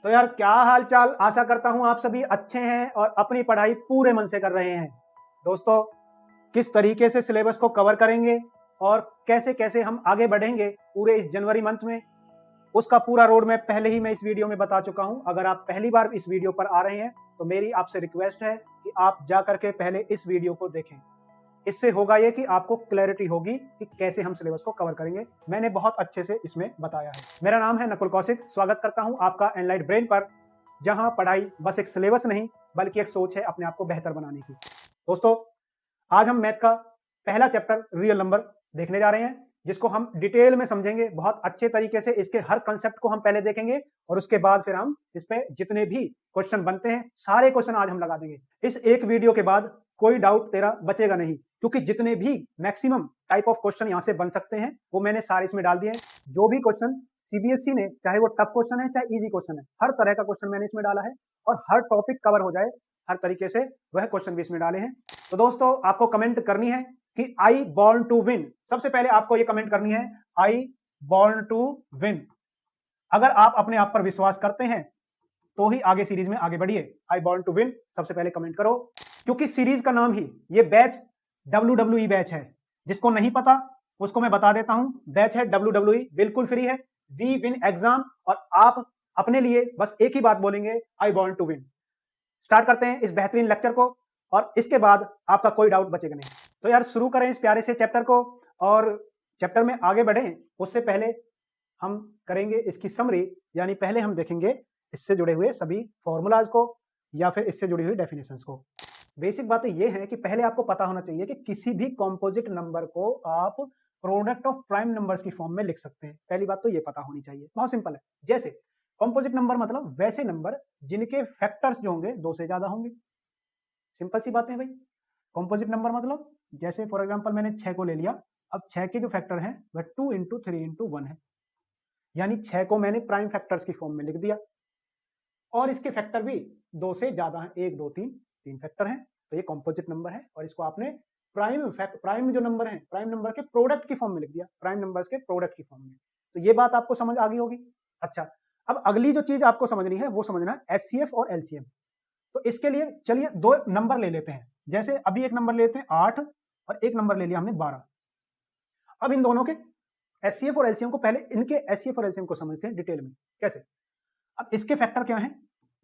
तो यार क्या हाल चाल। आशा करता हूं आप सभी अच्छे हैं और अपनी पढ़ाई पूरे मन से कर रहे हैं। दोस्तों, किस तरीके से सिलेबस को कवर करेंगे और कैसे कैसे हम आगे बढ़ेंगे पूरे इस जनवरी मंथ में, उसका पूरा रोड मैप पहले ही मैं इस वीडियो में बता चुका हूं। अगर आप पहली बार इस वीडियो पर आ रहे हैं तो मेरी आपसे रिक्वेस्ट है कि आप जा करके पहले इस वीडियो को देखें। इससे होगा ये कि आपको क्लैरिटी होगी कि कैसे हम सिलेबस को कवर करेंगे। मैंने बहुत अच्छे से इसमें बताया है। मेरा नाम है नकुल कौशिक। स्वागत करता हूं आपका एनलाइट ब्रेन पर, जहां पढ़ाई बस एक सिलेबस नहीं बल्कि एक सोच है अपने आप को बेहतर बनाने की। दोस्तों, आज हम मैथ का पहला चैप्टर रियल नंबर देखने जा रहे हैं, जिसको हम डिटेल में समझेंगे बहुत अच्छे तरीके से। इसके हर कंसेप्ट को हम पहले देखेंगे और उसके बाद फिर हम इस पे जितने भी क्वेश्चन बनते हैं सारे क्वेश्चन आज हम लगा देंगे। इस एक वीडियो के बाद कोई डाउट तेरा बचेगा नहीं, क्योंकि जितने भी मैक्सिमम टाइप ऑफ क्वेश्चन यहां से बन सकते हैं वो मैंने सारे इसमें डाल दिए हैं। जो भी क्वेश्चन सीबीएसई ने, चाहे वो टफ क्वेश्चन है चाहे इजी क्वेश्चन है, हर तरह का क्वेश्चन मैंने इसमें डाला है और हर टॉपिक कवर हो जाए हर तरीके से वह क्वेश्चन भी इसमें डाले हैं। तो दोस्तों, आपको कमेंट करनी है कि आई बॉर्न टू विन। सबसे पहले आपको ये कमेंट करनी है, आई बॉर्न टू विन। अगर आप अपने आप पर विश्वास करते हैं तो ही आगे सीरीज में आगे बढ़िए। आई बॉर्न टू विन सबसे पहले कमेंट करो, क्योंकि सीरीज का नाम ही, ये बैच WWE बैच है। जिसको नहीं पता उसको मैं बता देता हूं, बैच है WWE, बिल्कुल फ्री है। We win exam. और आप अपने लिए बस एक ही बात बोलेंगे, I born to win. Start करते हैं इस बेहतरीन लेक्चर को और इसके बाद आपका कोई डाउट बचेगा नहीं। तो यार शुरू करें इस प्यारे से चैप्टर को, और चैप्टर में आगे बढ़ें उससे पहले हम करेंगे इसकी समरी। यानी पहले हम देखेंगे इससे जुड़े हुए सभी फॉर्मूलाज को या फिर इससे जुड़ी हुई डेफिनेशंस को। बेसिक बातें ये हैं कि पहले आपको पता होना चाहिए कि किसी भी कॉम्पोजिट नंबर को आप प्रोडक्ट ऑफ प्राइम नंबर्स की फॉर्म में लिख सकते हैं। पहली बात तो ये पता होनी चाहिए, बहुत सिंपल है। जैसे कॉम्पोजिट नंबर मतलब वैसे नंबर जिनके फैक्टर्स जो होंगे 2 से ज्यादा होंगे। सिंपल सी बात है भाई। कॉम्पोजिट नंबर मतलब, जैसे फॉर एग्जांपल मैंने 6 को ले लिया। अब 6 के जो फैक्टर हैं वह 2 इंटू 3 इंटू 1 है, यानी 6 को मैंने प्राइम फैक्टर्स की फॉर्म में लिख दिया। और इसके फैक्टर भी 2 से ज्यादा हैं, 1 2 3 फैक्टर हैं। तो ये कॉम्पोजिट नंबर है और इसको आपने प्राइम जो नंबर है, प्राइम नंबर के प्रोडक्ट की फॉर्म में लिख दिया, प्राइम नंबर्स के प्रोडक्ट की फॉर्म में। तो ये बात आपको समझ आ गई होगी। अच्छा, अब अगली जो चीज आपको समझनी है वो समझना एचसीएफ और एलसीएम। तो इसके लिए चलिए 2 नंबर ले लेते हैं। जैसे अभी एक नंबर लेते हैं 8 और एक नंबर ले लिया हमने 12। अब इन दोनों के एचसीएफ और एलसीएम को, पहले इनके एचसीएफ और एलसीएम को समझते हैं डिटेल में। कैसे? अब इसके फैक्टर क्या है?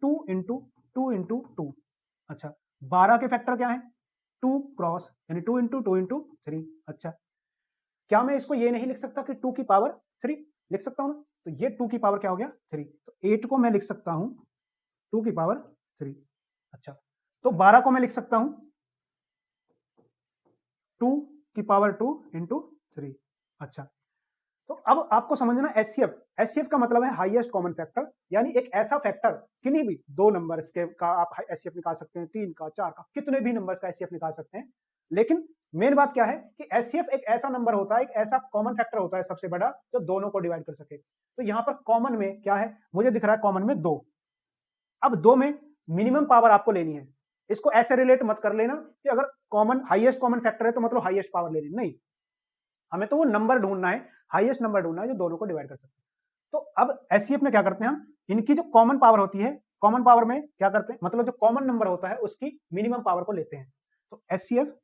2 इंटू 2 इंटू 2। अच्छा, 12 के फैक्टर क्या है? 2 क्रॉस, यानी 2 इंटू 2 इंटू 3। अच्छा, क्या मैं इसको ये नहीं लिख सकता कि 2 की पावर 3? लिख सकता हूं ना। तो ये 2 की पावर क्या हो गया? 3। तो 8 को मैं लिख सकता हूं 2 की पावर 3। अच्छा, तो 12 को मैं लिख सकता हूं 2 की पावर 2 इंटू 3। अच्छा, तो अब आपको समझना एचसीएफ। एचसीएफ का मतलब है हाईएस्ट कॉमन फैक्टर, यानी एक ऐसा फैक्टर, किन्हीं भी 2 नंबर्स के का आप एचसीएफ निकाल सकते हैं, 3 का, 4 का, कितने भी नंबर्स का एचसीएफ निकाल सकते हैं। लेकिन मेन बात क्या है कि एचसीएफ एक ऐसा नंबर होता है, एक ऐसा कॉमन फैक्टर होता है सबसे बड़ा, जो दोनों को डिवाइड कर सके। तो यहां पर कॉमन में क्या है? मुझे दिख रहा है कॉमन में 2। अब 2 में मिनिमम पावर आपको लेनी है। इसको ऐसे रिलेट मत कर लेना कि अगर कॉमन हाईएस्ट कॉमन फैक्टर है तो मतलब हाईएस्ट पावर ले लेनी, नहीं। हमें तो वो नंबर ढूंढना है, हाईएस्ट नंबर ढूंढना है जो दोनों को डिवाइड कर सकते हैं। तो अब एचसीएफ में क्या करते हैं हम? इनकी जो कॉमन पावर होती है, कॉमन पावर में क्या करते हैं, मतलब जो कॉमन नंबर होता है उसकी मिनिमम पावर को लेते हैं। तो एचसीएफ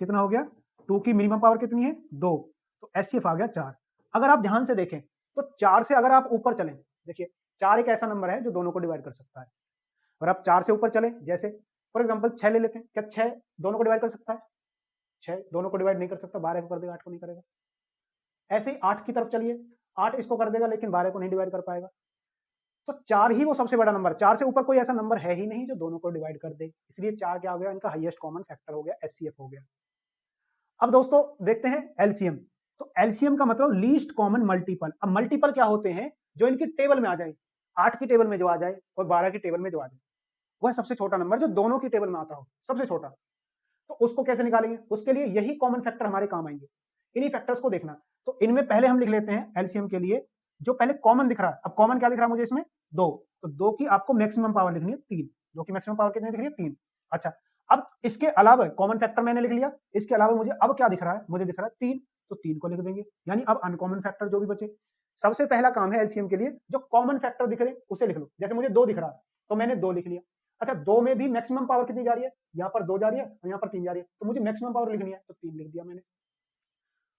कितना हो गया? 2 की मिनिमम पावर कितनी है? 2। तो एचसीएफ आ गया 4। अगर आप ध्यान से देखें तो 4 से अगर आप ऊपर चलें, देखिए 4 एक ऐसा नंबर है जो दोनों को डिवाइड कर सकता है। और आप 4 से ऊपर चले, जैसे फॉर एग्जांपल 6 ले लेते हैं, क्या 6 दोनों को डिवाइड कर सकता है? 6 दोनों को डिवाइड नहीं कर सकता, 12 को कर देगा, 8 को नहीं करेगा। ऐसे ही 8 की तरफ चलिए, 8 इसको कर देगा लेकिन 12 को नहीं डिवाइड कर पाएगा। तो 4 ही वो सबसे बड़ा नंबर, 4 से ऊपर कोई ऐसा नंबर है ही नहीं जो दोनों को डिवाइड कर दे, इसलिए 4 क्या हो गया? इनका हाईएस्ट कॉमन फैक्टर हो गया, एचसीएफ हो गया। अब दोस्तों देखते हैं एलसीएम। तो एलसीएम का मतलब लीस्ट कॉमन मल्टीपल। अब मल्टीपल क्या होते हैं? जो इनकी टेबल में आ जाए, 8 की टेबल में जो आ जाए और 12 की टेबल में जो आ जाए, वह सबसे छोटा नंबर जो दोनों की टेबल में आता हो, सबसे छोटा। तो उसको कैसे निकालेंगे? उसके लिए यही कॉमन फैक्टर हमारे काम आएंगे। इन्हीं फैक्टर्स को देखना। तो इनमें पहले हम लिख लेते हैं एलसीएम के लिए जो पहले कॉमन दिख रहा है। अब कॉमन क्या दिख रहा है मुझे इसमें? 2। तो 2 की आपको मैक्सिमम पावर लिखनी है 3। 2 की मैक्सिमम पावर कितनी लिखनी है? 3। अच्छा, अब इसके अलावा कॉमन फैक्टर मैंने लिख लिया, इसके अलावा मुझे अब क्या दिख रहा है? मुझे दिख रहा है 3। तो 3 को लिख देंगे, यानी अब अनकॉमन फैक्टर जो भी बचे। सबसे पहला काम है एलसीएम के लिए, जो कॉमन फैक्टर दिख रहे उसे लिख लो। जैसे मुझे 2 दिख रहा है तो मैंने 2 लिख लिया। अच्छा, 2 में भी मैक्सिमम पावर कितनी जा रही है, यहाँ पर 2 जा रही है और यहाँ पर 3 जा रही है, तो मुझे मैक्सिमम पावर लिखनी है तो 3 लिख दिया मैंने।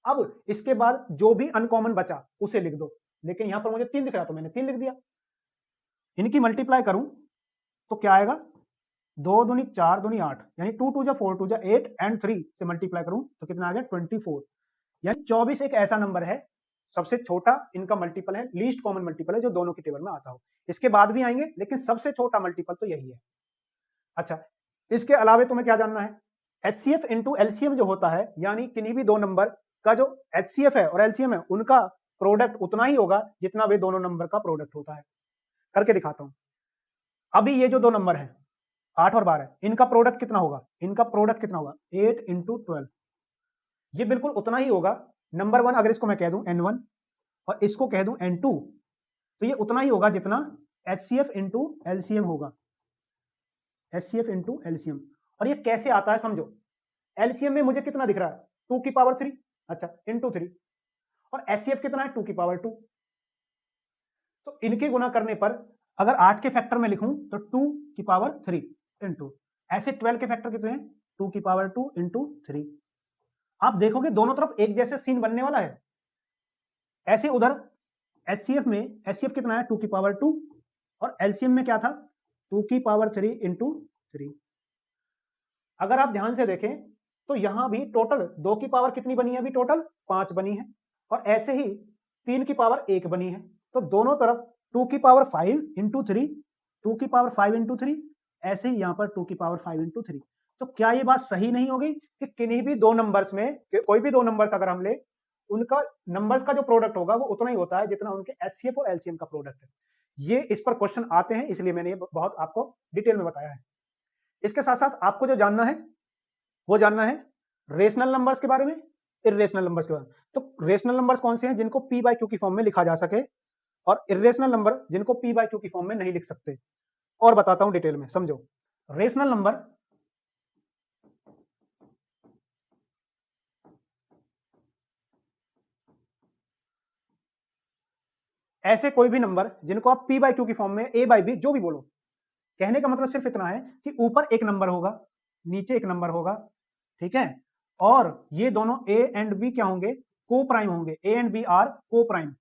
अब इसके बाद जो भी अनकॉमन बचा उसे लिख दो, लेकिन यहाँ पर मुझे 3 दिख रहा तो मैंने 3 लिख दिया। इनकी मल्टीप्लाई करूं तो क्या आएगा, 2 दूनी 4 दूनी 8, यानी 2 2 जा 4 2 जा 8 एंड 3 से मल्टीप्लाई करूं तो कितना आ गया 24। यानी 24 एक ऐसा नंबर है, सबसे छोटा इनका मल्टीपल है, लीस्ट कॉमन मल्टीपल है जो दोनों की टेबल में आता हो। इसके बाद भी आएंगे लेकिन सबसे छोटा मल्टीपल तो यही है। अच्छा, इसके अलावे तुम्हें क्या जानना है, एचसीएफ इंटू एलसीएम जो होता है, यानी किन्हीं भी दो नंबर का जो एचसीएफ है और एलसीएम है उनका प्रोडक्ट उतना ही होगा जितना वे दोनों नंबर का प्रोडक्ट होता है। करके दिखाता हूं। अभी ये जो दो नंबर है 8 और 12, इनका प्रोडक्ट कितना होगा, इनका प्रोडक्ट कितना होगा 8 इंटू 12, ये बिल्कुल उतना ही होगा। नंबर 1 अगर इसको मैं कह दूं n1 और इसको कह दूं n2 तो ये उतना ही होगा जितना एचसीएफ इंटू एलसीएम होगा, एचसीएफ इंटू एलसीएम। और ये कैसे आता है समझो, एलसीएम में मुझे कितना दिख रहा है 2 की पावर 3, अच्छा इंटू 3, और एचसीएफ कितना है 2 की पावर 2। तो इनके गुना करने पर अगर 8 के फैक्टर में लिखूं तो 2 की पावर 3 इंटू, ऐसे 12 के फैक्टर कितने हैं 2 की पावर 2 इंटू 3। आप देखोगे दोनों तरफ एक जैसे सीन बनने वाला है। ऐसे उधर एचसीएफ में एचसीएफ कितना है 2 की पावर 2 और एलसीएम में क्या था 2 की पावर 3 इंटू 3। अगर आप ध्यान से देखें तो यहां भी टोटल 2 की पावर कितनी बनी है, अभी टोटल 5 बनी है, और ऐसे ही 3 की पावर 1 बनी है। तो दोनों तरफ 2 की पावर 5 इंटू 3, 2 की पावर 5 इंटू 3, ऐसे ही यहां पर 2 की पावर 5 इंटू 3। तो क्या ये बात सही नहीं होगी कि किन्हीं भी दो नंबर्स में, कोई भी दो नंबर्स अगर हम ले, उनका नंबर्स का जो प्रोडक्ट होगा वो उतना ही होता है जितना उनके एचसीएफ और एलसीएम का प्रोडक्ट है। ये इस पर क्वेश्चन आते हैं, इसलिए मैंने ये बहुत आपको डिटेल में बताया है। इसके साथ साथ आपको जो जानना है वो जानना है रेशनल नंबर्स के बारे में, इर्रेशनल नंबर्स के बारे में। तो रेशनल नंबर्स कौन से हैं जिनको पी बाय क्यू की फॉर्म में लिखा जा सके, और इर्रेशनल नंबर जिनको पी बाय क्यू की फॉर्म में नहीं लिख सकते। और बताता हूं डिटेल में, समझो। रेशनल नंबर ऐसे कोई भी नंबर जिनको आप पी बाय क्यू की फॉर्म में, ए बाय बी जो भी बोलो, कहने का मतलब सिर्फ इतना है कि ऊपर एक नंबर होगा, नीचे एक नंबर होगा, ठीक है, और ये दोनों ए एंड बी क्या होंगे, को प्राइम होंगे, ए एंड बी आर को प्राइम,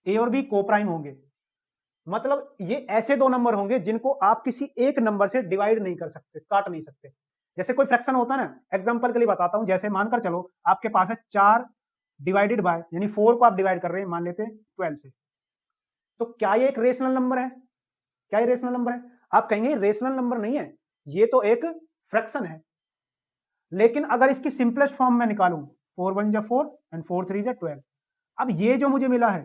ए और बी को प्राइम होंगे। मतलब ये ऐसे दो नंबर होंगे जिनको आप किसी एक नंबर से डिवाइड नहीं कर सकते, काट नहीं सकते। जैसे कोई फ्रैक्शन होता है ना, एग्जांपल के लिए बताता हूं, जैसे मानकर चलो आपके पास है 4 डिवाइडेड बाय, यानी 4 को आप डिवाइड कर रहे हैं मान लेते हैं 12 से, तो क्या ये एक रेशनल नंबर है, क्या ये रेशनल नंबर है? आप कहेंगे रेशनल नंबर नहीं है, ये तो एक फ्रैक्शन है। लेकिन अगर इसकी सिंपलेस्ट फॉर्म में निकालूं, 4 1 जा 4 एंड 4 3 जा 12, अब ये जो मुझे मिला है,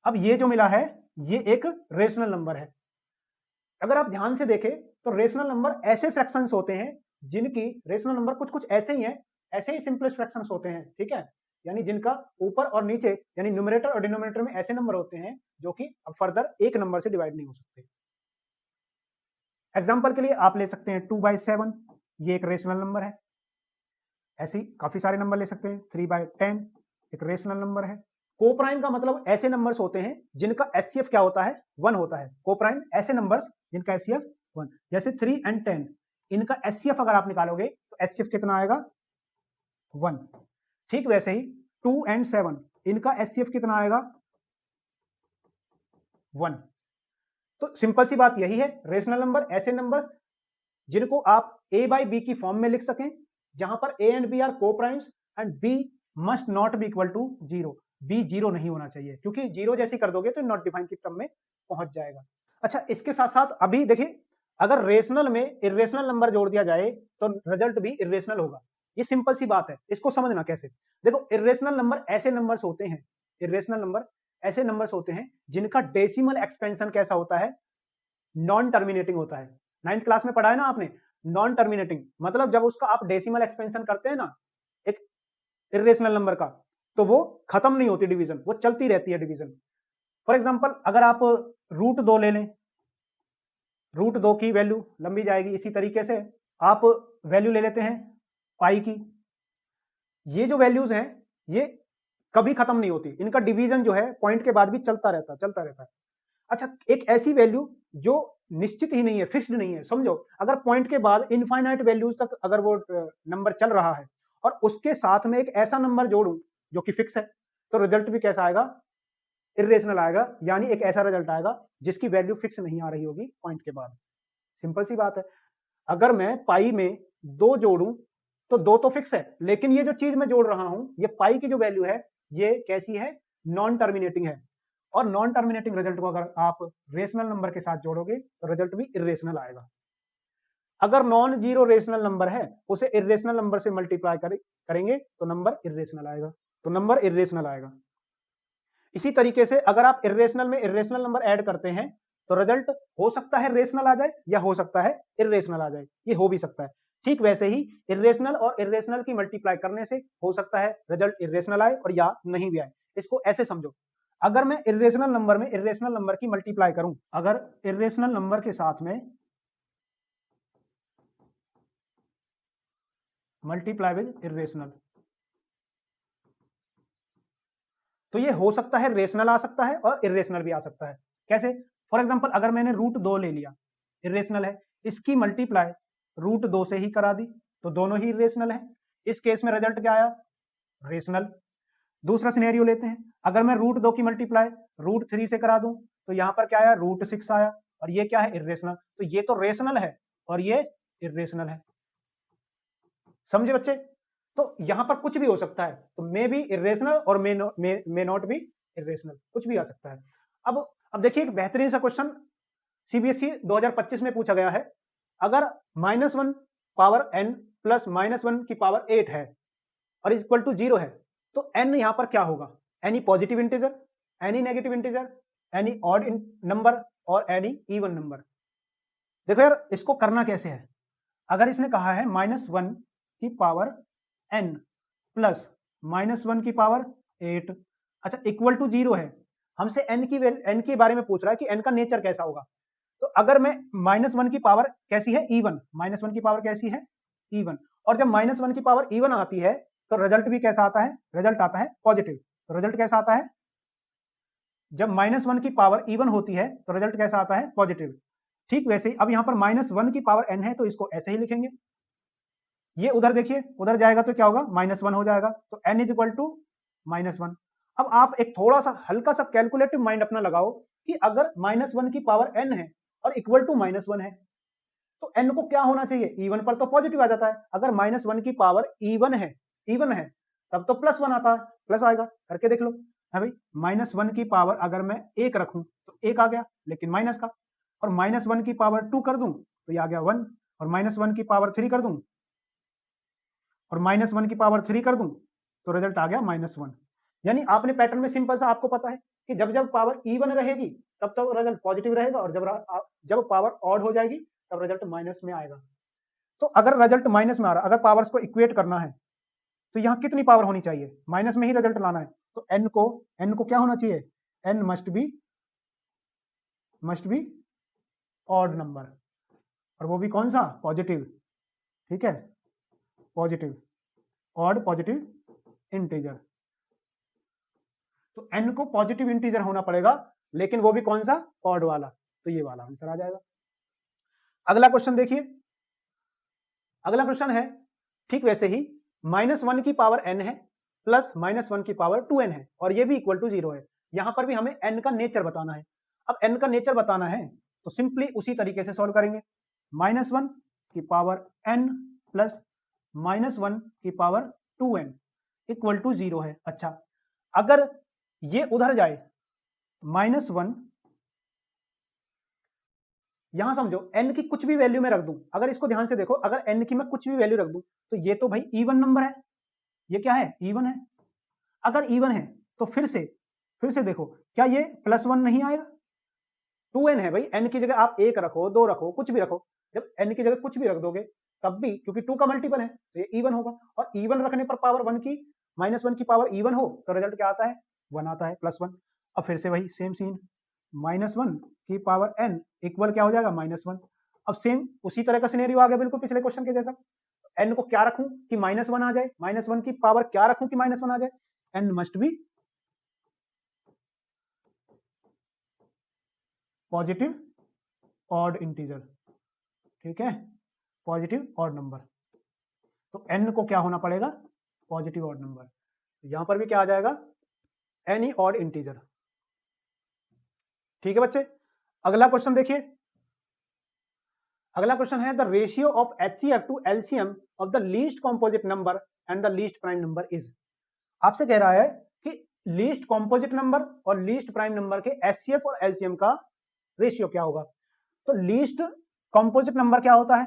अब ये जो मिला है ये एक रेशनल नंबर है। अगर आप ध्यान से देखें तो रेशनल नंबर ऐसे फ्रैक्शंस होते हैं जिनकी, रेशनल नंबर कुछ कुछ ऐसे ही हैं, ऐसे ही सिंपलेस्ट फ्रैक्शंस होते हैं, ठीक है, यानी जिनका ऊपर और नीचे यानी न्यूमरेटर और डिनोमिनेटर में ऐसे नंबर होते हैं जो कि अब फर्दर एक नंबर से डिवाइड नहीं हो सकते। एग्जांपल के लिए आप ले सकते हैं 2/7, ये एक रेशनल नंबर है। ऐसे ही काफी सारे नंबर ले सकते हैं, 3/10 एक रेशनल नंबर है। कोप्राइम का मतलब ऐसे नंबर्स होते हैं जिनका एचसीएफ क्या होता है 1 होता है। कोप्राइम ऐसे नंबर्स जिनका एचसीएफ 1, जैसे 3 एंड 10, इनका एचसीएफ अगर आप निकालोगे तो एचसीएफ कितना आएगा 1। ठीक वैसे ही 2 एंड 7, इनका एचसीएफ कितना आएगा 1। तो सिंपल सी बात यही है, रेशनल नंबर ऐसे नंबर्स जिनको आप ए बाई बी की फॉर्म में लिख सकें, जहां पर A and B are coprimes and B must not be equal to 0, B 0 नहीं होना चाहिए, क्योंकि 0 जैसी कर दोगे तो नॉट डिफाइंड की टर्म में पहुंच जाएगा। अच्छा, इसके साथ साथ अभी देखिए, अगर रेशनल में इर्रेशनल नंबर जोड़ दिया जाए तो रिजल्ट भी इर्रेशनल होगा। ये सिंपल सी बात है, इसको समझना कैसे। देखो, इर्रेशनल नंबर ऐसे नंबर्स होते हैं, इर्रेशनल नंबर ऐसे नंबर्स होते हैं जिनका डेसिमल एक्सपेंशन कैसा होता है, नॉन टर्मिनेटिंग होता है। 9th क्लास में पढ़ा है ना आपने, नॉन टर्मिनेटिंग मतलब जब उसका आप डेसिमल एक्सपेंशन करते हैं ना एक इर्रेशनल नंबर का, तो वो खत्म नहीं होती डिवीजन, वो चलती रहती है डिवीजन। फॉर एग्जांपल अगर आप √2 ले लें, √2 की वैल्यू लंबी जाएगी। इसी तरीके से आप वैल्यू ले लेते हैं पाई की, ये जो वैल्यूज हैं ये कभी खत्म नहीं होती, इनका डिवीजन जो है पॉइंट के बाद भी चलता रहता है। अच्छा, एक ऐसी वैल्यू जो निश्चित ही नहीं है, फिक्स्ड नहीं है, समझो अगर पॉइंट के बाद इनफाइनाइट वैल्यूज तक अगर वो नंबर चल रहा है और उसके साथ में एक ऐसा नंबर जोड़ूं जो कि फिक्स है, तो रिजल्ट भी कैसा आएगा, इरेशनल आएगा, यानी एक ऐसा रिजल्ट आएगा जिसकी वैल्यू फिक्स नहीं आ रही होगी पॉइंट के बाद। सिंपल सी बात है। अगर मैं पाई में 2 जोड़ूं तो 2 तो फिक्स है, लेकिन ये जो चीज मैं जोड़ रहा हूं, ये पाई की जो वैल्यू है ये कैसी है, नॉन टर्मिनेटिंग है। और नॉन टर्मिनेटिंग रिजल्ट को अगर आप रेशनल नंबर के साथ जोड़ोगे तो रिजल्ट भी इरेशनल आएगा। अगर नॉन जीरो रेशनल नंबर है, उसे इरेशनल नंबर से मल्टीप्लाई करेंगे तो नंबर इरेशनल आएगा, तो नंबर इरेशनल आएगा। इसी तरीके से अगर आप इरेशनल में इरेशनल नंबर ऐड करते हैं तो रिजल्ट हो सकता है रेशनल आ जाए या हो सकता है इरेशनल आ जाए, ये हो भी सकता है। ठीक वैसे ही इरेशनल और इरेशनल की मल्टीप्लाई करने से हो सकता है रिजल्ट इरेशनल आए और या नहीं भी आए। इसको ऐसे समझो, अगर मैं इरेशनल नंबर में इरेशनल नंबर की मल्टीप्लाई करूं, अगर इरेशनल नंबर के साथ में मल्टीप्लाई विद इरेशनल, तो ये हो सकता है रेशनल आ सकता है और इरेशनल भी आ सकता है। कैसे? फॉर एग्जांपल अगर मैंने रूट 2 ले लिया, इरेशनल है, इसकी मल्टीप्लाई रूट 2 से ही करा दी तो दोनों ही इरेशनल है। इस केस में रिजल्ट क्या आया, रेशनल। दूसरा सिनेरियो लेते हैं, अगर मैं रूट 2 की मल्टीप्लाई रूट 3 से करा दूं तो यहां पर क्या आया, रूट 6 आया, और ये क्या है, इरेशनल। तो ये तो रेशनल है और ये इरेशनल है। समझे बच्चे? तो यहां पर कुछ भी हो सकता है, तो मे बी इरेशनल और मे नॉट बी इरेशनल, कुछ भी आ सकता है। अब देखिए एक बेहतरीन सा क्वेश्चन सीबीएसई 2025 में पूछा गया है। अगर -1 पावर n प्लस -1 की पावर 8 है और इक्वल टू 0 है, तो n यहां पर क्या होगा, any positive integer, any negative integer, any odd number और एनी इवन नंबर। देखो यार इसको करना कैसे है, अगर इसने कहा है -1 की पावर n प्लस -1 की पावर 8, अच्छा इक्वल टू 0 है, हमसे n के बारे में पूछ रहा है कि n का नेचर कैसा होगा। तो अगर मैं -1 की पावर कैसी है, इवन, -1 की पावर कैसी है, इवन, और जब -1 की पावर इवन आती है तो रिजल्ट भी कैसा आता है, रिजल्ट आता है पॉजिटिव। तो रिजल्ट कैसा आता है, जब -1 की पावर इवन होती है तो रिजल्ट कैसा आता है, पॉजिटिव। ठीक वैसे ही अब यहां पर -1 की पावर n है तो इसको ऐसे ही लिखेंगे, ये उधर देखिए, उधर जाएगा तो क्या होगा, -1 हो जाएगा, तो n इज इक्वल टू -1। अब आप एक थोड़ा सा हल्का सा कैलकुलेटिव माइंड अपना लगाओ कि अगर -1 की पावर n है और इक्वल टू -1 है तो n को क्या होना चाहिए, इवन पर तो पॉजिटिव आ जाता है। अगर -1 की पावर इवन है तब तो +1 आता है, प्लस आएगा, करके देख लो। है भाई, -1 की पावर अगर मैं 1 रखूं तो 1 आ गया, लेकिन माइनस का, और -1 की पावर 2 कर दूं तो ये आ गया 1, और -1 की पावर 3 कर दूं और -1 की पावर 3 कर दूं तो रिजल्ट आ गया -1। यानी आपने पैटर्न में सिंपल सा आपको पता है कि जब जब पावर इवन रहेगी तब तब रिजल्ट पॉजिटिव रहेगा, और जब पावर ऑड हो जाएगी तब रिजल्ट माइनस में आएगा। तो अगर रिजल्ट माइनस में आ रहा, अगर पावर्स को इक्वेट करना है तो यहाँ कितनी पावर होनी चाहिए, माइनस में ही रिजल्ट लाना है, तो n को क्या होना चाहिए, n must be odd number, और वो भी कौन सा, पॉजिटिव। ठीक है, पॉजिटिव, ऑड पॉजिटिव इंटीजर। तो n को पॉजिटिव इंटीजर होना पड़ेगा, लेकिन वो भी कौन सा, ऑड वाला, तो ये वाला आंसर आ जाएगा। अगला क्वेश्चन देखिए, अगला क्वेश्चन है ठीक वैसे ही, -1 की पावर n है प्लस -1 की पावर 2n है और ये भी इक्वल टू 0 है। यहां पर भी हमें n का नेचर बताना है। अब n का नेचर बताना है तो सिंपली उसी तरीके से सॉल्व करेंगे, -1 की पावर n प्लस -1 की पावर 2n इक्वल टू 0 है। अच्छा, अगर ये उधर जाए -1, यहां समझो n की कुछ भी वैल्यू में रख दूं, अगर इसको ध्यान से देखो, अगर n की मैं कुछ भी वैल्यू रख दूं तो ये तो भाई इवन नंबर है, ये क्या है, इवन है। अगर इवन है तो फिर से देखो, क्या ये +1 नहीं आएगा, 2n है भाई, n की जगह आप 1 रखो, 2 रखो, कुछ भी रखो, जब n की जगह कुछ भी रख दोगे तब भी, क्योंकि 2 का मल्टीपल है तो ये इवन होगा, और इवन रखने पर पावर 1 की, -1 की पावर इवन हो तो रिजल्ट क्या आता है, 1 आता है, +1। अब फिर से वही सेम सीन, -1 की पावर n इक्वल क्या हो जाएगा, -1। अब सेम उसी तरह का सिनेरियो आ गया बिल्कुल पिछले क्वेश्चन के जैसा, n को क्या रखूं कि -1 आ जाए, -1 की पावर क्या रखूं कि -1 आ जाए, n must be positive odd integer, ठीक है, पॉजिटिव ऑड नंबर। तो n को क्या होना पड़ेगा, पॉजिटिव ऑड नंबर। यहां पर भी क्या आ जाएगा, एनी ऑड इंटीजर, ठीक है बच्चे। अगला क्वेश्चन देखिए, अगला क्वेश्चन है the ratio of HCF to LCM of the least composite number and the least prime number is. आपसे कह रहा है कि लीस्ट कॉम्पोजिट नंबर और लीस्ट प्राइम नंबर के HCF और LCM का रेशियो क्या होगा। तो लीस्ट कॉम्पोजिट नंबर क्या होता है,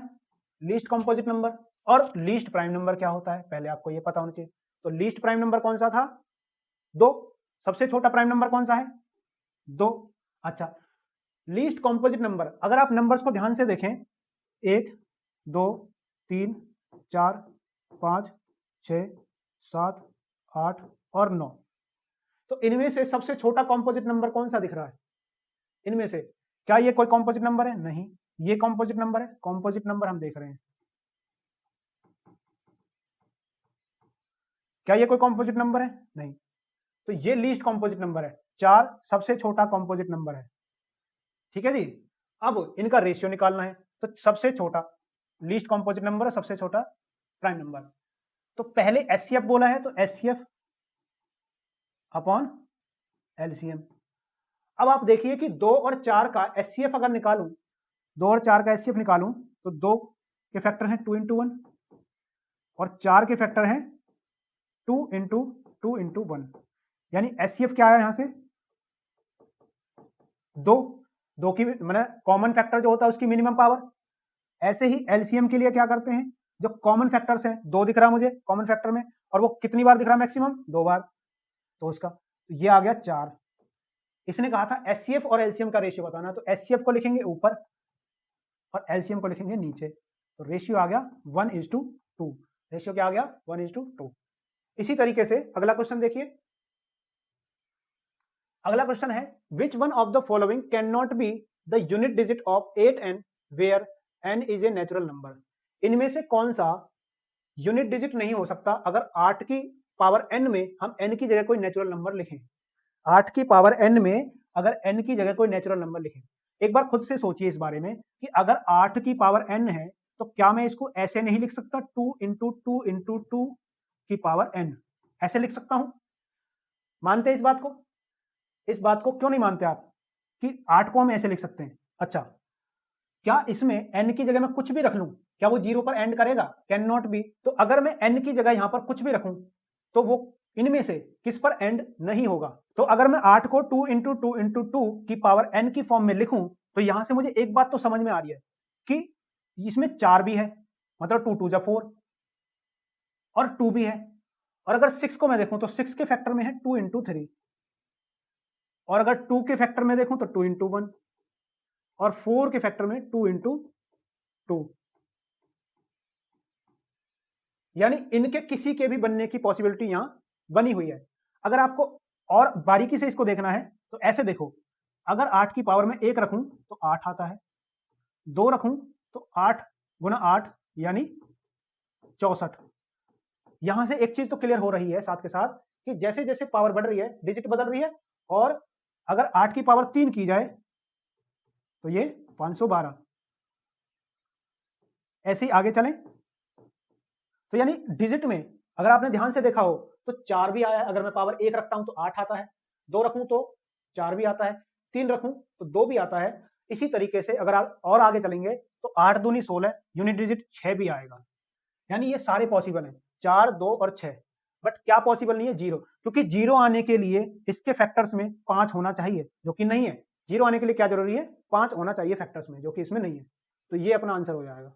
लीस्ट कॉम्पोजिट नंबर, और लीस्ट प्राइम नंबर क्या होता है, पहले आपको यह पता होना चाहिए। तो लीस्ट प्राइम नंबर कौन सा था, 2। सबसे छोटा प्राइम नंबर कौन सा है, 2। अच्छा, लीस्ट कॉम्पोजिट नंबर, अगर आप नंबर्स को ध्यान से देखें, 1 2 3 4 5 6 7 8 और 9, तो इनमें से सबसे छोटा कॉम्पोजिट नंबर कौन सा दिख रहा है, इनमें से क्या ये कोई कॉम्पोजिट नंबर है, नहीं, ये कॉम्पोजिट नंबर है, कॉम्पोजिट नंबर हम देख रहे हैं, क्या ये कोई कॉम्पोजिट नंबर है, नहीं, तो ये लीस्ट कॉम्पोजिट नंबर है, 4 सबसे छोटा कॉम्पोजिट नंबर है, ठीक है जी। अब इनका रेशियो निकालना है, तो सबसे छोटा लीस्ट कॉम्पोजिट नंबर है, सबसे छोटा प्राइम नंबर। तो पहले HCF बोला है, तो HCF अपॉन LCM। अब आप देखिए कि 2 और 4 का HCF अगर निकालूं, 2 और 4 का HCF निकालूं, तो 2 के फैक्टर हैं 2 × 1 और 4 के फैक्टर हैं 2 × 2 × 1, यानी HCF क्या आया यहां से, 2 की मैंने कॉमन फैक्टर जो होता है उसकी मिनिमम पावर। ऐसे ही LCM के लिए क्या करते हैं, जो कॉमन फैक्टर्स हैं, 2 दिख रहा मुझे कॉमन फैक्टर में, और वो कितनी बार दिख रहा मैक्सिमम, 2 बार, तो उसका ये आ गया 4। इसने कहा था HCF और LCM का रेशियो बताना, तो HCF को लिखेंगे ऊपर और LCM को लिखेंगे नीचे, तो रेशियो आ गया 1:2, रेशियो क्या आ गया, 1:2। इसी तरीके से अगला क्वेश्चन देखिए, अगला क्वेश्चन है which one of the following can not be the unit digit of 8n where n is a natural number. इनमें से कौन सा यूनिट डिजिट नहीं हो सकता अगर 8 की पावर n में हम n की जगह कोई नेचुरल नंबर लिखें, 8 की पावर n में अगर n की जगह कोई नेचुरल नंबर लिखें। एक बार खुद से सोचिए इस बारे में कि अगर 8 की पावर n है तो क्या मैं इसको ऐसे नहीं लिख सकता, 2 × 2 × 2 की पावर n, ऐसे लिख सकता हूं। मानते हैं इस बात को, इस बात को क्यों नहीं मानते आप कि 8 को हम ऐसे लिख सकते हैं। अच्छा, क्या इसमें n की जगह मैं कुछ भी रख लूं, क्या वो 0 पर एंड करेगा, कैन नॉट बी। तो अगर मैं n की जगह यहां पर कुछ भी रखूं तो वो इनमें से किस पर एंड नहीं होगा। तो अगर मैं 8 को 2 × 2 × 2 की पावर n की फॉर्म में लिखूं, तो यहां से मुझे एक बात तो समझ में आ रही है कि इसमें 4 भी है, मतलब 2 × 2 = 4, और 2 भी है, और अगर 6 को मैं देखूं तो 6 के फैक्टर में है 2 × 3, और अगर 2 के फैक्टर में देखूं तो 2 × 1, और 4 के फैक्टर में 2 × 2, यानी इनके किसी के भी बनने की पॉसिबिलिटी यहां बनी हुई है। अगर आपको और बारीकी से इसको देखना है तो ऐसे देखो, अगर 8 की पावर में 1 रखूं तो 8 आता है, 2 रखूं तो 8 × 8 यानी 64। यहां से एक चीज तो क्लियर हो रही है साथ के साथ कि जैसे जैसे पावर बढ़ रही है डिजिट बदल रही है, और अगर 8 की पावर 3 की जाए तो ये 512, ऐसे ही आगे चलें। तो यानी डिजिट में अगर आपने ध्यान से देखा हो तो 4 भी आया है, अगर मैं पावर 1 रखता हूं तो 8 आता है, 2 रखूं तो 4 भी आता है, 3 रखूं तो 2 भी आता है। इसी तरीके से अगर आप और आगे चलेंगे तो 8 दूनी 16, यूनिट डिजिट 6 भी आएगा। यानी ये सारे पॉसिबल हैं, 4, 2 और 6। बट क्या पॉसिबल नहीं है, 0, क्योंकि 0 आने के लिए इसके फैक्टर्स में 5 होना चाहिए, जो कि नहीं है। 0 आने के लिए क्या जरूरी है, 5 होना चाहिए फैक्टर्स में, जो कि इसमें नहीं है। तो ये अपना आंसर हो जाएगा।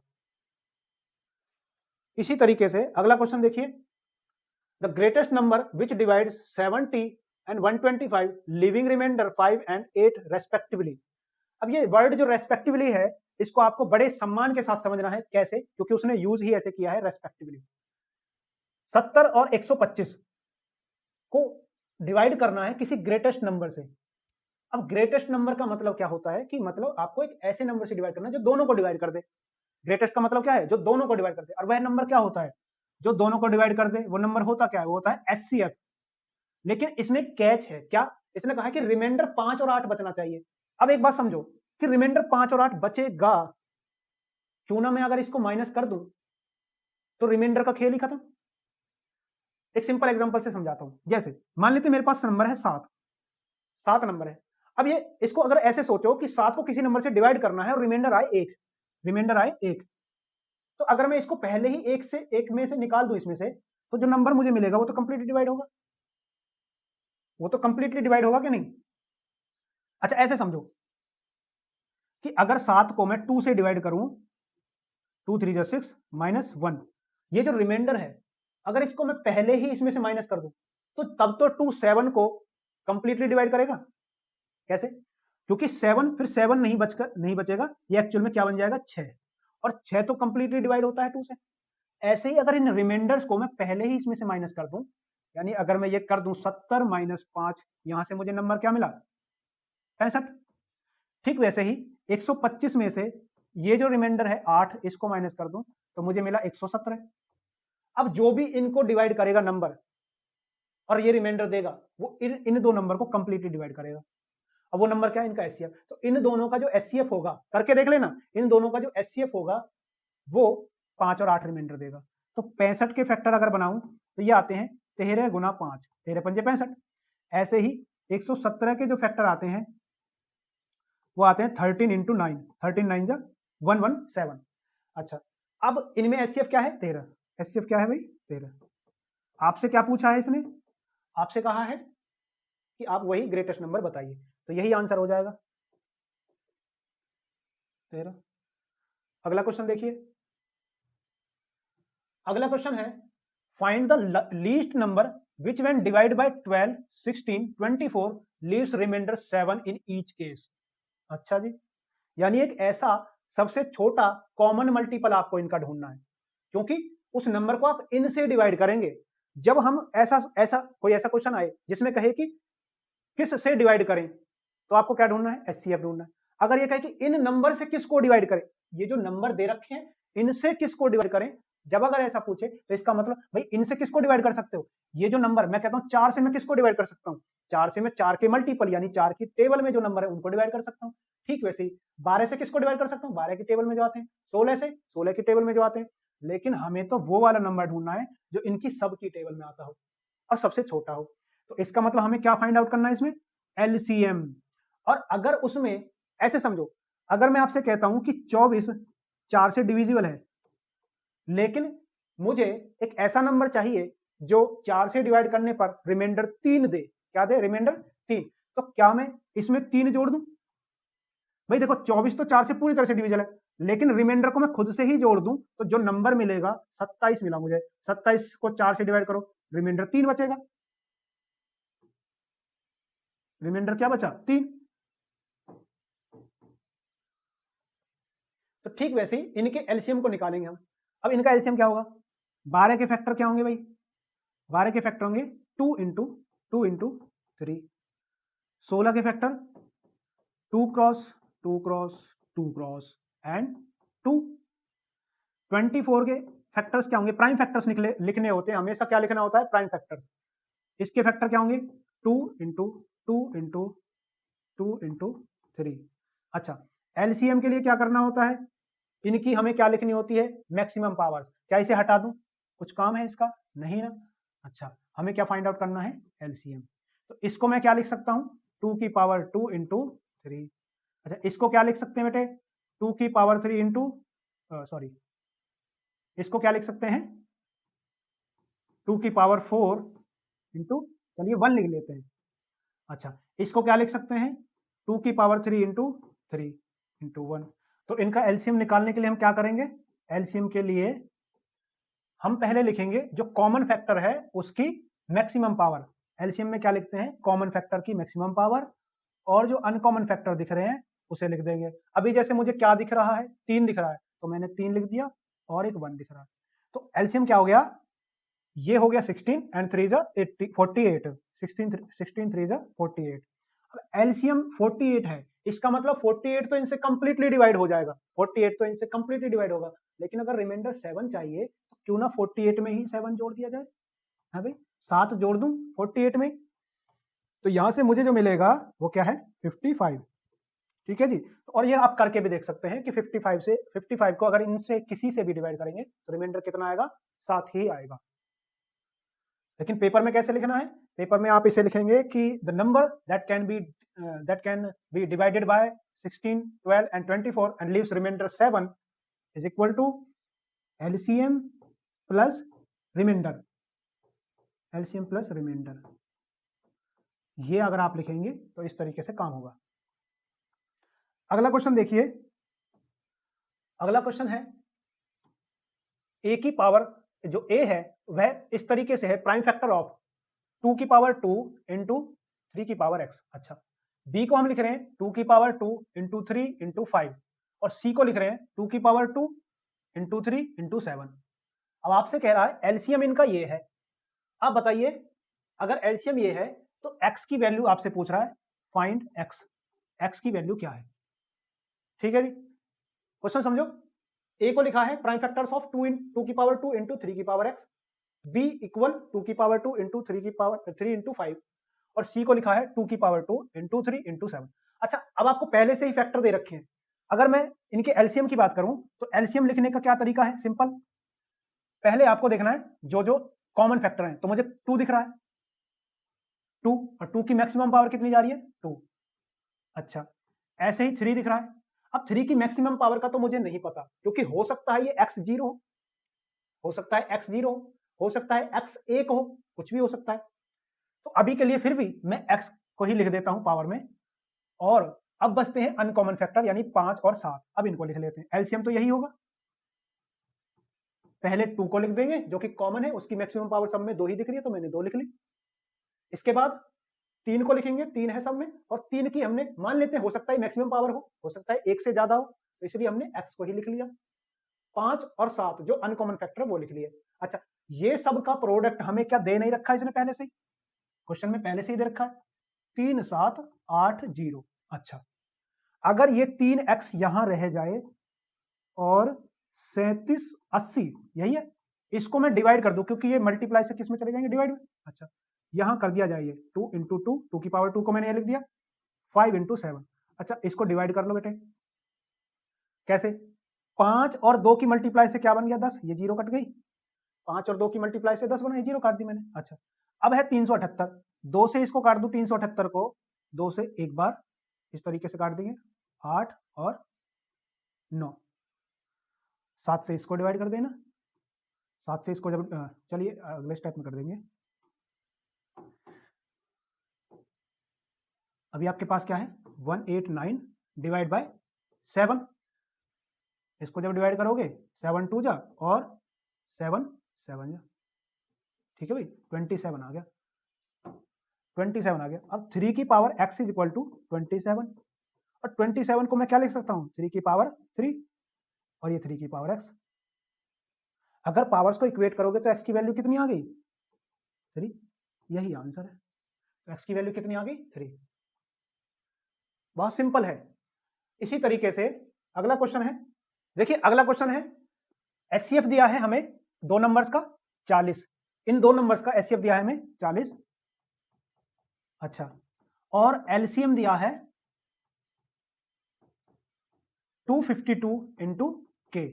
इसी तरीके से अगला क्वेश्चन देखिए, the greatest number which divides 70 and 125 leaving remainder 5 and 8 respectively. अब ये वर्ड जो रेस्पेक्टिवली है, इसको आपको बड़े सम्मान के साथ समझना है। कैसे, क्योंकि उसने यूज ही ऐसे किया है, रेस्पेक्टिवली। 70 और 125 को डिवाइड करना है किसी ग्रेटेस्ट नंबर से। अब ग्रेटेस्ट नंबर का मतलब क्या होता है कि मतलब आपको एक ऐसे नंबर से डिवाइड करना है जो दोनों को डिवाइड कर दे। ग्रेटेस्ट का मतलब क्या है, जो दोनों को डिवाइड करते हैं, और वह नंबर क्या होता है जो दोनों को डिवाइड कर दे, वो नंबर होता क्या है, वो होता है एचसीएफ। लेकिन इसमें कैच है क्या, इसने कहा कि रिमाइंडर 5 और 8 बचना चाहिए। अब एक बात समझो कि रिमाइंडर 5 और 8 बचेगा, क्यों ना मैं अगर इसको माइनस कर दूं तो रिमाइंडर का खेल ही खत्म। एक सिंपल एग्जांपल से समझाता हूं, जैसे मान लेते मेरे पास नंबर है 7 नंबर है। अब ये इसको अगर ऐसे सोचो कि 7 को किसी नंबर से डिवाइड करना है और रिमाइंडर आए 1, रिमाइंडर आए 1, तो अगर मैं इसको पहले ही एक में से निकाल दूं इसमें से, तो जो नंबर मुझे मिलेगा वो तो कंप्लीटली डिवाइड होगा, वो तो कंप्लीटली डिवाइड होगा कि नहीं। अच्छा ऐसे समझो कि अगर 7 को मैं 2 से डिवाइड करूं, 2 3 जा 6 -1, ये जो रिमाइंडर है अगर इसको मैं पहले ही इसमें से माइनस कर दूं तो तब तो 2 7 को कंप्लीटली डिवाइड करेगा। कैसे, क्योंकि 7 फिर 7 नहीं बचेगा, ये एक्चुअल में क्या बन जाएगा 6, और 6 तो कंप्लीटली डिवाइड होता है 2 से। ऐसे ही अगर इन रिमाइंडर्स को मैं पहले ही इसमें से माइनस कर दूं, यानी अगर मैं ये कर दूं 70 - 5, यहां से मुझे नंबर क्या मिला 65। ठीक वैसे ही 125 में से ये जो रिमाइंडर है 8, इसको माइनस कर दूं तो मुझे मिला 117। अब जो भी इनको डिवाइड करेगा नंबर और ये रिमाइंडर देगा, वो इन दो नंबर को कंप्लीटली डिवाइड करेगा। अब वो नंबर क्या है, इनका एचसीएफ। तो इन दोनों का जो एचसीएफ होगा, करके देख लेना, इन दोनों का जो एचसीएफ होगा वो 5 और 8 रिमाइंडर देगा। तो 65 के फैक्टर अगर बनाऊं तो ये आते हैं 13 × 5, 13 पंजे 65। ऐसे ही 117 के जो फैक्टर आते हैं वो आते हैं 13 × 9, 13 9 जा 117। अच्छा अब इनमें एचसीएफ क्या है 13, एचसीएफ क्या है भाई 13। आपसे क्या पूछा है इसने, आपसे कहा है कि आप वही ग्रेटेस्ट नंबर बताइए, तो यही आंसर हो जाएगा 13। अगला क्वेश्चन देखिए, अगला क्वेश्चन है find the least number which when divide by 12 16 24 leaves remainder 7 in each case. अच्छा जी, यानी एक ऐसा सबसे छोटा कॉमन मल्टीपल आपको इनका ढूंढना है, क्योंकि उस नंबर को आप इन से डिवाइड करेंगे। जब हम ऐसा कोई ऐसा क्वेश्चन आए जिसमें कहे कि किस से डिवाइड करें, तो आपको क्या ढूंढना है एचसीएफ ढूंढना है। अगर ये कहे कि इन नंबर से किसको डिवाइड करें, ये जो नंबर दे रखे हैं इनसे किसको डिवाइड करें, जब अगर ऐसा पूछे तो इसका मतलब भाई इनसे किसको डिवाइड कर सकते हो, ये जो नंबर मैं कहता हूं 4 से मैं किसको डिवाइड कर सकता हूं, 4 से मैं 4 के मल्टीपल यानी 4 की टेबल में जो नंबर है उनको डिवाइड कर सकता हूं। ठीक वैसे ही 12 से किसको डिवाइड कर सकता हूं, 12 की टेबल में जो आते हैं, 16 से 16 की टेबल में जो आते हैं। लेकिन हमें तो वो वाला नंबर ढूंढना है जो इनकी सब की टेबल में आता हो और सबसे छोटा हो। तो इसका मतलब हमें क्या फाइंड आउट करना है इसमें, एलसीएम। और अगर उसमें ऐसे समझो, अगर मैं आपसे कहता हूं कि 24 4 से डिविजिबल है, लेकिन मुझे एक ऐसा नंबर चाहिए जो 4 से डिवाइड करने पर रिमाइंडर 3 दे, क्या दे रिमाइंडर 3, तो क्या मैं इसमें 3 जोड़ दूं। भाई देखो 24 तो 4 से पूरी तरह से डिविजिबल है, लेकिन रिमाइंडर को मैं खुद से ही जोड़ दूं तो जो नंबर मिलेगा 27 मिला मुझे, 27 को 4 से डिवाइड करो, रिमाइंडर 3 बचेगा, रिमाइंडर क्या बचा 3। तो ठीक वैसे ही इनके एलसीएम को निकालेंगे हम। अब इनका एलसीएम क्या होगा, 12 के फैक्टर क्या होंगे भाई, 12 के फैक्टर होंगे 2 × 2 × 3, 16 के फैक्टर 2 × 2 × 2 × एंड 2, 24 के फैक्टर्स क्या होंगे, प्राइम फैक्टर्स लिखने होते हैं हमेशा, क्या लिखना होता है प्राइम फैक्टर्स। इसके फैक्टर क्या होंगे 2 × 2 × 2 × 3। अच्छा एलसीएम के लिए क्या करना होता है, इनकी हमें क्या लिखनी होती है मैक्सिमम पावर्स। क्या इसे हटा दूं, कुछ काम है इसका, नहीं ना। अच्छा हमें क्या फाइंड आउट करना है एलसीएम, तो इसको मैं क्या लिख सकता हूं 2 की पावर 2 × 3। अच्छा इसको क्या लिख सकते हैं बेटे 2 की पावर 3 सॉरी इसको क्या लिख सकते हैं 2 की पावर 4 चलिए 1 लिख लेते हैं। अच्छा इसको क्या लिख सकते हैं 2 की पावर 3 × 3 × 1। तो इनका एलसीएम निकालने के लिए हम क्या करेंगे, एलसीएम के लिए हम पहले लिखेंगे जो कॉमन फैक्टर है उसकी मैक्सिमम पावर। एलसीएम में क्या लिखते हैं कॉमन फैक्टर की मैक्सिमम पावर, और जो अनकॉमन फैक्टर दिख रहे हैं उसे लिख देंगे। अभी जैसे मुझे क्या दिख रहा है 3 दिख रहा है, तो मैंने 3 लिख दिया और एक 1 दिख रहा है। तो एलसीएम क्या हो गया, ये हो गया 16 एंड 3 जा 48, 16 3 जा 48। अब एलसीएम 48 है, इसका मतलब 48 तो इनसे कंप्लीटली डिवाइड हो जाएगा, 48 तो इनसे कंप्लीटली डिवाइड होगा, लेकिन अगर रिमाइंडर 7 चाहिए तो क्यों ना 48 में ही 7 जोड़ दिया जाए। है भाई, 7 जोड़ दूं 48 में, तो यहां से मुझे जो मिलेगा वो क्या है 55। ठीक है जी। और ये आप करके भी देख सकते हैं कि 55 को अगर इनसे किसी से भी डिवाइड करेंगे तो रिमाइंडर कितना आएगा, 7 ही आएगा। लेकिन पेपर में कैसे लिखना है, पेपर में आप इसे लिखेंगे कि the number that can be divided by 16, 12 and 24 and leaves remainder 7 is equal to LCM plus remainder, LCM plus remainder. ये अगर आप लिखेंगे तो इस तरीके से काम होगा। अगला क्वेश्चन देखिए, अगला क्वेश्चन है ए की पावर, जो ए है वह इस तरीके से है, प्राइम फैक्टर ऑफ 2 की पावर 2 इंटू 3 की पावर x। अच्छा, बी को हम लिख रहे हैं 2 की पावर 2 इंटू 3 इंटू 5, और सी को लिख रहे हैं 2 की पावर 2 इंटू 3 इंटू 7। अब आपसे कह रहा है एलसीएम इनका ये है। आप बताइए, अगर एलसीएम ये है तो x की वैल्यू आपसे पूछ रहा है, फाइंड x, x की वैल्यू क्या है। ठीक है जी, क्वेश्चन समझो। ए को लिखा है प्राइम फैक्टर्स ऑफ 2 की पावर 2 इंटू 3 की पावर x, बी इक्वल 2 की पावर 2 इंटू 3 की पावर 3 इंटू 5, और सी को लिखा है 2 की पावर 2 इंटू 3 इंटू 7। अच्छा, अब आपको पहले से ही फैक्टर दे रखे हैं। अगर मैं इनके एलसीएम की बात करूं तो एलसीएम लिखने का क्या तरीका है, सिंपल। पहले आपको देखना है जो जो कॉमन फैक्टर हैं, तो मुझे 2 दिख रहा है, 2, और 2 की मैक्सिमम पावर कितनी जा रही है 2। अच्छा, ऐसे ही 3 दिख रहा है। अब 3 की मैक्सिमम पावर का तो मुझे नहीं पता, क्योंकि हो सकता है ये x0 हो सकता है x0 हो सकता है x1 हो, कुछ भी हो सकता है। तो अभी के लिए फिर भी मैं x को ही लिख देता हूं पावर में, और अब बचते हैं अनकॉमन फैक्टर यानी 5 और 7। अब इनको लिख लेते हैं, एलसीएम तो यही होगा। पहले 2 को लिख देंगे जो कि कॉमन है, उसकी मैक्सिमम पावर सब में 2 ही दिख रही है तो मैंने 2 लिख ली। इसके बाद 3 को लिखेंगे, 3 है सब में, और 3 की हमने मान लेते हैं हो सकता है मैक्सिमम पावर हो सकता है 1 से ज्यादा हो, तो इसलिए हमने x को ही लिख लिया। 5 और 7 जो अनकॉमन फैक्टर वो लिख लिए। अच्छा, ये सब का प्रोडक्ट हमें क्या दे नहीं रखा है इसने पहले से ही, क्वेश्चन में पहले से ही दे रखा है 3 7 8 0। अच्छा, अगर ये 3x यहां रह जाए और 37 80 यही है, इसको मैं डिवाइड कर दूं, क्योंकि ये मल्टीप्लाई से किस में चले जाएंगे, डिवाइड में। अच्छा, यहां कर दिया जाए ये 2 इंटू 2, 2 की पावर 2 को मैंने ये लिख दिया, 5 इंटू 7। अच्छा, इसको डिवाइड कर लो बेटे, कैसे, 5 और 2 की मल्टीप्लाई से क्या बन गया 10, ये जीरो कट गई, 5 और 2 की मल्टीप्लाई से 10 बना, ये जीरो काट दी मैंने। अच्छा, अब है 378, 2 से इसको काट दूं, 378 को 2 से एक बार इस तरीके से काट देंगे, 8 और 9, 7 से इसको डिवाइड कर देना, 7 से इसको जब चलिए अगले स्टेप में कर देंगे। अभी आपके पास क्या है 189 डिवाइड बाय 7, इसको जब डिवाइड करोगे 7 2 जा और 7 7 जा, ठीक है भाई, 27 आ गया, 27 आ गया। अब 3 की power x is equal to 27, और 27 को मैं क्या लिख सकता हूँ 3 की पावर 3, और ये 3 की पावर x। अगर पावर्स को इक्वेट करोगे तो x की वैल्यू कितनी आ गई 3, यही आंसर है। तो x की वैल्यू कितनी आ गई 3, बहुत सिंपल है। इसी तरीके से अगला क्वेश्चन है, देखिए अगला क्वेश्चन है एचसीएफ दिया है हमें दो नंबर्स का 40, इन दो नंबर्स का एचसीएफ दिया है हमें 40। अच्छा, और एलसीएम दिया है 252 इंटू के।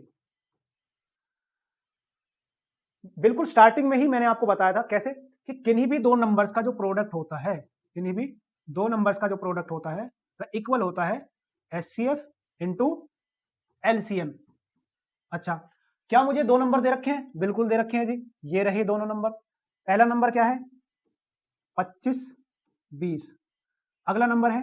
बिल्कुल स्टार्टिंग में ही मैंने आपको बताया था कैसे कि किन्हीं भी दो नंबर्स का जो प्रोडक्ट होता है, किन्हीं भी दो नंबर्स का जो प्रोडक्ट होता है वह इक्वल होता है एचसीएफ इंटू एलसीएम। अच्छा, क्या मुझे दो नंबर दे रखे हैं, बिल्कुल दे रखे हैं जी, ये रहे दोनों नंबर। पहला नंबर क्या है 25 20, अगला नंबर है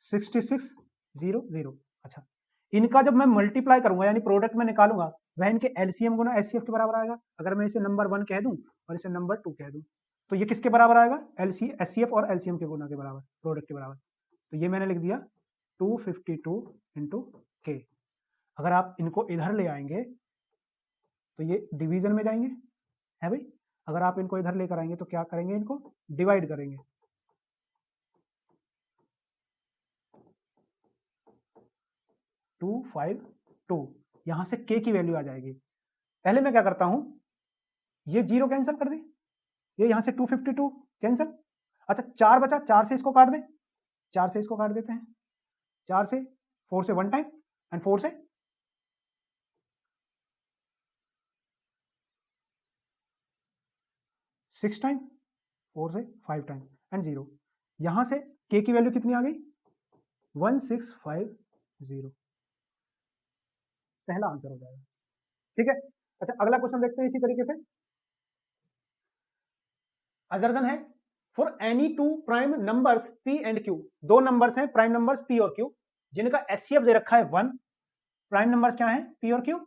66 0 0। अच्छा, इनका जब मैं मल्टीप्लाई करूंगा यानी प्रोडक्ट में निकालूंगा वह इनके एलसीएम गुना एचसीएफ के बराबर आएगा। अगर मैं इसे नंबर 1 कह दूं और इसे नंबर 2 कह दूं तो ये किसके बराबर आएगा, एचसीएफ और एलसीएम के गुना के बराबर, प्रोडक्ट के बराबर। तो ये मैंने लिख दिया 252 इंटू के। अगर आप इनको इधर ले आएंगे तो ये डिवीजन में जाएंगे, है भाई। अगर आप इनको इधर लेकर आएंगे तो क्या करेंगे, इनको डिवाइड करेंगे। 252, यहां से k की वैल्यू आ जाएगी। पहले मैं क्या करता हूं, ये 0 कैंसिल कर दे, ये यहां से 252 कैंसिल। अच्छा 4 बचा, 4 से इसको काट दे, 4 से इसको काट देते हैं, 4 से 4 से 1 टाइम एंड 4 से 6 टाइम, 4 से 5 टाइम एंड 0। यहां से k की वैल्यू कितनी आ गई, 1650, पहला आंसर हो जाएगा। ठीक है। अच्छा अगला क्वेश्चन देखते हैं इसी तरीके से। असर्जन है for any to prime numbers p and q, दो नंबर्स हैं प्राइम नंबर्स p और q जिनका एचसीएफ दे रखा है 1। प्राइम नंबर्स क्या है, p और q,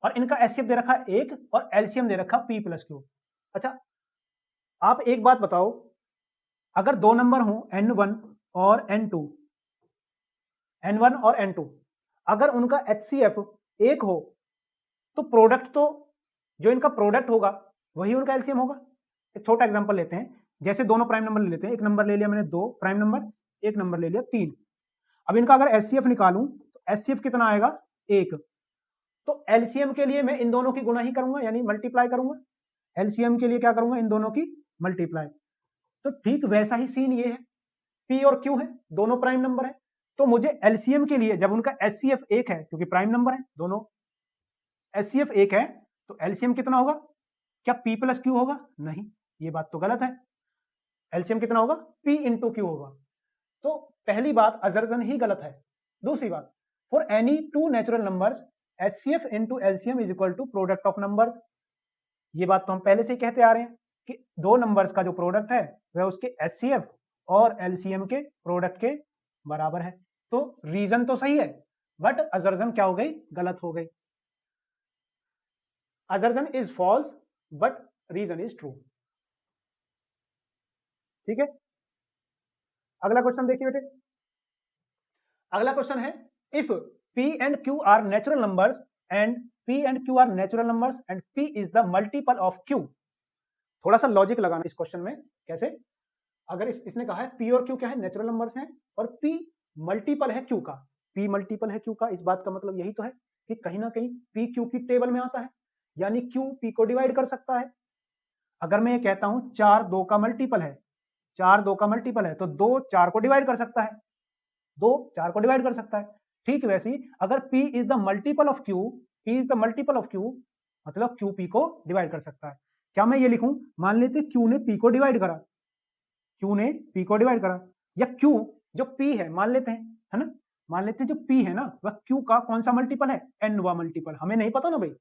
और इनका एचसीएफ दे रखा है 1 और एलसीएम दे रखा p प्लस q। अच्छा आप एक बात बताओ, अगर दो नंबर हो n1 और n2, n1 और n2, अगर उनका एचसीएफ 1 हो तो प्रोडक्ट तो, जो इनका प्रोडक्ट होगा वही उनका एलसीएम होगा। एक छोटा एग्जांपल लेते हैं, जैसे दोनों प्राइम नंबर ले लेते हैं, एक नंबर ले लिया मैंने 2 प्राइम नंबर, एक नंबर ले लिया 3। अब इनका अगर एचसीएफ निकालूं तो एचसीएफ कितना आएगा 1, तो एलसीएम के लिए मैं इन दोनों की गुणा ही करूंगा, यानी मल्टीप्लाई करूंगा। एलसीएम के लिए क्या करूंगा, इन दोनों की मल्टीप्लाई। तो ठीक वैसा ही सीन ये है, पी और क्यू है, दोनों प्राइम नंबर है, तो मुझे एलसीएम के लिए जब उनका एचसीएफ 1 है, क्योंकि प्राइम नंबर है दोनों, एचसीएफ 1 है तो एलसीएम कितना होगा, क्या p प्लस क्यू होगा, नहीं ये बात तो गलत है। एलसीएम कितना होगा, p इंटू क्यू होगा। तो पहली बात असर्जन ही गलत है। दूसरी बात, for any two natural numbers HCF into LCM is equal to product of numbers, ये बात तो हम पहले से ही कहते आ रहे हैं कि दो नंबर्स का जो प्रोडक्ट है वह उसके एचसीएफ और एलसीएम के प्रोडक्ट के बराबर है। तो रीजन तो सही है बट असर्जन क्या हो गई, गलत हो गई। Assertion is false but reason is true. ठीक है। अगला क्वेश्चन देखिए बेटे। अगला क्वेश्चन है, if p and q are natural numbers and p and q are natural numbers and p is the multiple of q। थोड़ा सा लॉजिक लगाना इस क्वेश्चन में, कैसे, अगर इसने कहा है p और q क्या है, नेचुरल नंबर्स हैं, और p मल्टीपल है q का, p मल्टीपल है q का, इस बात का मतलब यही तो है कि कहीं ना कहीं p q की टेबल में आता है, यानी q p को डिवाइड कर सकता है। अगर मैं ये कहता हूं 4 2 का मल्टीपल है, 4 2 का मल्टीपल है, तो 2 4 को डिवाइड कर सकता है, 2 4 को डिवाइड कर सकता है। ठीक वैसे ही अगर p is the multiple of q, p is the multiple of q, मतलब q p को डिवाइड कर सकता है। क्या मैं ये लिखूं, मान लेते q ने p को डिवाइड करा, q ने p को डिवाइड करा, या q जो p है मान लेते हैं, है ना, मान लेते हैं जो p है ना वह q का कौन सा मल्टीपल है, n-वा मल्टीपल। हमें नहीं पता ना भाई,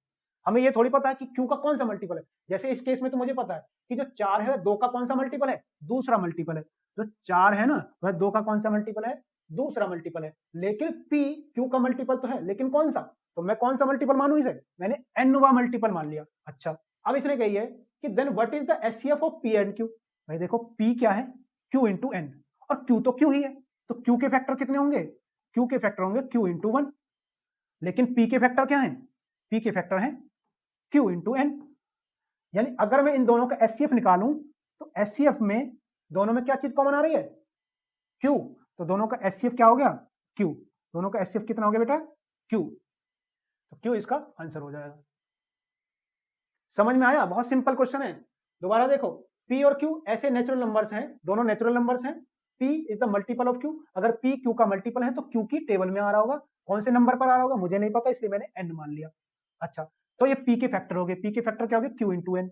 हमें ये थोड़ी पता है कि q का कौन सा मल्टीपल है। जैसे इस केस में तो मुझे पता है कि जो 4 है 2 का कौन सा मल्टीपल है, दूसरा मल्टीपल है। जो 4 है ना वह 2 का कौन सा मल्टीपल है, दूसरा मल्टीपल है। लेकिन p q का मल्टीपल तो है, लेकिन कौन सा, तो मैं कौन सा मल्टीपल मानूं इसे, मैंने n-वा मल्टीपल मान लिया। अच्छा अब इसने कही है कि then what is the HCF of p and q। भाई देखो p क्या है, q इंटू n, और q तो q ही है, तो q के फैक्टर कितने होंगे, q के फैक्टर होंगे q इंटू 1, लेकिन p के फैक्टर क्या है, p के फैक्टर है q इंटू n। यानी अगर मैं इन दोनों का एचसीएफ निकालूं तो एचसीएफ में दोनों में क्या चीज कॉमन आ रही है, q, तो दोनों का एचसीएफ क्या हो गया, q, दोनों का एचसीएफ कितना हो गया बेटा, q, तो q इसका आंसर हो जाएगा। समझ में आया, बहुत सिंपल क्वेश्चन है। दोबारा देखो, p और q ऐसे नेचुरल नंबर्स हैं, दोनों नेचुरल नंबर्स हैं, p is the multiple of q, अगर p q का मल्टीपल है तो q की टेबल में आ रहा होगा, कौन से नंबर पर आ रहा होगा मुझे नहीं पता, इसलिए मैंने n मान लिया। अच्छा तो ये p के फैक्टर हो गए, p के फैक्टर क्या हो गए, q इंटू n।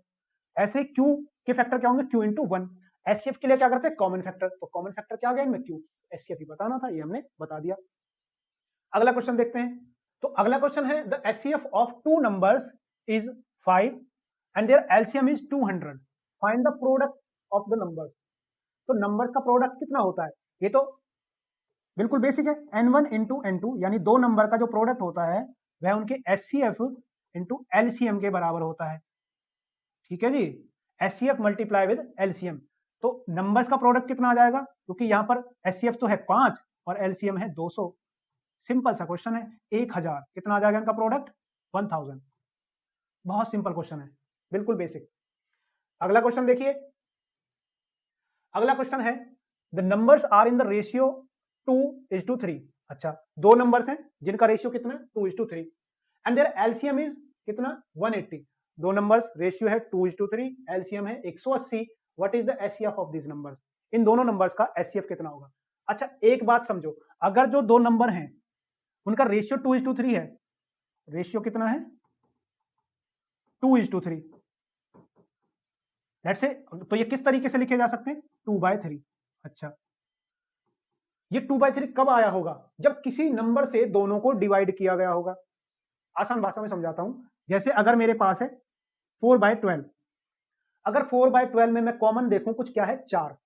ऐसे q के फैक्टर क्या होंगे, q इंटू 1। एचसीएफ के लिए क्या करते हैं, कॉमन फैक्टर, तो कॉमन फैक्टर क्या आ गया इनमें, q, एचसीएफ ही बताना था, ये हमने बता दिया। अगला क्वेश्चन देखते हैं। तो अगला क्वेश्चन है, the HCF of two numbers is 5 and their LCM is 200, find the product of the numbers। तो नंबर्स का प्रोडक्ट कितना होता है, ये तो बिल्कुल बेसिक है, n1 इंटू n2, यानी दो नंबर का जो प्रोडक्ट होता है वह उनके एचसीएफ इंटू एलसीएम के बराबर होता है। ठीक है जी, एचसीएफ मल्टीप्लाई विद एलसीएम, तो नंबर्स का प्रोडक्ट कितना आ जाएगा, क्योंकि यहां पर एचसीएफ तो है 5 और एलसीएम है 200। सिंपल सा क्वेश्चन है, 1000 कितना आ जाएगा इनका प्रोडक्ट, 1000। बहुत सिंपल क्वेश्चन है, बिल्कुल बेसिक। अगला क्वेश्चन देखिए। अगला क्वेश्चन है, the numbers are in the ratio 2:3। अच्छा, दो नंबर्स हैं जिनका रेशियो कितना है 2:3 एंड देयर एलसीएम इज कितना 180। दो नंबर्स रेशियो है 2:3, एलसीएम है 180। What is the HCF of this numbers? इन दोनों नंबर्स का एचसीएफ कितना होगा? अच्छा, एक बात समझो, अगर जो दो नंबर हैं उनका रेशियो 2:3 है, रेशियो कितना है 2:3, लेट्स से, तो ये किस तरीके से लिखे जा सकते हैं 2/3। अच्छा, ये 2/3 कब आया होगा? जब किसी नंबर से दोनों को डिवाइड किया गया होगा। आसान भाषा में समझाता हूं, जैसे अगर मेरे पास है 4/12, अगर 4/12 में मैं कॉमन देखूं कुछ क्या है 4,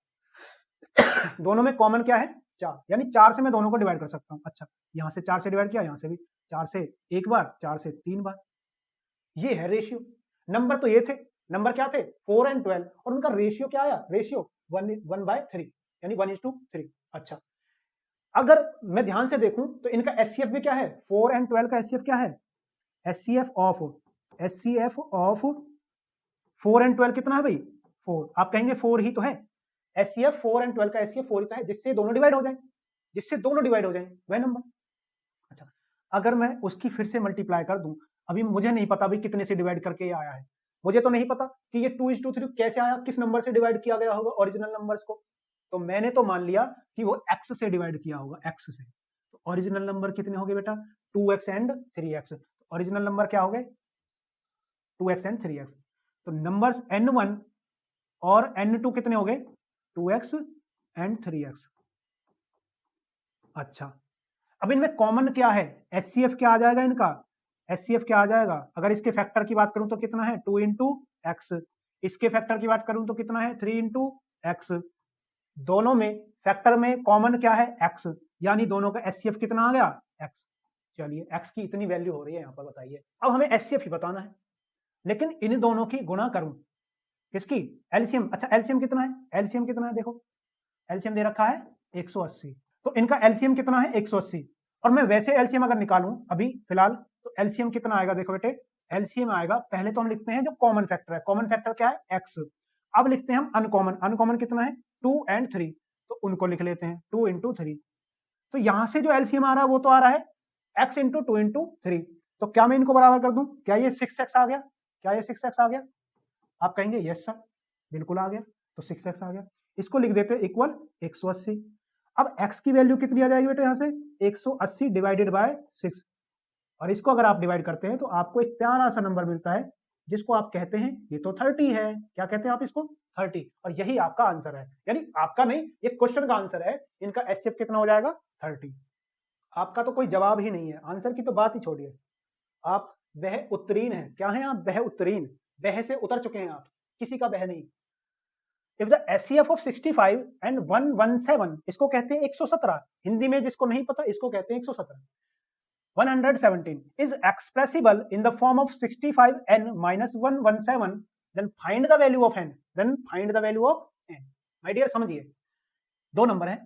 दोनों में कॉमन क्या है 4, यानी 4 से मैं दोनों को डिवाइड कर सकता हूं। अच्छा, यहां से 4 से डिवाइड किया, यहां से भी 4 से एक बार, 4 से 3 बार, ये है रेशियो। नंबर तो ये थे, नंबर क्या थे 4 और 12, और उनका रेशियो क्या आया? रेशियो 1/3, यानी 1:3। अच्छा, अगर मैं ध्यान से देखूं तो इनका एचसीएफ भी क्या है 4 और 12 का एचसीएफ क्या है? एचसीएफ ऑफ 4 और 12 कितना है भाई 4। आप कहेंगे 4 ही तो है, एचसीएफ 4 और 12 का एचसीएफ 4 ही तो है, जिससे दोनों डिवाइड हो जाए, जिससे दोनों डिवाइड हो जाए वह नंबर। अच्छा, अगर मैं उसकी फिर से मल्टीप्लाई कर दूं, अभी मुझे नहीं पता भाई कितने से डिवाइड करके ये आया है, मुझे तो नहीं पता कि ये 2:3 कैसे आया, किस नंबर से डिवाइड किया गया होगा ओरिजिनल नंबर्स को। तो मैंने तो मान लिया कि वो x से डिवाइड किया होगा, x से। तो ओरिजिनल नंबर कितने हो गए बेटा 2x and 3x। Original number क्या हो गए 2x एंड 3x। तो नंबर्स n1 और n2 कितने हो गए 2x एंड 3x। अच्छा, अब इनमें कॉमन क्या है? एचसीएफ क्या आ जाएगा इनका? एचसीएफ क्या आ जाएगा? अगर इसके फैक्टर की बात करूं तो कितना है 2 इंटू एक्स, इसके फैक्टर की बात करूं तो कितना है 3 इंटू एक्स। दोनों में फैक्टर में कॉमन क्या है x, यानी दोनों का एचसीएफ कितना आ गया x। चलिए, x की इतनी वैल्यू हो रही है यहाँ पर, बताइए। अब हमें एचसीएफ ही बताना है, लेकिन इन दोनों की गुणा करूं किसकी? एलसीएम। अच्छा, एलसीएम कितना है? एलसीएम कितना है देखो, एलसीएम दे रखा है 180, तो इनका एलसीएम कितना है 180। और मैं वैसे एलसीएम अगर निकालूं अभी फिलहाल, तो एलसीएम कितना आएगा देखो बेटे, एलसीएम आएगा, पहले तो हम लिखते हैं जो कॉमन फैक्टर है, कॉमन फैक्टर क्या है x। अब लिखते हैं हम अनकॉमन, अनकॉमन कितना है 2 और 3, तो उनको लिख लेते हैं 2 इंटू 3। तो यहां से जो एलसीएम आ रहा है वो तो आ रहा है x इंटू 2 इंटू 3। तो क्या मैं इनको बराबर कर दूं? क्या ये 6x आ गया? क्या ये 6x आ गया? आप कहेंगे यस सर, बिल्कुल आ गया, तो 6x आ गया। इसको लिख देते इक्वल 180। अब x की वैल्यू कितनी आ जाएगी बेटे यहाँ से 180 डिवाइडेड बाय 6, और इसको अगर आप डिवाइड करते हैं तो आपको एक प्यारा सा नंबर मिलता है जिसको आप कहते हैं ये तो 30 है। क्या कहते हैं आप इसको? 30। और यही आपका आंसर है, यानी आपका नहीं, ये क्वेश्चन का आंसर है। इनका एचसीएफ कितना हो जाएगा 30। आपका तो कोई जवाब ही नहीं है, आंसर की तो बात ही छोड़िए, आप वह उत्तीर्ण है। क्या है आप? वह उत्तीर्ण, वह से उतर चुके हैं आप, किसी का वह नहीं। If the HCF of 65 and 117, इसको कहते हैं 117, हिंदी में जिसको नहीं पता इसको कहते हैं 117। 117 is expressible in the form of 65n minus 117, then find the value of n, then find the value of n। my dear समझिए, दो नंबर हैं,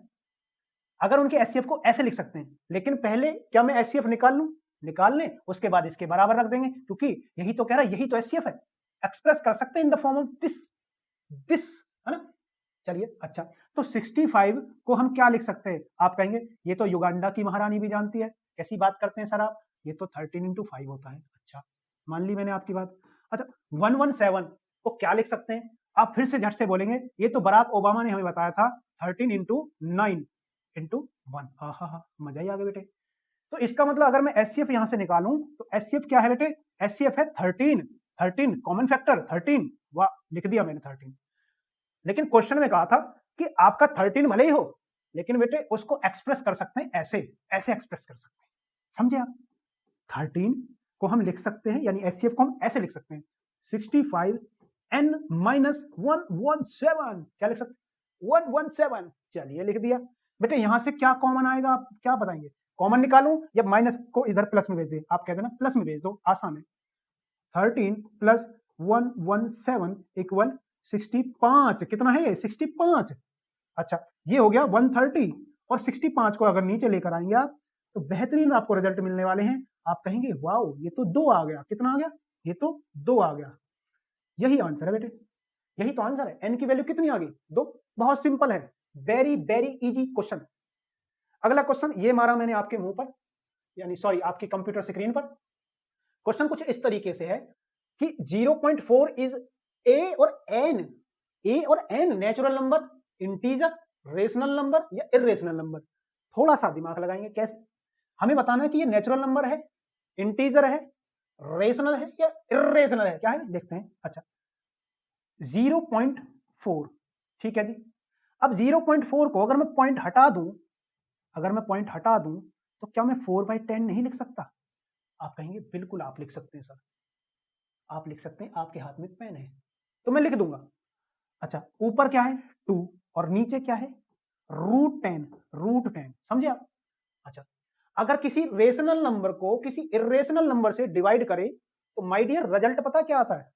अगर उनके एचसीएफ को ऐसे लिख सकते हैं, लेकिन पहले क्या मैं एचसीएफ निकाल लूं? निकाल लें, उसके बाद इसके बराबर रख देंगे, क्योंकि यही तो कह रहा है, यही तो एचसीएफ है, एक्सप्रेस कर सकते हैं in the form of this, है ना। चलिए, अच्छा, तो 65 को हम क्या लिख सकते हैं? आप कहेंगे ये तो युगांडा की महारानी भी जानती है, कैसी बात करते हैं सर आप, ये तो 13 इंटू 5 होता है। अच्छा, मान ली मैंने आपकी बात। अच्छा, 117 को क्या लिख सकते हैं? आप फिर से झट से बोलेंगे ये तो बराक ओबामा ने हमें बताया था 13 इंटू 9 इंटू 1। हाँ, मजा ही आ गया बेटे। तो इसका मतलब अगर मैं एचसीएफ यहां से निकालूं तो एचसीएफ क्या है बेटे? एचसीएफ है 13 कॉमन फैक्टर 13। वाह, लिख दिया मैंने 13। लेकिन क्वेश्चन में कहा था कि आपका 13 भले ही हो, लेकिन बेटे उसको एक्सप्रेस कर सकते हैं ऐसे, ऐसे एक्सप्रेस कर सकते हैं, समझे आप? 13 को हम लिख सकते हैं, यानी एचसीएफ को हम ऐसे लिख सकते हैं 65n माइनस 117। क्या लिख सकते हैं? 117। चलिए, लिख दिया बेटे। यहां से क्या कॉमन आएगा, आप क्या बताएंगे? कॉमन निकालूं या माइनस को इधर प्लस में भेज दे? आप कहते हैं ना प्लस में भेज दो, आसान है। 13 प्लस 117 इक्वल 65। कितना है ये? 65। अच्छा, ये हो गया 130, और 65 को अगर नीचे लेकर आएंगे आप तो बेहतरीन आपको रिजल्ट मिलने वाले हैं। आप कहेंगे वाओ, ये तो 2 आ गया। कितना आ गया? ये तो 2 आ गया। यही आंसर है बेटे, यही तो आंसर है। n की वैल्यू कितनी आ गई? 2। बहुत सिंपल है, वेरी वेरी इजी क्वेश्चन। अगला क्वेश्चन ये मारा मैंने आपके मुंह पर, यानी सॉरी आपकी कंप्यूटर स्क्रीन पर। क्वेश्चन कुछ इस तरीके से है कि 0.4 इज ए और an natural number, integer, rational number या इरेशनल नंबर। थोड़ा सा दिमाग लगाएंगे, कैसे हमें बताना है कि ये नेचुरल नंबर है, इंटीजर है, रेशनल है या इरेशनल है, क्या है देखते हैं। अच्छा 0.4 ठीक है जी। अब 0.4 को अगर मैं पॉइंट हटा दूं, तो क्या मैं 4/10 नहीं लिख सकता? आप कहेंगे बिल्कुल आप लिख सकते हैं सर, आप लिख सकते हैं, आपके हाथ में पेन है तो मैं लिख दूंगा। अच्छा ऊपर क्या है 2 और नीचे क्या है √10 समझे आप। अच्छा अगर किसी रेशनल नंबर को किसी इरेशनल नंबर से डिवाइड करे तो माय डियर रिजल्ट पता क्या आता है?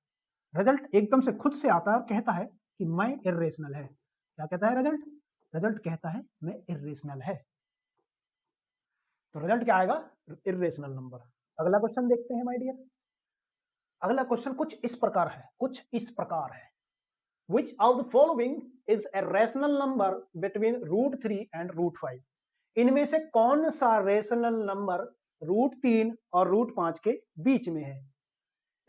रिजल्ट एकदम से खुद से आता है और कहता है कि मैं इरेशनल है। क्या कहता है रिजल्ट? रिजल्ट कहता है मैं इरेशनल है। तो रिजल्ट क्या आएगा? Irrational number. अगला क्वेश्चन देखते हैं माय डियर। अगला क्वेश्चन कुछ इस प्रकार है Which of the following is a rational number between √3 and √5? इनमें से कौन सा रेशनल नंबर √3 और √5 के बीच में है?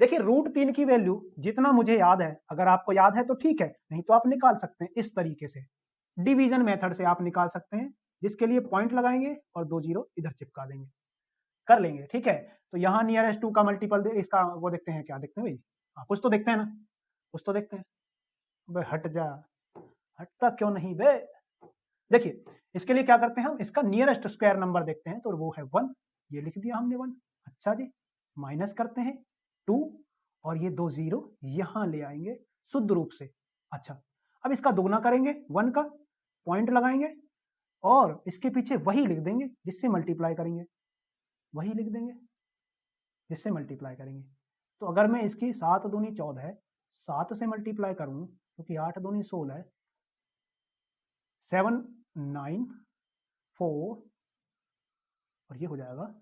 देखिए √3 की वैल्यू जितना मुझे याद है, अगर आपको याद है तो ठीक है, नहीं तो आप निकाल सकते हैं इस तरीके से, डिवीजन मेथड से आप निकाल सकते हैं, जिसके लिए पॉइंट लगाएंगे और 2 जीरो इधर चिपका देंगे, कर लेंगे ठीक है। तो यहाँ नियरेस्ट 2 का मल्टीपल इसका वो देखते हैं, क्या देखते हैं भाई? हाँ कुछ तो देखते हैं ना, कुछ तो देखते हैं। बे हट जा, हटता क्यों नहीं बे? देखिए इसके लिए क्या करते हैं हम, इसका नियरेस्ट स्क्वायर नंबर देखते हैं, तो वो है 1, ये लिख दिया हमने 1। अच्छा जी माइनस करते हैं 2 और ये 2 जीरो यहां ले आएंगे शुद्ध रूप से। अच्छा अब इसका दोगुना करेंगे 1 का, पॉइंट लगाएंगे और इसके पीछे वही लिख देंगे जिससे मल्टीप्लाई करेंगे, वही लिख देंगे जिससे मल्टीप्लाई करेंगे। तो अगर मैं इसकी 7 दूनी 14 7 से मल्टीप्लाई करूं, क्योंकि 8 दूनी 16 7 9 4 और ये हो जाएगा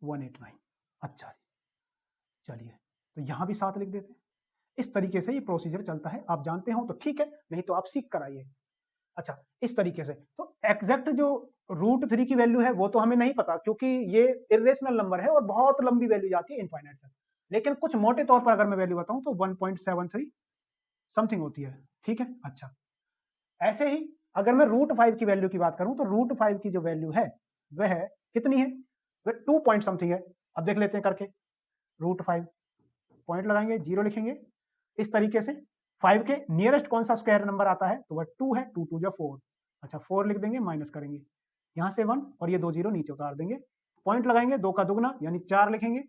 189। अच्छा जी चलिए तो यहां भी 7 लिख देते हैं। इस तरीके से ये प्रोसीजर चलता है, आप जानते हो तो ठीक है, नहीं तो आप सीख कर आइए। अच्छा इस तरीके से तो एग्जैक्ट जो √3 की वैल्यू है वो तो हमें नहीं पता, क्योंकि ये इरेशनल नंबर है और बहुत लंबी वैल्यू जाती है इनफाइनाइट तक, लेकिन कुछ मोटे तौर पर अगर मैं वैल्यू बताऊं तो 1.73 समथिंग होती है, ठीक है। अच्छा ऐसे ही अगर मैं √5 की वैल्यू की बात करूं तो √5 की जो वैल्यू है वह कितनी है? वह 2 पॉइंट समथिंग है। अब देख लेते हैं करके, √5 पॉइंट लगाएंगे, जीरो लिखेंगे इस तरीके से। 5 के नियरेस्ट कौन सा स्क्वायर नंबर आता है? तो वह 2 है, 2 2 4। अच्छा 4 लिख देंगे, माइनस करेंगे यहां से 1 और ये 2 जीरो नीचे उतार देंगे, पॉइंट लगाएंगे 2 का दुगना यानी 4 लिखेंगे,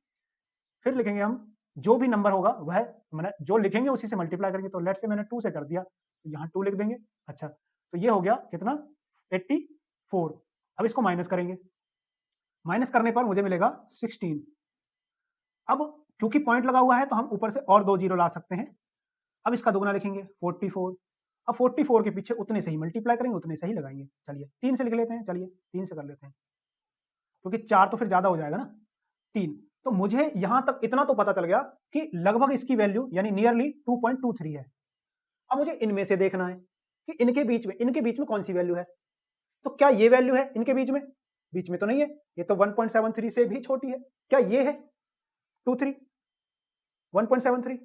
फिर लिखेंगे हम जो भी नंबर होगा वह मैंने जो लिखेंगे उसी से मल्टीप्लाई करेंगे। तो लेट से मैंने 2 से कर दिया तो यहाँ 2 लिख देंगे। अच्छा तो ये हो गया कितना 84। अब इसको माइनस करेंगे, माइनस करने पर मुझे मिलेगा 16। अब क्योंकि पॉइंट लगा हुआ है तो हम ऊपर से और 2 जीरो ला सकते हैं। अब इसका दोगुना लिखेंगे 44। अब 44 के पीछे उतने से ही मल्टीप्लाई करेंगे, उतने से ही लगाएंगे। चलिए 3 से लिख लेते हैं, चलिए 3 से कर लेते हैं, क्योंकि 4 तो फिर ज्यादा हो जाएगा ना, 3। तो मुझे यहां तक इतना तो पता चल गया कि लगभग इसकी वैल्यू यानी नियरली 2.23 है। अब मुझे इनमें से देखना है कि इनके बीच में कौन सी वैल्यू है। तो क्या ये वैल्यू है इनके बीच में तो नहीं है, ये तो 1.73 से भी छोटी है। क्या ये है 23 1.73?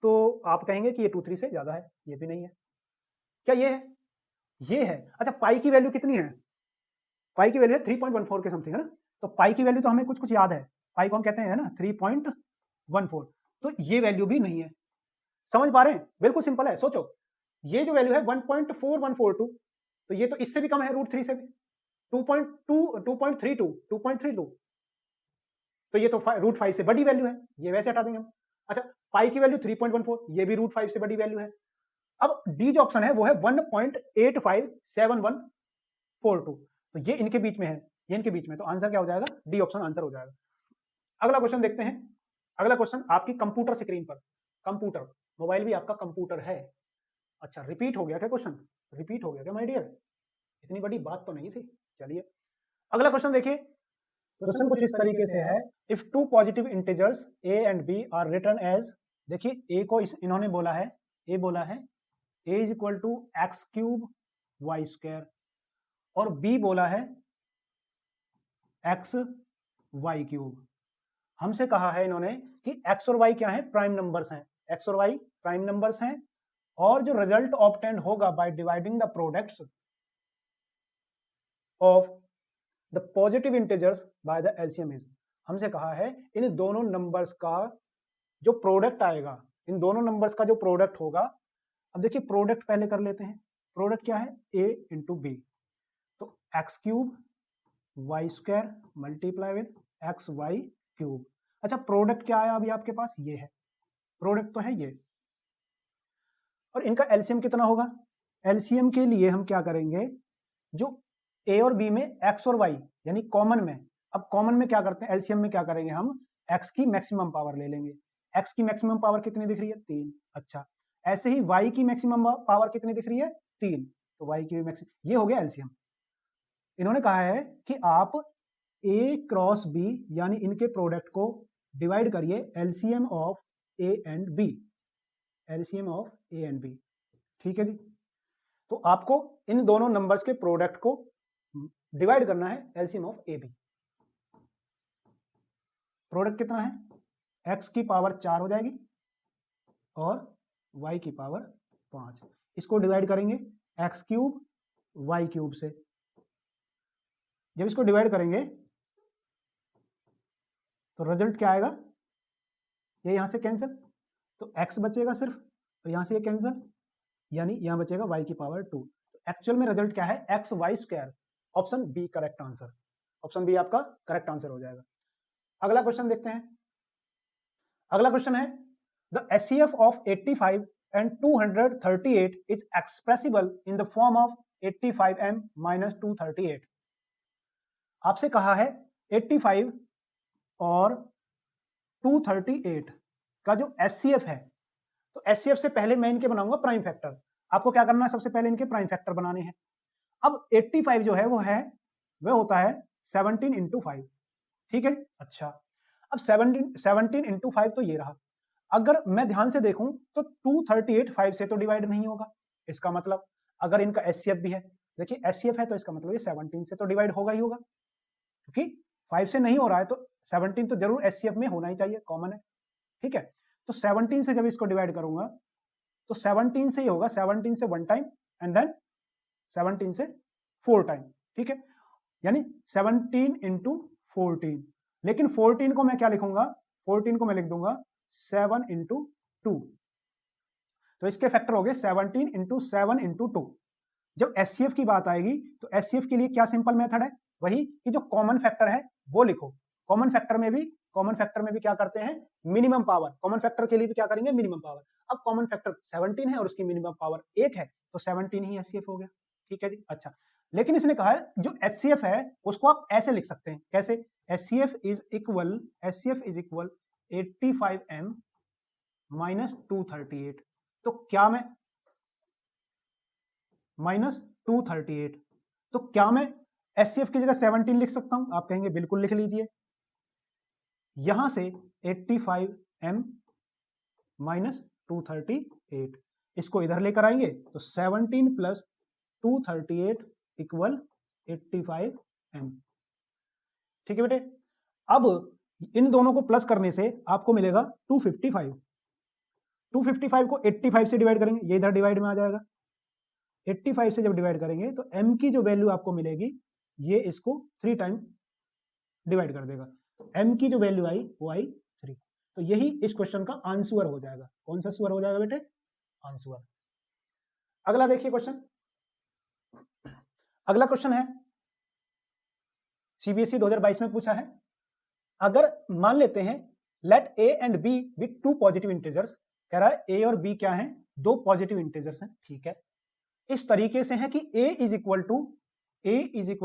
तो आप कहेंगे कि ये 23 से ज्यादा है, ये भी नहीं है। क्या ये है? ये है। अच्छा पाई की वैल्यू कितनी है? पाई की वैल्यू है 3.14 के समथिंग है ना। तो पाई की वैल्यू तो हमें कुछ याद है, पाई को हम कहते हैं ना 3.14। तो ये वैल्यू भी नहीं है। समझ पा रहे हैं? बिल्कुल सिंपल है, सोचो ये जो वैल्यू है 1.4142, तो ये तो इससे भी कम है √3 से भी, 2.32 तो ये तो √5 से बड़ी वैल्यू है, ये वैसे हटा देंगे हम। अच्छा पाई की वैल्यू 3.14, ये भी √5 से बड़ी वैल्यू है। अब डी जो ऑप्शन है वो है 1.857142, तो ये इनके बीच में है, ये इनके बीच में, तो आंसर क्या हो जाएगा? डी ऑप्शन आंसर हो जाएगा। अगला क्वेश्चन देखते हैं। अगला क्वेश्चन आपकी कंप्यूटर स्क्रीन पर, कंप्यूटर मोबाइल भी आपका कंप्यूटर है। अच्छा रिपीट हो गया क्या क्वेश्चन? रिपीट हो गया क्या माय डियर? इतनी बड़ी बात तो नहीं थी। चलिए अगला क्वेश्चन देखिए। क्वेश्चन कुछ इस तरीके से है, if two positive integers a and b are written as, देखिए a को इन्होंने बोला है, a बोला है a is equal to x³ y² और बी बोला है एक्स वाई क्यूब। हमसे कहा है इन्होंने कि एक्स और वाई क्या है, प्राइम नंबर्स हैं, एक्स और वाई प्राइम नंबर्स हैं, और जो रिजल्ट ऑब्टेंड होगा by dividing the products of the positive integers by the LCM is, हमसे कहा है इन दोनों नंबर्स का जो प्रोडक्ट आएगा, इन दोनों नंबर्स का जो प्रोडक्ट होगा। अब देखिए प्रोडक्ट पहले कर लेते हैं। प्रोडक्ट क्या है, a इंटू बी, तो X cube Y square multiply with X Y cube. अच्छा प्रोडक्ट क्या आया अभी आपके पास, ये है प्रोडक्ट, तो है ये, और इनका एलसीएम कितना होगा। एलसीएम के लिए हम क्या करेंगे, जो ए और बी में एक्स और वाई यानी कॉमन में, अब कॉमन में क्या करते हैं, एलसीएम में क्या करेंगे हम, एक्स की मैक्सिमम पावर ले लेंगे। एक्स की मैक्सिमम पावर कितनी दिख रही है, 3। अच्छा ऐसे ही वाई की मैक्सिमम पावर कितनी दिख रही है, 3, तो वाई की भी मैक्सिमम, ये हो गया एलसीएम। इन्होंने कहा है कि आप ए क्रॉस बी यानी इनके प्रोडक्ट को डिवाइड करिए LCM of A and B, LCM of A and B. ठीक है जी, तो आपको इन दोनों नंबर्स के प्रोडक्ट को डिवाइड करना है LCM of A B. Product कितना है, एक्स की पावर 4 हो जाएगी और वाई की पावर 5, इसको डिवाइड करेंगे एक्स क्यूब वाई क्यूब से। जब इसको डिवाइड करेंगे तो रिजल्ट क्या आएगा, ये यहां से कैंसिल, तो एक्स बचेगा सिर्फ, और यहां से ये कैंसिल, यानी यहां बचेगा वाई की पावर 2। तो एक्चुअल में रिजल्ट क्या है, X Y square. Option B correct answer, option B आपका करेक्ट आंसर हो जाएगा। अगला क्वेश्चन देखते हैं। अगला क्वेश्चन है the HCF of 85 and 238 is expressible in the form of 85m minus 238। आपसे कहा है 85 और 238 का जो एचसीएफ है, तो एचसीएफ से पहले मैं इनके बनाऊंगा प्राइम फैक्टर। आपको क्या करना है, सबसे पहले इनके प्राइम फैक्टर बनाने हैं। अब 85 जो है वह होता है 17 इंटू 5। ठीक है, अच्छा अब 17 इंटू 5 तो ये रहा। अगर मैं ध्यान से देखूं तो 238 5 से तो डिवाइड नहीं होगा, इसका मतलब अगर इनका एचसीएफ भी है, देखिए एचसीएफ है तो इसका मतलब ये 17 से तो डिवाइड होगा ही होगा, क्योंकि 5 से नहीं हो रहा है तो 17 तो जरूर एचसीएफ में होना ही चाहिए, कॉमन है। ठीक है, तो 17 से जब इसको डिवाइड करूंगा तो 17 से ही होगा, 17 से 1 टाइम एंड देन 17 से 4 टाइम। ठीक है, यानी 17 इंटू 14, लेकिन 14 को मैं क्या लिखूंगा, 14 को मैं लिख दूंगा 7 इंटू 2, तो इसके फैक्टर हो गए 17 इंटू 7 इंटू 2। जब एचसीएफ की बात आएगी तो एचसीएफ के लिए क्या सिंपल मेथड है, वही कि जो कॉमन फैक्टर है वो लिखो। कॉमन फैक्टर में भी क्या करते हैं, मिनिमम पावर, कॉमन फैक्टर के लिए भी क्या करेंगे, मिनिमम पावर। अब कॉमन फैक्टर 17 है और उसकी मिनिमम पावर 1 है, तो 17 ही एचसीएफ हो गया। ठीक है जी, अच्छा लेकिन इसने कहा है जो एचसीएफ है उसको आप ऐसे लिख सकते हैं, कैसे, HCF is equal 85m minus 238। तो क्या मैं माइनस 238, तो क्या मैं एचसीएफ की जगह 17 लिख सकता हूं, आप कहेंगे बिल्कुल लिख लीजिए। यहां से 85m माइनस 238, इसको इधर लेकर आएंगे तो 17 प्लस 238 इक्वल 85m। ठीक है बेटे, अब इन दोनों को प्लस करने से आपको मिलेगा 255। 255 को 85 से डिवाइड करेंगे, ये इधर डिवाइड में आ जाएगा। 85 से जब डिवाइड करेंगे तो m की जो वैल्यू आपको मिलेगी ये इसको 3 टाइम डिवाइड कर देगा, तो m की जो वैल्यू आई वो आई 3। तो यही इस क्वेश्चन का आंसर हो जाएगा। कौन सा आंसर हो जाएगा बेटे, आंसर। अगला देखिए क्वेश्चन, अगला क्वेश्चन है सीबीएसई 2022 में पूछा है, अगर मान लेते हैं let A and B with 2 positive integers, कह रहा है ए और बी क्या है, 2 पॉजिटिव इंटीजर्स हैं। ठीक है, इस तरीके से है कि a is equal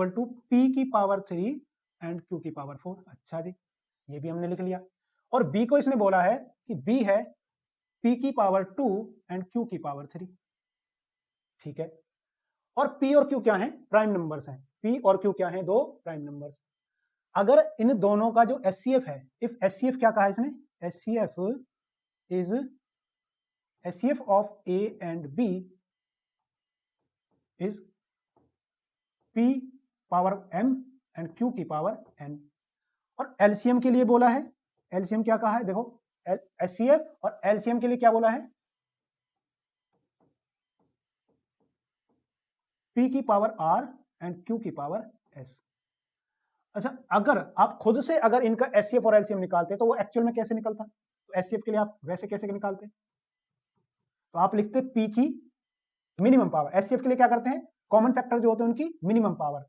to p की पावर 3 एंड q की पावर 4। अच्छा जी, ये भी हमने लिख लिया। और b को इसने बोला है कि b है p की पावर 2 एंड q की पावर 3। ठीक है, और p और q क्या है, प्राइम नंबर्स हैं। p और q क्या है, 2 प्राइम नंबर्स। अगर इन दोनों का जो एचसीएफ है, इफ एचसीएफ क्या कहा इसने, HCF of a and b is P power m and Q की पावर n। और एलसीएम के लिए बोला है, एलसीएम क्या कहा है, देखो एचसीएफ और एलसीएम के लिए क्या बोला है, P की पावर R एंड Q की पावर S। अच्छा, अगर आप खुद से अगर इनका एचसीएफ और एलसीएम निकालते तो वो एक्चुअल में कैसे निकलता, तो एचसीएफ के लिए आप वैसे कैसे निकालते, तो आप लिखते P की मिनिमम पावर, एचसीएफ के लिए क्या करते हैं, कॉमन फैक्टर जो होते हैं उनकी मिनिमम पावर।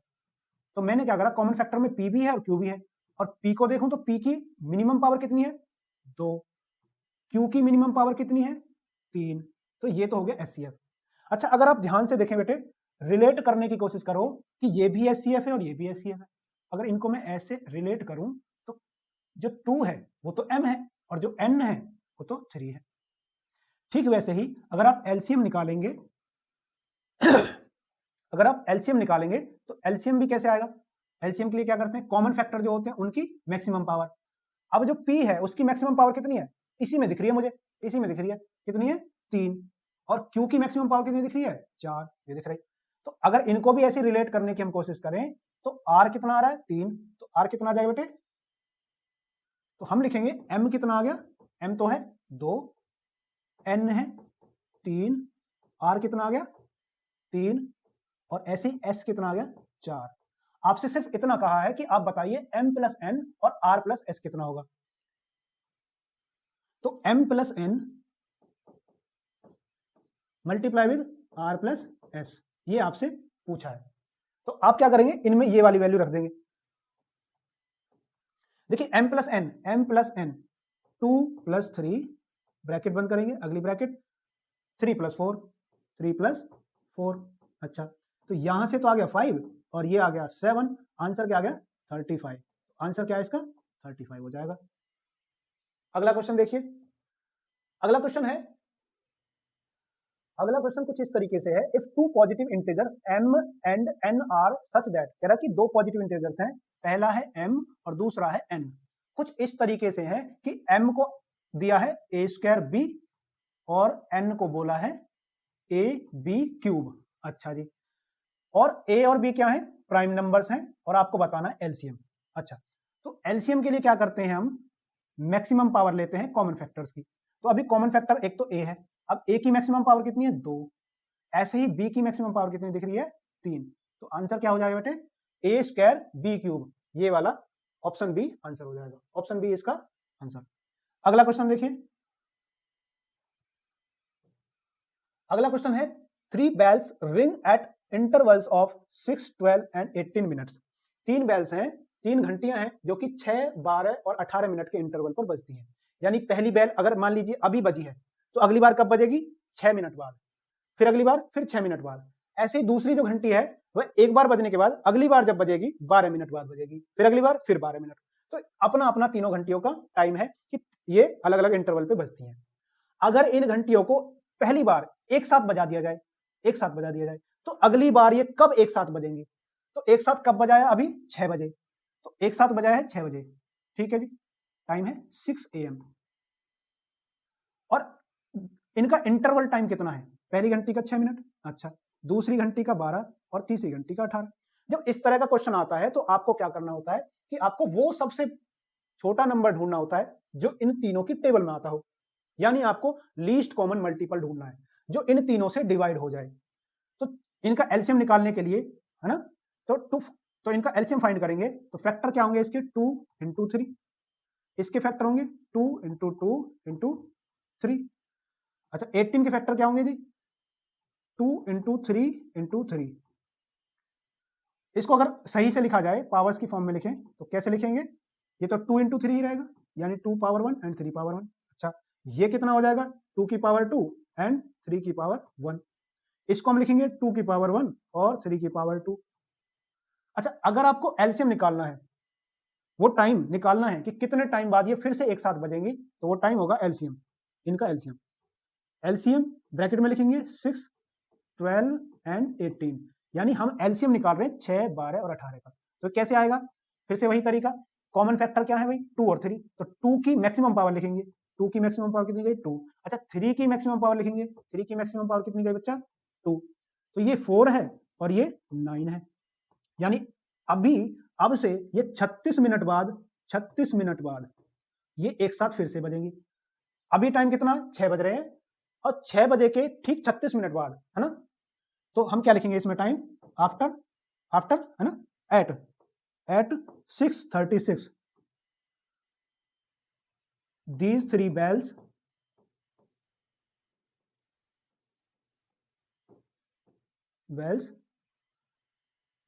तो मैंने क्या करा, कॉमन फैक्टर में P भी है और Q भी है, और P को देखूं तो P की मिनिमम पावर कितनी है, 2, Q की मिनिमम पावर कितनी है, 3, तो ये तो हो गया एचसीएफ। अच्छा, अगर आप ध्यान से देखें बेटे, रिलेट करने की कोशिश करो कि ये भी एचसीएफ है और ये भी एचसीएफ है। अगर इनको मैं ऐसे रिलेट करूं तो जो 2 है वो तो m है और जो n है वो तो 3 है। ठीक वैसे ही अगर आप एलसीएम निकालेंगे अगर आप एलसीएम निकालेंगे तो एलसीएम भी कैसे आएगा, एलसीएम के लिए क्या करते हैं, कॉमन फैक्टर जो होते हैं उनकी मैक्सिमम पावर। अब जो P है उसकी मैक्सिमम पावर कितनी है, इसी में दिख रही है मुझे, इसी में दिख रही है, कितनी है, 3, और Q की मैक्सिमम पावर कितनी दिख रही है, 4, ये दिख रही। तो अगर इनको भी ऐसे रिलेट करने की हम कोशिश करें तो R कितना आ रहा है, 3, तो R कितना आ जाएगा बेटे, तो हम लिखेंगे M कितना आ गया, M तो है 2, N है 3, R कितना आ गया 3, और ऐसे ही S कितना आ गया 4। आपसे सिर्फ इतना कहा है कि आप बताइए M प्लस N और R प्लस S कितना होगा। तो M plus N multiply with R plus S, ये आपसे पूछा है। तो आप क्या करेंगे, इनमें ये वाली वैल्यू रख देंगे। देखिए M plus N 2 plus 3, bracket बंद करेंगे, अगली ब्रैकेट 3 प्लस 4, 3 प्लस 4। अच्छा, तो यहां से तो आ गया 5 और ये आ गया 7, आंसर क्या आ गया 35। आंसर क्या है इसका, 35 हो जाएगा। अगला क्वेश्चन देखिए, अगला क्वेश्चन है, अगला क्वेश्चन कुछ इस तरीके से है, if two positive integers m and n are such that, कह रहा कि दो पॉजिटिव इंटीजर्स हैं, पहला है m और दूसरा है n, कुछ इस तरीके से है कि m को दिया है a स्क्वायर b और n को बोला है a b क्यूब। अच्छा जी, और a और b क्या है, प्राइम नंबर्स हैं और आपको बताना है एलसीएम। अच्छा, तो एलसीएम के लिए क्या करते हैं हम, मैक्सिमम पावर लेते हैं कॉमन फैक्टर्स की। तो अभी कॉमन फैक्टर एक तो a है, अब a की मैक्सिमम पावर कितनी है, 2, ऐसे ही b की मैक्सिमम पावर कितनी दिख रही है, 3। तो आंसर क्या हो जाएगा बेटे, a स्क्वायर b क्यूब, ये वाला ऑप्शन बी आंसर हो जाएगा, ऑप्शन बी इसका आंसर। अगला क्वेश्चन देखिए, अगला क्वेश्चन है 3 bells ring at intervals of 6, 12 and 18 minutes. 3 bells हैं, 3 घंटियां हैं जो कि 6, 12 और 18 मिनट के इंटरवल पर बजती हैं। यानी पहली बेल अगर मान लीजिए अभी बजी है तो अगली बार कब बजेगी, 6 मिनट बाद, फिर अगली बार फिर 6 मिनट बाद। ऐसे ही दूसरी जो घंटी है वह एक बार बजने के बाद अगली बार जब बजेगी 12 मिनट बाद बजेगी, फिर अगली बार फिर 12 मिनट। तो अपना अपना तीनों घंटियों का टाइम है कि ये अलग अलग इंटरवल पे बजती हैं। अगर इन घंटियों को पहली बार एक साथ बजा दिया जाए, एक साथ बजा दिया जाए, तो अगली बार ये कब एक साथ बजेंगी, तो एक साथ कब बजाया, अभी 6 बजे, तो एक साथ बजाया है 6 बजे। ठीक है जी, टाइम है 6 AM। और इनका इंटरवल टाइम कितना है, पहली घंटी का 6 मिनट, अच्छा, दूसरी घंटी का 12 और तीसरी घंटी का 18। जब इस तरह का क्वेश्चन आता है तो आपको क्या करना होता है कि आपको वो सबसे छोटा नंबर ढूंढना होता है जो इन तीनों की टेबल में आता हो, यानी आपको लीस्ट कॉमन मल्टीपल ढूंढना है जो इन तीनों से डिवाइड हो जाए। तो इनका एलसीएम निकालने के लिए, है ना, तो इनका एलसीएम फाइंड करेंगे तो फैक्टर क्या होंगे इसके, 2 इंटू 3, इसके फैक्टर होंगे 2 इंटू 2 इंटू 3। अच्छा, 18 के फैक्टर क्या होंगे जी, 2 इंटू 3 इंटू 3। इसको अगर सही से लिखा जाए, पावर्स की फॉर्म में लिखें तो कैसे लिखेंगे, ये तो 2 इंटू 3 ही रहेगा, यानी 2 पावर 1 एंड 3 पावर 1। अच्छा, ये कितना हो जाएगा, 2 की पावर 2 एंड 3 की पावर 1। इसको हम लिखेंगे 2 की पावर 1 और 3 की पावर 2। अच्छा, अगर आपको एलसीएम निकालना है, वो टाइम निकालना है कि कितने टाइम बाद ये फिर से एक साथ बजेंगी, तो वो टाइम होगा एलसीएम, इनका एलसीएम। एलसीएम ब्रैकेट में लिखेंगे 6, 12 एंड 18, यानी हम एलसीएम निकाल रहे हैं 6, 12 और 18 का। तो कैसे आएगा, फिर से वही तरीका, कॉमन फैक्टर क्या है भाई, 2 और 3, तो 2 की मैक्सिमम पावर लिखेंगे, 2 की मैक्सिमम पावर कितनी गई, 2। अच्छा, 3 की मैक्सिमम पावर लिखेंगे, 3 की मैक्सिमम पावर कितनी गई बच्चा, 2, तो ये 4 है और ये 9 है। यानी अब से ये 36 मिनट बाद ये एक साथ फिर से बजेंगी। अभी टाइम कितना, 6 बज रहे हैं, और 6 बजे के ठीक 36 मिनट बाद, है ना, तो हम क्या लिखेंगे इसमें टाइम, आफ्टर है ना, eight 6:36 these three bells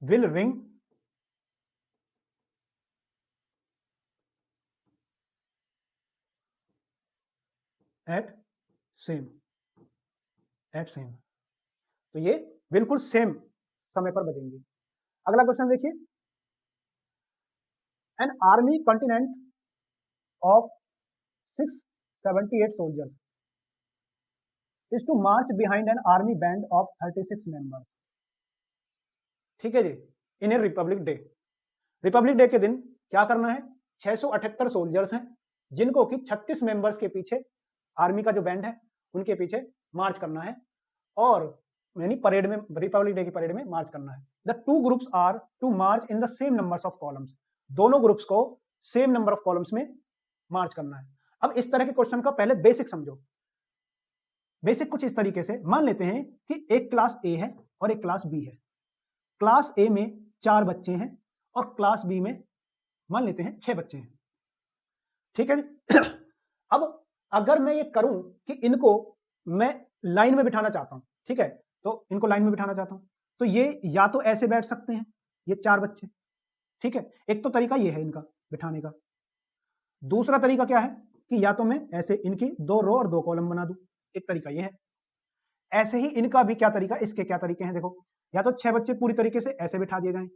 will ring at same तो ये बिल्कुल सेम समय पर बजेंगे। अगला क्वेश्चन देखिए, an army continent of 678 soldiers is to march behind an army band of 36 members। ठीक है जी, इन ए रिपब्लिक डे के दिन क्या करना है, 678 सोल्जर्स हैं जिनको कि 36 मेंबर्स के पीछे, आर्मी का जो बैंड है उनके पीछे मार्च करना है, और यानी परेड में, रिपब्लिक डे की परेड में मार्च करना है। The two groups are to march in the same numbers of columns, दोनों ग्रुप्स को सेम नंबर ऑफ कॉलम्स में मार्च करना है। अब इस तरह के क्वेश्चन का पहले बेसिक समझो। बेसिक कुछ इस तरीके से मान लेते हैं कि एक क्लास ए है और एक क्लास बी है। क्लास ए में 4 बच्चे हैं और क्लास बी में मान लेते हैं 6 बच्चे हैं। ठीक है अब अगर मैं ये करूं कि इनको मैं लाइन में बिठाना चाहता हूं, ठीक है, तो इनको लाइन में बिठाना चाहता हूं, तो ये या तो ऐसे बैठ सकते हैं ये 4 बच्चे, ठीक है, एक तो तरीका ये है इनका बिठाने का। दूसरा तरीका क्या है कि या तो मैं ऐसे इनकी 2 रो और 2 कॉलम बना दूं, एक तरीका ये है। ऐसे ही इनका भी क्या तरीका, इसके क्या तरीके हैं, देखो, या तो 6 बच्चे पूरी तरीके से ऐसे बिठा दिए जाएं,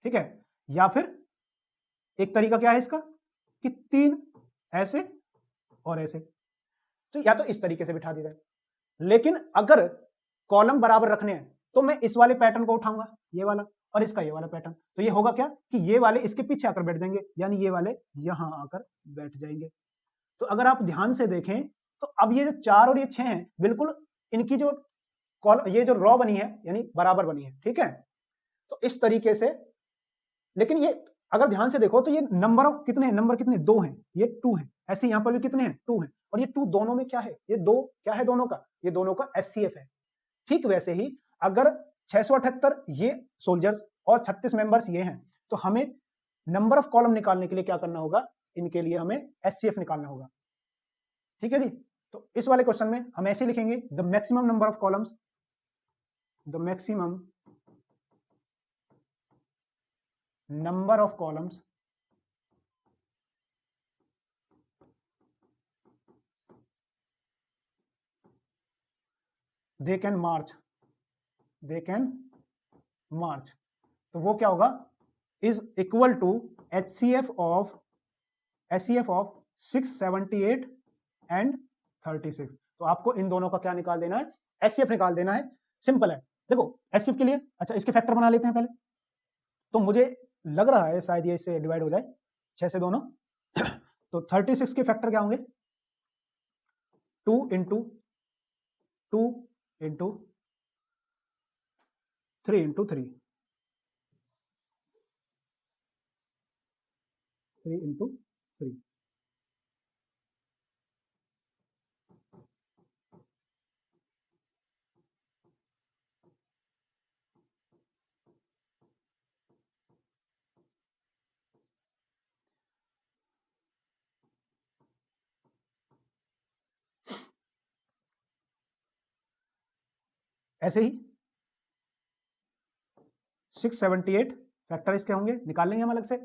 ठीक है, या फिर एक तरीका क्या है इसका कि 3 ऐसे और ऐसे, तो या तो इस तरीके से बिठा दिया जाए। लेकिन अगर कॉलम बराबर रखने हैं तो मैं इस वाले पैटर्न को उठाऊंगा, ये वाला, और इसका ये वाला पैटर्न, तो ये होगा क्या कि ये वाले इसके पीछे आकर बैठ जाएंगे, यानी ये वाले यहां आकर बैठ जाएंगे। तो अगर आप ध्यान से देखें तो अब ये जो 4 और ये 6 हैं, बिल्कुल इनकी जो ये जो रॉ बनी है यानी बराबर बनी है, ठीक है, तो इस तरीके से। लेकिन ये अगर ध्यान से देखो तो ये नंबर ऑफ कितने हैं, नंबर कितने, 2 हैं, ये 2 हैं, ऐसे यहां पर भी कितने हैं, 2 हैं, और ये 2 दोनों में क्या है, ये 2 क्या है दोनों का, ये दोनों का एचसीएफ है। ठीक वैसे ही अगर 678 ये सोल्जर्स और 36 मेंबर्स ये हैं, तो हमें नंबर ऑफ कॉलम निकालने के लिए क्या करना होगा, इनके लिए हमें एचसीएफ निकालना होगा। ठीक है जी, तो इस वाले क्वेश्चन में हम ऐसे लिखेंगे, the maximum number of columns, the maximum number of columns they can march तो वो क्या होगा, is equal to HCF of 678 and 36। तो आपको इन दोनों का क्या निकाल देना है, HCF निकाल देना है। सिंपल है, देखो HCF के लिए, अच्छा इसके फैक्टर बना लेते हैं पहले, तो मुझे लग रहा है शायद ये इससे डिवाइड हो जाए 6 से दोनों तो 36 के फैक्टर क्या होंगे, 2 इंटू 2 इंटू 3 इंटू 3 इंटू 3। ऐसे ही 678 फैक्टर इसके होंगे, निकाल लेंगे हम अलग से।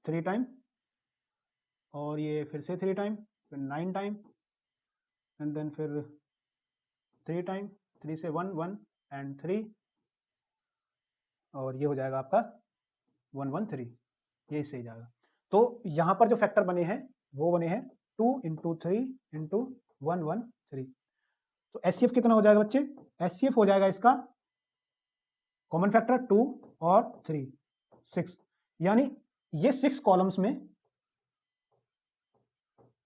थ्री टाइम, और ये फिर से 3 टाइम, फिर 9 टाइम, एंड देन फिर 3 टाइम, 3 से 1 1 एंड 3, और ये हो जाएगा आपका 113, ये इससे ही जाएगा। तो यहां पर जो फैक्टर बने हैं वो बने हैं 2 इंटू 3 इंटू 113। तो एचसीएफ कितना हो जाएगा बच्चे, एचसीएफ हो जाएगा इसका कॉमन फैक्टर 2 और 3 6, यानी ये 6 कॉलम्स में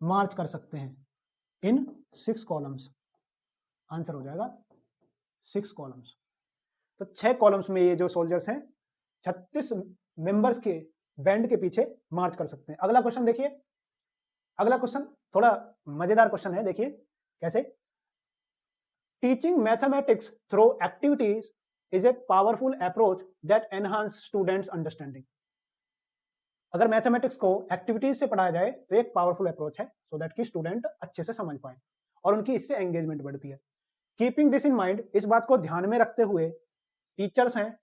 मार्च कर सकते हैं। इन 6 कॉलम्स। आंसर हो जाएगा 6 कॉलम्स। तो 6 कॉलम्स में ये जो सोल्जर्स हैं 36 मेंबर्स के बैंड के पीछे मार्च कर सकते हैं। अगला क्वेश्चन देखिए, अगला क्वेश्चन थोड़ा मजेदार क्वेश्चन है, देखिए कैसे। Teaching mathematics through activities is a powerful approach that enhance students understanding. अगर मैथमेटिक्स को एक्टिविटीज से पढ़ाया जाए तो एक पावरफुल अप्रोच है सो दैट कि स्टूडेंट अच्छे से समझ पाए और उनकी इससे एंगेजमेंट बढ़ती है। कीपिंग दिस इन माइंड, इस बात को ध्यान में रखते हुए टीचर्स हैं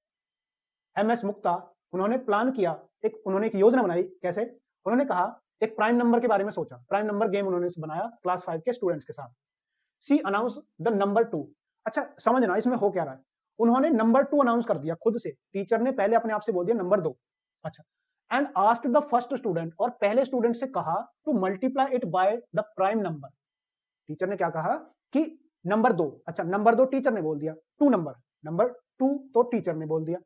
एमएस मुक्ता, उन्होंने प्लान किया, उन्होंने एक योजना बनाई। कैसे? उन्होंने कहा, एक प्राइम नंबर के बारे में सोचा, प्राइम नंबर गेम उन्होंने बनाया क्लास 5 के स्टूडेंट्स के साथ। सी अनाउंस द नंबर 2। अच्छा समझना इसमें हो क्या रहा है, उन्होंने नंबर 2 अनाउंस कर दिया खुद से, टीचर ने पहले अपने आप से बोल दिया नंबर 2। अच्छा, and asked the first student, और पहले स्टूडेंट से कहा to multiply it by the prime number. Teacher ने क्या कहा कि नंबर 2, अच्छा नंबर 2 टीचर ने बोल दिया, 2 नंबर 2 तो टीचर ने बोल दिया।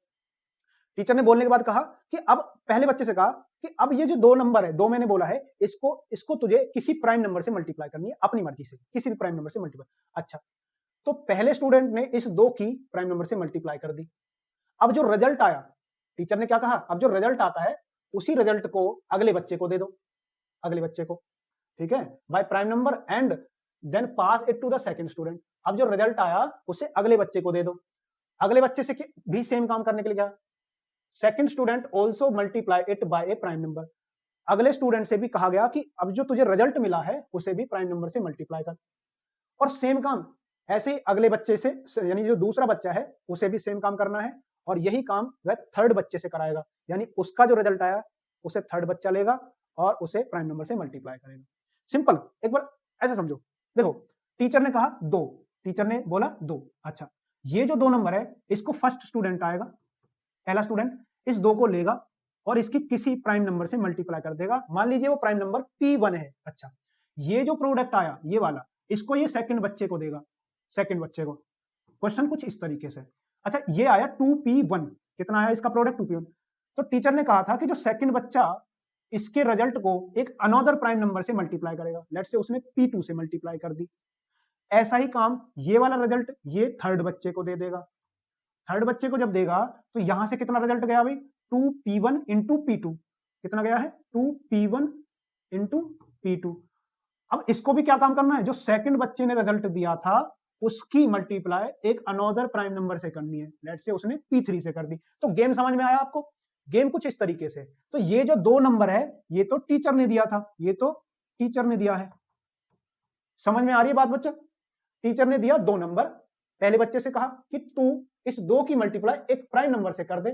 टीचर ने बोलने के बाद कहा कि अब पहले बच्चे से कहा कि अब ये जो 2 नंबर है, 2 मैंने बोला है, इसको तुझे किसी प्राइम नंबर से मल्टीप्लाई करनी है अपनी मर्जी से, किसी भी प्राइम नंबर से मल्टीप्लाई। अच्छा, तो पहले स्टूडेंट ने इस 2 की प्राइम नंबर से मल्टीप्लाई कर दी। अब जो रिजल्ट आया, टीचर ने क्या कहा, अब जो रिजल्ट आता है उसी रिजल्ट को अगले बच्चे को दे दो, अगले बच्चे को, ठीक है, by prime number and then pass it to the second student. अब जो रिजल्ट आया उसे अगले बच्चे को दे दो। अगले बच्चे से भी सेम काम करने के लिए क्या, second student also multiply it by A prime number. अगले स्टूडेंट से भी कहा गया कि अब जो तुझे रिजल्ट मिला है उसे भी प्राइम नंबर से मल्टीप्लाई कर, और सेम काम ऐसे ही अगले बच्चे से, यानी जो दूसरा बच्चा है उसे भी सेम काम करना है, और यही काम वह थर्ड बच्चे से कराएगा, यानी उसका जो रिजल्ट आया उसे थर्ड बच्चा लेगा और उसे प्राइम नंबर से मल्टीप्लाई करेगा। सिंपल, एक बार ऐसे समझो, देखो टीचर ने कहा 2, टीचर ने बोला 2। अच्छा, ये जो 2 नंबर है इसको फर्स्ट स्टूडेंट आएगा, पहला स्टूडेंट इस 2 को लेगा और इसकी किसी प्राइम नंबर से मल्टीप्लाई कर देगा। मान लीजिए वो प्राइम नंबर P1 है। अच्छा, ये जो प्रोडक्ट आया ये वाला, इसको ये सेकंड बच्चे को देगा, सेकंड बच्चे को। क्वेश्चन कुछ इस तरीके से। अच्छा, ये आया 2P1, कितना आया इसका प्रोडक्ट 2P1। तो टीचर ने कहा था कि जो सेकंड बच्चा इसके रिजल्ट को एक अनदर प्राइम नंबर से मल्टीप्लाई करेगा, लेट्स से उसने P2 से मल्टीप्लाई कर दी। ऐसा ही काम ये वाला रिजल्ट ये थर्ड बच्चे को दे देगा। थर्ड बच्चे को जब देगा तो यहां से कितना रिजल्ट गया भाई, 2P1 इंटू P2, कितना गया है 2P1 इंटू P2। अब इसको भी क्या काम करना है, जो सेकंड बच्चे ने रिजल्ट दिया था उसकी मल्टीप्लाई एक अनदर प्राइम नंबर से करनी है, लेट्स से उसने P3 से कर दी। तो गेम समझ में आया आपको, गेम कुछ इस तरीके से। तो ये जो 2 नंबर है ये तो टीचर ने दिया था, ये तो टीचर ने दिया है, समझ में आ रही है बात बच्चा। टीचर ने दिया 2 नंबर, पहले बच्चे से कहा कि तू इस 2 की मल्टीप्लाई एक प्राइम नंबर से कर दे,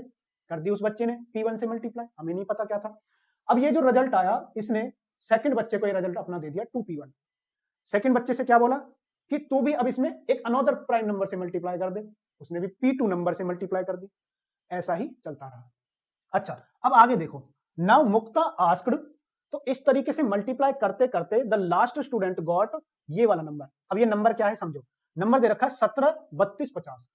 कर दी उस बच्चे ने P1 से मल्टीप्लाई, हमें नहीं पता क्या था। अब ये जो रिजल्ट आया इसने सेकंड बच्चे को ये रिजल्ट अपना दे दिया 2P1। सेकंड बच्चे से क्या बोला कि तू भी अब इसमें एक अनदर प्राइम नंबर से मल्टीप्लाई कर दे, उसने भी P2 नंबर से मल्टीप्लाई कर दी। ऐसा ही चलता रहा। अच्छा, अब आगे देखो, नाउ मुक्ता आस्क्ड, तो इस तरीके से मल्टीप्लाई करते करते द लास्ट स्टूडेंट गॉट ये वाला नंबर। अब ये नंबर क्या है समझो, नंबर दे रखा है 17 32 50।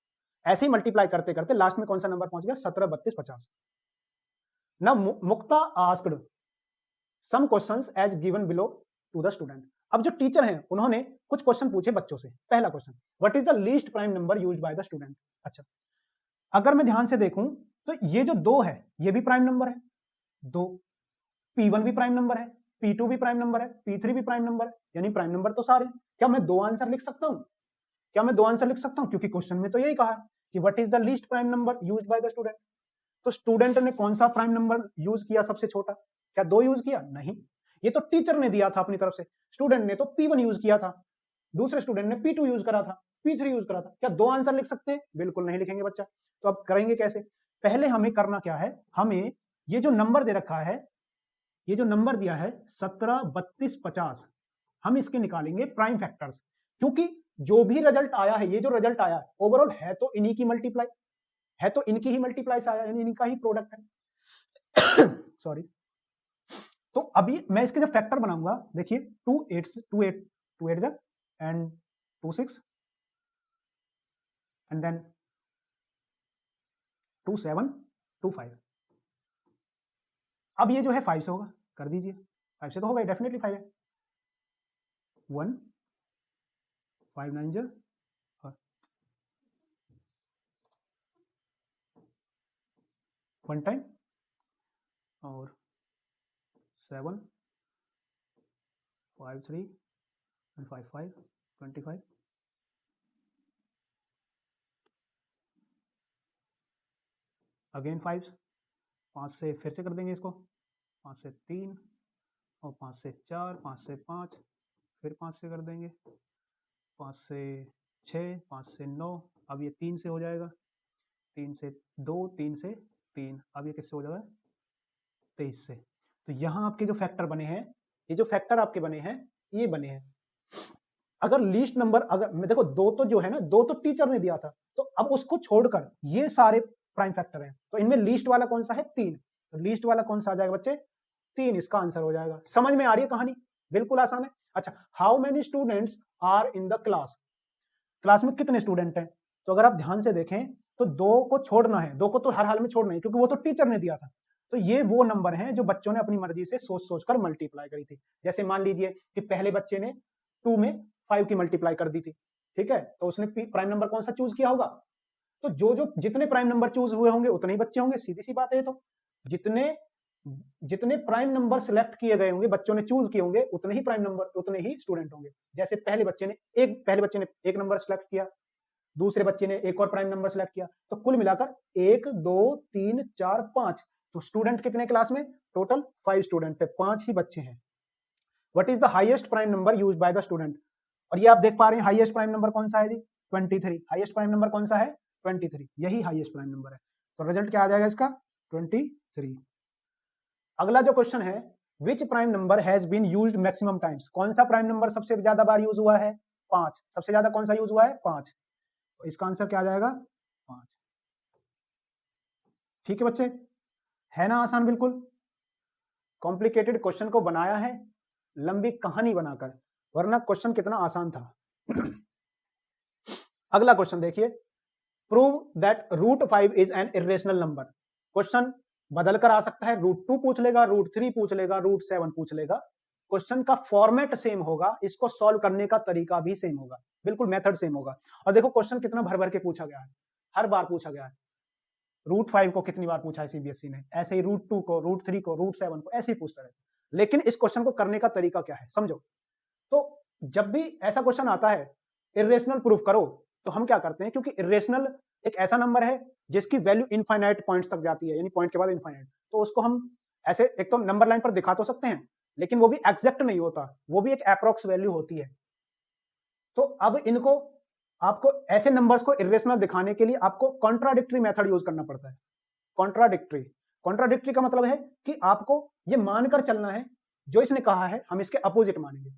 ऐसे ही मल्टीप्लाई करते करते लास्ट में कौन सा नंबर पहुंच गया, 17 32 50। Now Mukta asked some questions as given below to the student. अब जो टीचर हैं उन्होंने कुछ क्वेश्चन पूछे बच्चों से। पहला question, what is the least prime number used by the student. अच्छा, अगर मैं ध्यान से देखूं तो ये जो 2 है ये भी प्राइम नंबर है, 2, P1 भी प्राइम नंबर है, P2 भी प्राइम नंबर है, P3 भी प्राइम नंबर है, यानी प्राइम नंबर तो सारे। क्या मैं 2 आंसर लिख सकता हूं, क्या मैं 2 आंसर लिख सकता हूं, क्योंकि क्वेश्चन में तो यही कहा है कि what is the least prime number used by the student. तो स्टूडेंट ने कौन सा प्राइम नंबर यूज किया सबसे छोटा, क्या 2 यूज किया, नहीं, ये तो टीचर ने दिया था अपनी तरफ से। स्टूडेंट ने तो P1 यूज किया था, दूसरे स्टूडेंट ने P2 यूज करा था, P3 यूज करा था। क्या 2 आंसर लिख सकते हैं, बिल्कुल नहीं लिखेंगे बच्चा। तो अब करेंगे कैसे, पहले हमें करना क्या है, हमें ये जो नंबर दे रखा है, ये जो नंबर दिया है 17 32 50, हम इसके निकालेंगे प्राइम फैक्टर्स, क्योंकि जो भी रिजल्ट आया है, ये जो रिजल्ट आया ओवरऑल है तो इन्हीं की मल्टीप्लाई है, तो इनकी ही मल्टीप्लाई से आया, यानी इनका ही प्रोडक्ट है। सॉरी। तो अभी मैं इसके जब फैक्टर बनाऊंगा, देखिए 2 8 जा एंड 2 6 एंड देन 2 7 2 5। अब ये जो है 5 से होगा, कर दीजिए, 5 से तो होगा डेफिनेटली 5 है, 1 5 9 जा 1 टाइम और 7 5 3 and 5 5 25 अगेन 5 से फिर से कर देंगे इसको, 5 से 3 और 5 से 4, 5 से 5, फिर 5 से कर देंगे, 5 से 6, 5 से 9, अब ये 3 से हो जाएगा, 3 से 2, 3 से 3, अब ये किससे हो जाएगा 23 से। तो यहाँ आपके जो फैक्टर बने हैं, ये जो फैक्टर आपके बने हैं ये बने हैं। अगर लीस्ट नंबर, अगर देखो 2 तो जो है ना, 2 तो टीचर ने दिया था, तो अब उसको छोड़कर ये सारे प्राइम फैक्टर हैं, तो इनमें लीस्ट वाला कौन सा है 3, तो लीस्ट वाला कौन सा आ जाएगा बच्चे 3, इसका आंसर हो जाएगा। समझ में आ रही है कहानी, बिल्कुल आसान है। अच्छा, how many students are in the class, class में कितने स्टूडेंट हैं, तो अगर आप ध्यान से देखें तो 2 को छोड़ना है, 2 को तो हर हाल में छोड़ना है क्योंकि वो तो टीचर ने दिया था। तो ये वो नंबर हैं जो बच्चों ने अपनी मर्जी से सोच सोच कर मल्टीप्लाई करी थी। जैसे मान लीजिए कि पहले बच्चे ने 2 में 5 की मल्टीप्लाई कर दी थी, ठीक है, तो उसने प्राइम नंबर कौन सा चूज किया होगा, तो जो जितने प्राइम नंबर चूज हुए होंगे उतने ही बच्चे होंगे, सीधी सी बात है। तो जितने प्राइम नंबर सिलेक्ट किए गए होंगे, बच्चों ने चूज किए होंगे, उतने ही प्राइम नंबर, उतने ही स्टूडेंट होंगे। जैसे पहले बच्चे ने एक नंबर सिलेक्ट किया, दूसरे बच्चे ने एक और प्राइम नंबर सिलेक्ट किया, तो कुल मिलाकर 1 2 3 4 5, तो स्टूडेंट कितने क्लास में, टोटल 5 स्टूडेंट है, 5 ही बच्चे हैं। What is the highest prime number used by the student, और ये आप देख पा रहे हैं हाईएस्ट प्राइम नंबर कौन सा है जी 23, हाईएस्ट प्राइम नंबर कौन सा है 23, यही हाईएस्ट प्राइम नंबर है। तो रिजल्ट क्या आ जाएगा इसका 23। अगला जो क्वेश्चन है, which prime number has been used maximum times, कौन सा प्राइम नंबर सबसे ज्यादा बार यूज हुआ है 5, सबसे ज्यादा कौन सा यूज हुआ है 5, तो इसका आंसर क्या आ जाएगा 5। ठीक है बच्चे, है ना आसान, बिल्कुल। कॉम्प्लिकेटेड क्वेश्चन को बनाया है लंबी कहानी बनाकर, वरना क्वेश्चन कितना आसान था। अगला क्वेश्चन देखिए, prove that √5 is an irrational number. Question बदल कर आ सकता है, √2 पूछ लेगा, √3 पूछ लेगा, √7 पूछ लेगा, क्वेश्चन का फॉर्मेट सेम होगा, इसको सॉल्व करने का तरीका भी सेम होगा, बिल्कुल मेथड सेम होगा। और देखो क्वेश्चन कितना भर भर के पूछा गया है, हर बार पूछा गया है। √5 को कितनी बार पूछा है सीबीएसई ने, ऐसे ही √2 को, √3 को, √7 को, ऐसे ही पूछते रहते। लेकिन इस क्वेश्चन को करने का तरीका क्या है समझो। तो जब भी ऐसा क्वेश्चन आता है इरेशनल प्रूफ करो, तो हम क्या करते हैं, क्योंकि इरेशनल एक ऐसा नंबर है जिसकी वैल्यू इनफाइनाइट पॉइंट्स तक जाती है, यानी पॉइंट के बाद इनफाइनाइट, तो उसको हम ऐसे एक तो नंबर लाइन पर दिखा तो सकते हैं, लेकिन वो भी एग्जैक्ट नहीं होता, वो भी एक अप्रोक्स वैल्यू होती है। तो अब इनको, आपको ऐसे नंबर्स को इरेशनल दिखाने के लिए आपको कॉन्ट्राडिक्टरी मेथड यूज करना पड़ता है। कॉन्ट्राडिक्टरी का मतलब है कि आपको ये मानकर चलना है जो इसने कहा है हम इसके अपोजिट मानेंगे।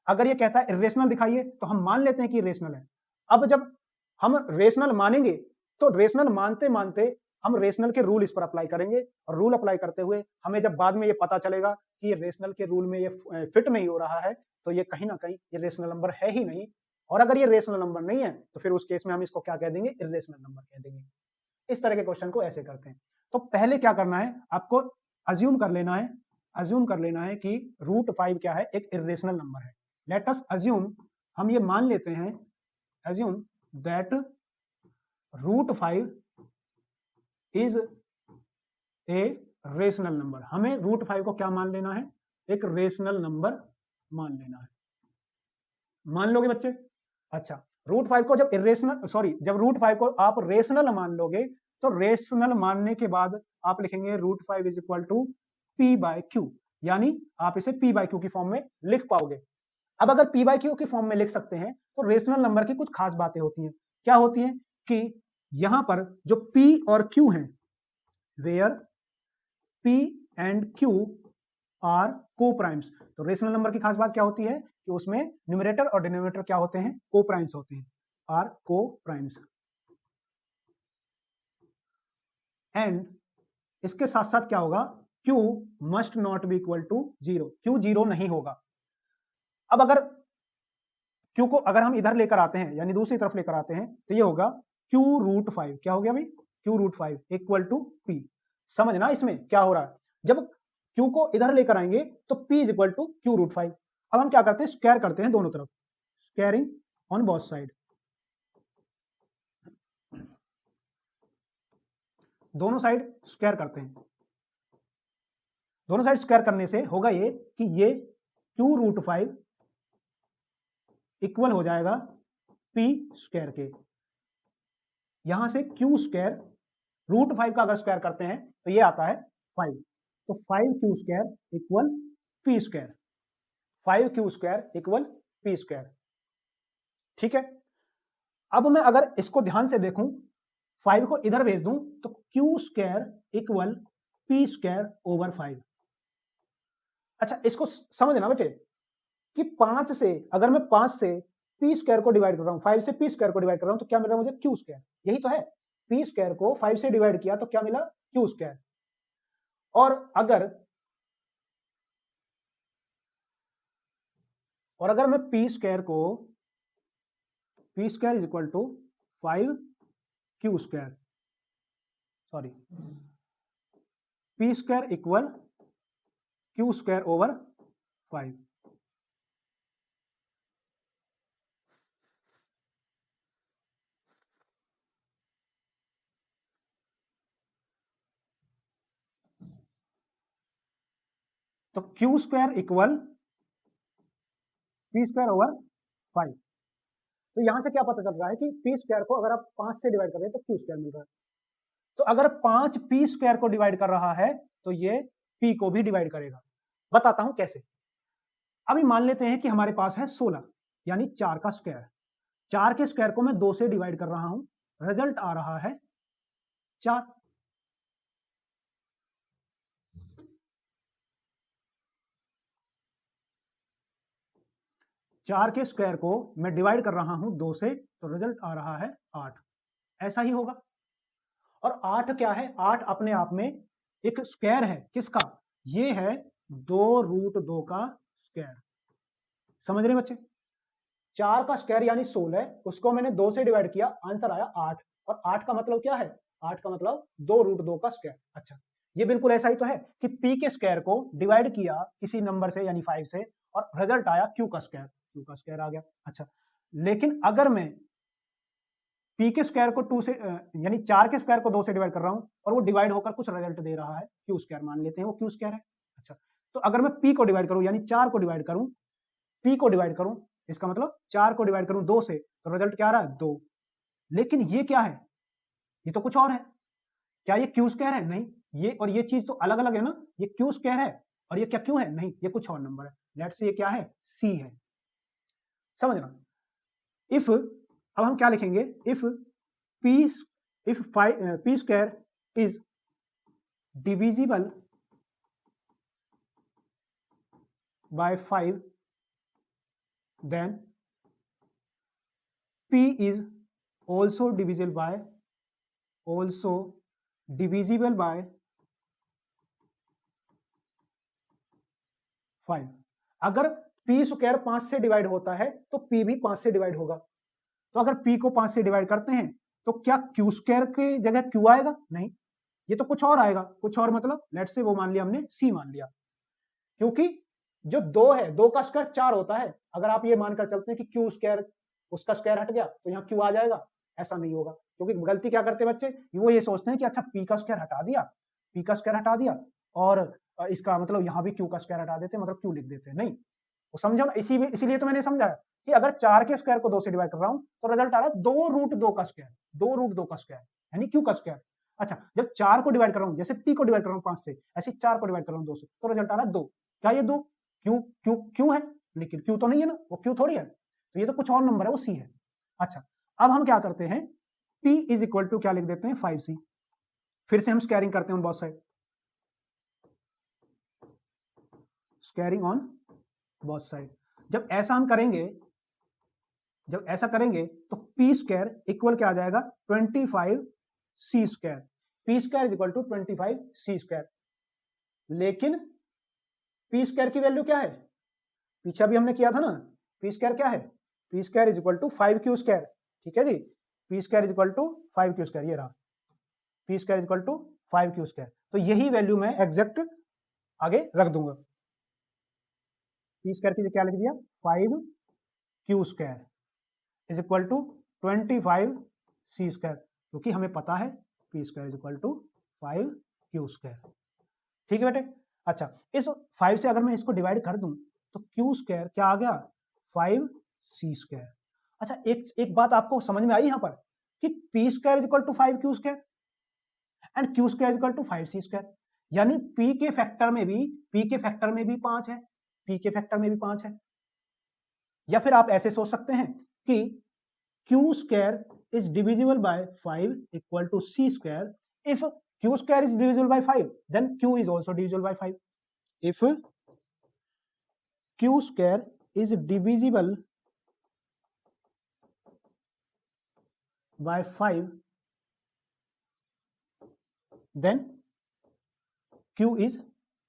अगर ये कहता है इरेशनल दिखाइए तो हम मान लेते हैं कि रेशनल है। अब जब हम रेशनल मानेंगे तो रेशनल मानते मानते हम रेशनल के रूल इस पर अप्लाई करेंगे, और रूल अप्लाई करते हुए हमें जब बाद में ये पता चलेगा कि ये रेशनल के रूल में ये फिट नहीं हो रहा है, तो ये कहीं ना कहीं ये रेशनल नंबर है ही नहीं। और अगर ये रेशनल नंबर नहीं है तो फिर उस केस में हम इसको क्या कह देंगे, इरेशनल नंबर कह देंगे। इस तरह के क्वेश्चन को ऐसे करते हैं। तो पहले क्या करना है, आपको अज्यूम कर लेना है कि √5 क्या है, एक इरेशनल नंबर है। लेट अस अज्यूम, हम ये मान लेते हैं, assume that √5 is a rational number. हमें √5 को क्या मान लेना है, एक रेशनल नंबर मान लेना है। मान लोगे बच्चे? अच्छा, √5 को जब √5 को आप रेशनल मान लोगे, तो रेशनल मानने के बाद आप लिखेंगे √5 इज इक्वल टू p/q, यानी आप इसे p/q की फॉर्म में लिख पाओगे। अब अगर p/q की फॉर्म में लिख सकते हैं तो रेशनल नंबर की कुछ खास बातें होती हैं। क्या होती हैं कि यहां पर जो p और q हैं, where p and q are coprimes, तो रेशनल नंबर की खास बात क्या होती है कि उसमें न्यूमरेटर और डिनोमिनेटर क्या होते हैं, को-प्राइम्स होते हैं, आर को-प्राइम्स। एंड इसके साथ साथ क्या होगा, q must not be equal to 0, q 0 नहीं होगा। अब अगर q को अगर हम इधर लेकर आते हैं, यानी दूसरी तरफ लेकर आते हैं, तो ये होगा q√5, क्या हो गया भाई, q√5 इक्वल टू p। समझना इसमें क्या हो रहा है, जब q को इधर लेकर आएंगे तो p is equal to q√5। अब हम क्या करते हैं, स्क्वायर करते हैं दोनों तरफ, स्क्वायरिंग ऑन बोथ साइड। दोनों साइड स्क्वायर करते हैं। दोनों साइड स्क्वायर करने से होगा ये कि ये q√5 इक्वल हो जाएगा p स्क्वायर के। यहां से q² √5 का अगर स्क्वायर करते हैं तो ये आता है 5। तो 5q² equal p square. 5q² equal p square. ठीक है। अब मैं अगर इसको ध्यान से देखूं, 5 को इधर भेज दूं तो q² equal p square over 5। अच्छा, इसको समझना बेटे कि 5 से अगर मैं 5 से p स्क्वायर को डिवाइड कर रहा हूं, 5 से p स्क्वायर को डिवाइड कर रहा हूं तो क्या मिल रहा है मुझे? q square. यही तो है, p स्क्वायर को 5 से डिवाइड किया तो क्या मिला? q square. और अगर मैं p स्क्वायर को p square is equal to 5q square, sorry, p square equal q square over 5। तो q square equal p square over 5। तो यहां से क्या पता चल रहा है कि p स्क्वायर को अगर आप 5 से डिवाइड कर रहे हैं तो q स्क्वायर मिल रहा है। तो अगर 5 p स्क्वायर को डिवाइड कर रहा है तो ये p को भी डिवाइड करेगा। बताता हूं कैसे। अभी मान लेते हैं कि हमारे पास है 16 यानी 4 का स्क्वायर। 4 के स्क्वायर को मैं 2 से डिवाइड कर रहा हूं, रिजल्ट आ रहा है 4। चार के स्क्वायर को मैं डिवाइड कर रहा हूं 2 से तो रिजल्ट आ रहा है 8। ऐसा ही होगा। और 8 क्या है? 8 अपने आप में एक स्क्वायर है। किसका? ये है 2√2 का स्क्वायर। समझ रहे बच्चे? 4 का स्क्वायर यानी 16, उसको मैंने 2 से डिवाइड किया, आंसर आया 8। और 8 का मतलब क्या है? 8 का मतलब 2√2 का स्क्वायर। अच्छा, ये बिल्कुल ऐसा ही तो है कि p के स्क्वायर को डिवाइड किया किसी नंबर से यानी 5 से और रिजल्ट आया q का स्क्वायर। q का स्क्वायर आ गया। अच्छा, लेकिन अगर मैं p के स्क्वायर को 2 से यानी 4 के स्क्वायर को 2 से डिवाइड कर रहा हूं और वो डिवाइड होकर कुछ रिजल्ट दे रहा है q स्क्वायर, मान लेते हैं वो q स्क्वायर है। अच्छा, तो अगर मैं p को डिवाइड करूं यानी 4 को डिवाइड करूं, p को डिवाइड करूं, इसका मतलब 4 को डिवाइड करूं 2 से तो रिजल्ट क्या आ रहा है? 2। लेकिन ये क्या है? ये तो कुछ और है। क्या ये q स्क्वायर है? नहीं। ये और ये चीज तो अलग अलग है ना। ये q स्क्वायर है और ये क्या q है? नहीं, ये कुछ और नंबर है। लेट्स से ये क्या है? c है। समझना। इफ, अब हम क्या लिखेंगे? If p square is divisible by 5 then p is also divisible by 5। अगर p स्क्वायर 5 से डिवाइड होता है तो p भी 5 से डिवाइड होगा। तो अगर p को 5 से डिवाइड करते हैं तो क्या q स्क्वायर की जगह q आएगा? नहीं, ये तो कुछ और आएगा। कुछ और मतलब लेट्स से वो मान लिया हमने c मान लिया, क्योंकि जो 2 है, 2 का स्क्वायर 4 होता है। अगर आप ये मानकर चलते हैं कि q स्क्वायर उसका स्क्वायर हट गया तो यहाँ q आ जाएगा, ऐसा नहीं होगा। क्योंकि गलती क्या करते हैं बच्चे? वो ये सोचते हैं कि अच्छा p का स्क्वायर हटा दिया, p का स्क्वायर हटा दिया और इसका मतलब यहाँ भी q का स्क्वायर हटा देते हैं, मतलब q लिख देते हैं। नहीं, वो समझो ना। इसीलिए तो मैंने समझाया कि अगर 4 के स्क्वायर को 2 से डिवाइड कर रहा हूं तो रिजल्ट आ रहा है 2√2 का स्क्वायर। 2√2 का स्क्वायर यानी q का स्क्वायर। अच्छा, जब 4 को डिवाइड कर रहा हूं, जैसे p को डिवाइड कर रहा हूं 5 से, ऐसे 4 को डिवाइड कर रहा हूं 2 से, तो रिजल्ट आ रहा है 2। क्या ये 2 क्यों है? लेकिन क्यू तो नहीं है ना, वो क्यू थोड़ी है। तो ये तो कुछ और नंबर है, वो सी है। अच्छा, अब हम क्या करते हैं? p इज इक्वल टू क्या लिख देते हैं? 5c। फिर से हम स्क्वायरिंग करते हैं on both side. Squaring on both side. जब ऐसा करेंगे तो p स्क्वायर इक्वल क्या आ जाएगा? 25c square. p square is equal to 25c square. लेकिन p स्क्वायर की वैल्यू क्या है? पीछे भी हमने किया था ना। p स्क्वायर क्या है? p square is equal to 5q square. ठीक है जी, p square is equal to 5q square, ये रहा p square is equal to 5q square. तो यही वैल्यू मैं एग्जैक्ट आगे रख दूंगा। p स्क्वायर की क्या लिख दिया? 5q square is equal to 25 C square, क्योंकि हमें पता है P square is equal to 5 Q square. ठीक है बेटे। अच्छा, इस 5 से अगर मैं इसको डिवाइड कर दूं तो क्यू स्क्वायर क्या आ गया, 5 सी स्क्वायर। अच्छा, एक बात आपको समझ में आई यहां पर कि P square is equal to 5 Q square and Q square is equal to 5 C square, यानी पी के फैक्टर में भी 5 है, पी के फैक्टर में भी 5 है। या फिर आप ऐसे सोच सकते हैं कि Q square is divisible by 5 equal to C square. If Q square is divisible by 5 then Q is also divisible by 5। If Q square is divisible by 5 then q is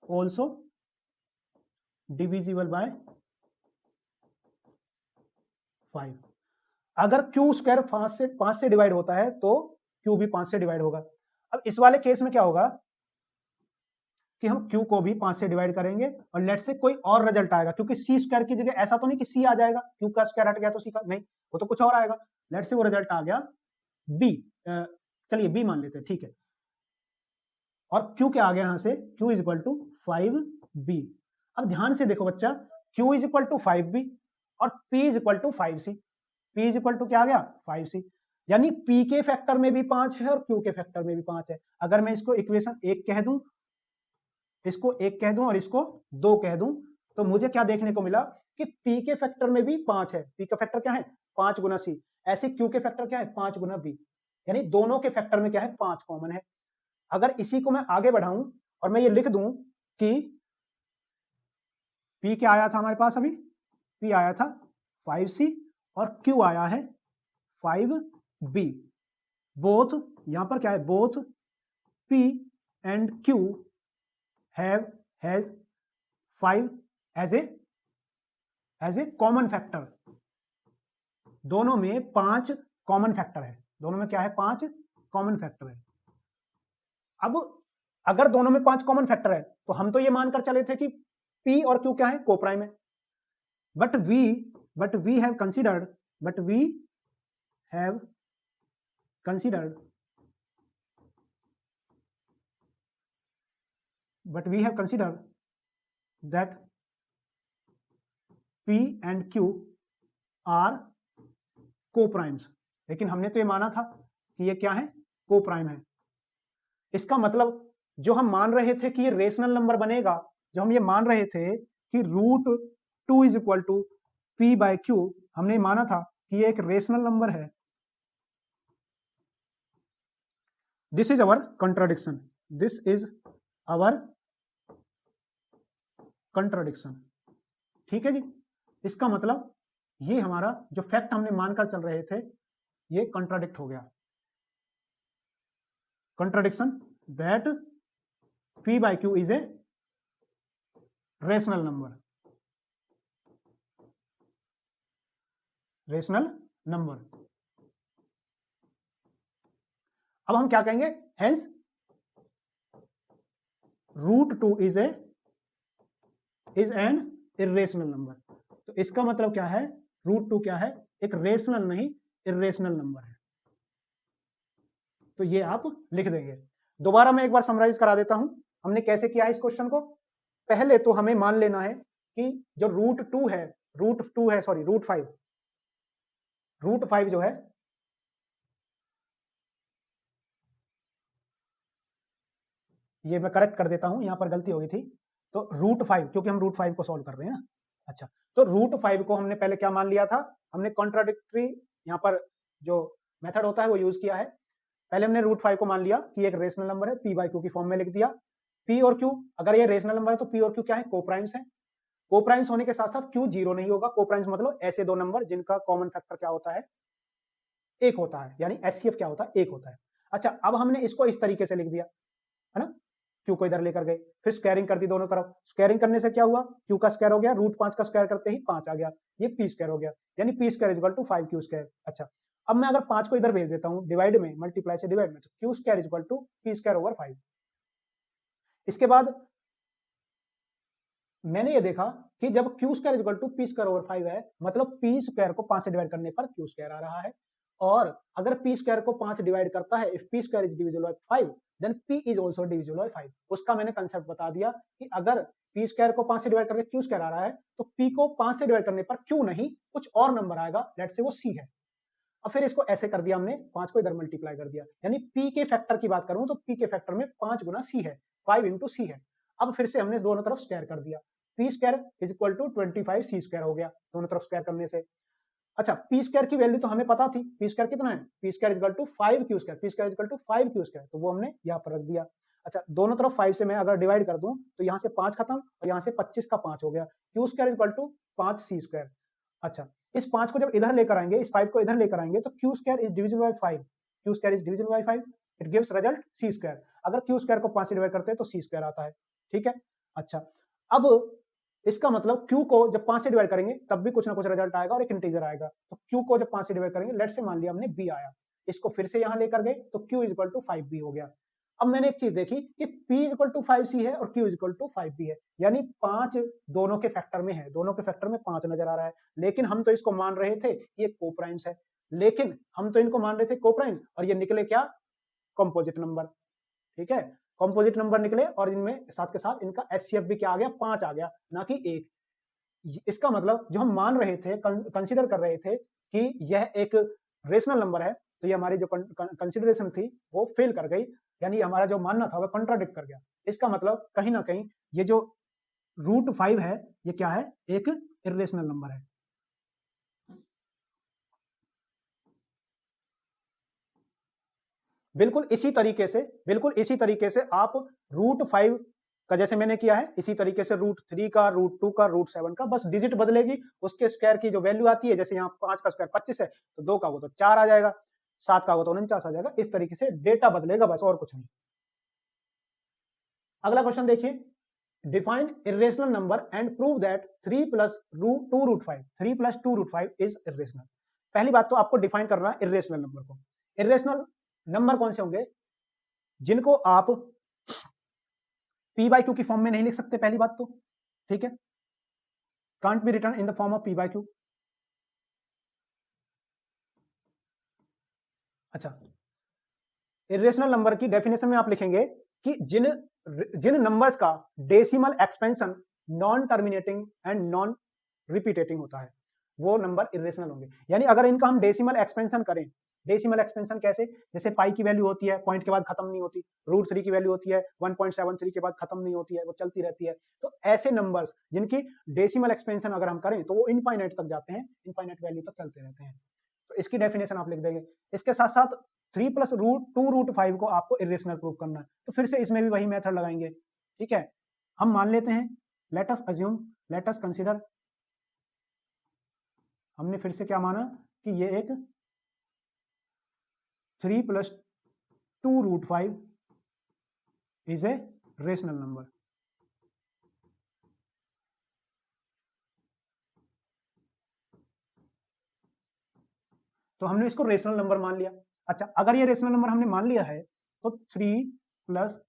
also divisible by 5। अगर q square 5 से divide होता है तो q भी 5 से divide होगा। अब इस वाले केस में क्या होगा कि हम q को भी 5 से डिवाइड करेंगे और लेट से कोई और रिजल्ट आएगा, क्योंकि c स्क्वायर की जगह ऐसा तो नहीं कि c आ जाएगा, q का स्क्वायर हट गया तो c का नहीं, वो तो कुछ और आएगा। लेट से वो रिजल्ट आ गया b, चलिए b मान लेते हैं, ठीक है। और Q क्या आ गया यहां से, Q is equal to 5B। अब ध्यान से देखो बच्चा, Q is equal to 5B और P is equal to 5C। P is equal to क्या आ गया, 5C, यानी P के फैक्टर में भी 5 है और Q के फैक्टर में भी 5 है। अगर मैं इसको इक्वेशन 1 कह दूं, इसको 1 कह दूं और इसको 2 कह दूं, तो मुझे क्या देखने को मिला कि P के फैक्टर में भी 5 है। P का फैक्टर क्या है, 5 गुना C। ऐसे Q के फैक्टर क्या है, 5 गुना B, यानी दोनों के फैक्टर में क्या है, 5 कॉमन है। अगर इसी को मैं आगे बढ़ाऊं और मैं ये लिख दूं कि P क्या आया था हमारे पास, अभी P आया था 5C और Q आया है 5B। बोथ, यहां पर क्या है, both P and Q has 5 as a common factor. दोनों में 5 कॉमन फैक्टर है, दोनों में क्या है, 5 कॉमन फैक्टर है। अब अगर दोनों में 5 कॉमन फैक्टर है तो हम तो ये मानकर चले थे कि P और Q क्या है, कोप्राइम है। But we have considered that P and Q are coprimes. लेकिन हमने तो ये माना था कि ये क्या है, कोप्राइम है। इसका मतलब जो हम मान रहे थे कि ये रेशनल नंबर बनेगा, जो हम ये मान रहे थे कि √2 is equal to P by Q, हमने माना था कि ये एक रेशनल नंबर है। This is our contradiction, this is our contradiction. ठीक है जी, इसका मतलब ये हमारा जो फैक्ट हमने मानकर चल रहे थे ये कंट्राडिक्ट हो गया। Contradiction that P by Q is a rational number, rational number। अब हम क्या कहेंगे, hence √2 is an irrational number। तो इसका मतलब क्या है, √2 क्या है, एक रेशनल नहीं इरेशनल नंबर है। तो ये आप लिख देंगे। दोबारा मैं एक बार समराइज करा देता हूं हमने कैसे किया है इस क्वेश्चन को। पहले तो हमें मान लेना है कि जो √5 जो है, ये मैं करेक्ट कर देता हूं, यहां पर गलती हो गई थी। तो √5, क्योंकि हम √5 को सॉल्व कर रहे हैं ना। अच्छा, तो √5 को हमने पहले क्या मान लिया था, हमने कॉन्ट्राडिक्टरी यहां पर जो मेथड होता है वो यूज किया है। पहले हमने √5 को मान लिया कि एक रेशनल नंबर है, P बाय Q की फॉर्म में लिख दिया। P और Q, अगर ये रेशनल नंबर है तो P और Q क्या है, कोप्राइम्स है। कोप्राइम्स होने के साथ साथ Q 0 नहीं होगा। कोप्राइम्स मतलब ऐसे दो नंबर जिनका कॉमन फैक्टर क्या होता है, 1 होता है, यानी HCF क्या होता है, 1 होता है। अच्छा, अब हमने इसको इस तरीके से लिख दिया है ना, Q को इधर लेकर गए, फिर स्क्वायरिंग कर दी दोनों तरफ। स्क्वायरिंग करने से क्या हुआ, Q का स्क्वायर हो गया, √5 का स्क्वायर करते ही 5 आ गया, ये P स्क्वायर हो गया, यानी P square is equal to 5Q square. अच्छा, अब मैं अगर 5 को इधर भेज देता हूं डिवाइड में, मल्टीप्लाई से डिवाइड में, तो Q square is equal to P square over 5। इसके बाद मैंने ये देखा कि जब Q square equal to P square over 5 है, मतलब पी स्क्वायर को 5 से डिवाइड करने पर क्यू स्क्वायर आ रहा है, और अगर पी स्क्वायर को 5 डिवाइड करता है, if P square is divisible by 5 then P is also divisible by 5। उसका मैंने कंसेप्ट बता दिया कि अगर पी स्क्वायर को 5 से डिवाइड करके क्यू स्क्वायर आ रहा है, तो पी को 5 से डिवाइड करने पर क्यू नहीं कुछ और नंबर आएगा, लेट्स से वो सी है। अब फिर इसको ऐसे कर दिया हमने, 5 को इधर मल्टीप्लाई कर दिया, यानी पी के फैक्टर की बात करूं तो पी के फैक्टर में 5 गुना सी है, 5 इंटू सी है। अब फिर से हमने दोनों तरफ स्क्वायर कर दिया, P square is equal to 25 C square हो गया दोनों तरफ स्क्वायर करने से। अच्छा, पी स्क्वायर की वैल्यू तो हमें पता थी, पी स्क्वायर कितना है, P square is equal to 5 Q square, P square is equal to 5 Q square, तो वो हमने यहाँ पर रख दिया। अच्छा, दोनों तरफ 5 से मैं अगर डिवाइड कर दूं तो यहाँ से 5 खत्म और यहाँ से 25 का 5 हो गया, Q square is equal to 5 C square. अच्छा, इस 5 को जब इधर लेकर आएंगे, इस 5 को इधर लेकर आएंगे तो Q square is divisible by 5, Q square is divisible by 5, it gives result C square. अगर क्यू स्क्वायर को 5 से डिवाइड करते हैं तो सी स्क्वायर आता है, ठीक है। अच्छा, अब इसका मतलब q को जब 5 से डिवाइड करेंगे तब भी कुछ ना कुछ रिजल्ट आएगा और एक इंटीजर आएगा, तो q को जब 5 से डिवाइड करेंगे, लेट्स से मान लिया हमने b आया, इसको फिर से यहां लेकर गए तो q is equal to 5b हो गया। अब मैंने एक चीज देखी कि p is equal to 5c है और q is equal to 5b है, यानी 5 दोनों के फैक्टर में है, दोनों के फैक्टर में 5 नजर आ रहा है, लेकिन हम तो इसको मान रहे थे कि ये कोप्राइम्स है, लेकिन हम तो इनको मान रहे थे कोप्राइम्स और ये निकले क्या, कंपोजिट नंबर, ठीक है, कंपोजिट नंबर निकले और इनमें साथ के साथ इनका एचसीएफ भी क्या आ गया, 5 आ गया, ना कि 1। इसका मतलब जो हम मान रहे थे, कंसीडर कर रहे थे कि यह एक रेशनल नंबर है, तो ये हमारी जो कंसीडरेशन थी वो फेल कर गई, यानी हमारा जो मानना था वो कॉन्ट्राडिक्ट कर गया। इसका मतलब कहीं ना कहीं ये जो √5 है ये क्या है, एक इर्रेशनल नंबर है। बिल्कुल इसी तरीके से आप √5 का जैसे मैंने किया है, इसी तरीके से √3 का, √2 का, √7 का, बस डिजिट बदलेगी, उसके स्क्वायर की जो वैल्यू आती है, जैसे यहाँ 5 का स्क्वायर 25 है तो 2 का हो तो 4 आ जाएगा, 7 का हो तो 49 आ जाएगा, इस तरीके से डेटा बदलेगा बस, और कुछ नहीं। अगला क्वेश्चन देखिए, define irrational number and prove that 3 + 2√5 is irrational. पहली बात तो आपको डिफाइन करना है इर्रेशनल नंबर को। इर्रेशनल नंबर कौन से होंगे, जिनको आप p by q की फॉर्म में नहीं लिख सकते, पहली बात तो, ठीक है, can't be return in the form of p by q। अच्छा, इर्रेशनल नंबर की डेफिनेशन में आप लिखेंगे कि जिन नंबर्स का decimal expansion non terminating and non repeating होता है वो नंबर इर्रेशनल होंगे। यानी अगर इनका हम डेसिमल एक्सपेंशन करें, डेसिमल एक्सपेंशन कैसे, जैसे पाई की वैल्यू होती है, पॉइंट के बाद खत्म नहीं होती, √3 की वैल्यू होती है 1.73 के बाद खत्म नहीं होती है, वो चलती रहती है, तो ऐसे नंबर्स जिनकी डेसिमल एक्सपेंशन अगर हम करें तो वो इनफाइनाइट तक जाते हैं, इनफाइनाइट वैल्यू तक चलते रहते हैं, तो इसकी डेफिनेशन आप लिख देंगे। इसके साथ साथ 3 + √2√5 को आपको इर्रेशनल प्रूव करना है, तो फिर से इसमें भी वही मेथड लगाएंगे, ठीक है। हम मान लेते हैं, late us assume, let us consider, हमने फिर से क्या माना कि ये एक 3 + 2√5 इज ए रेशनल नंबर। तो हमने इसको रेशनल नंबर मान लिया। अच्छा, अगर ये रेशनल नंबर हमने मान लिया है तो 3 +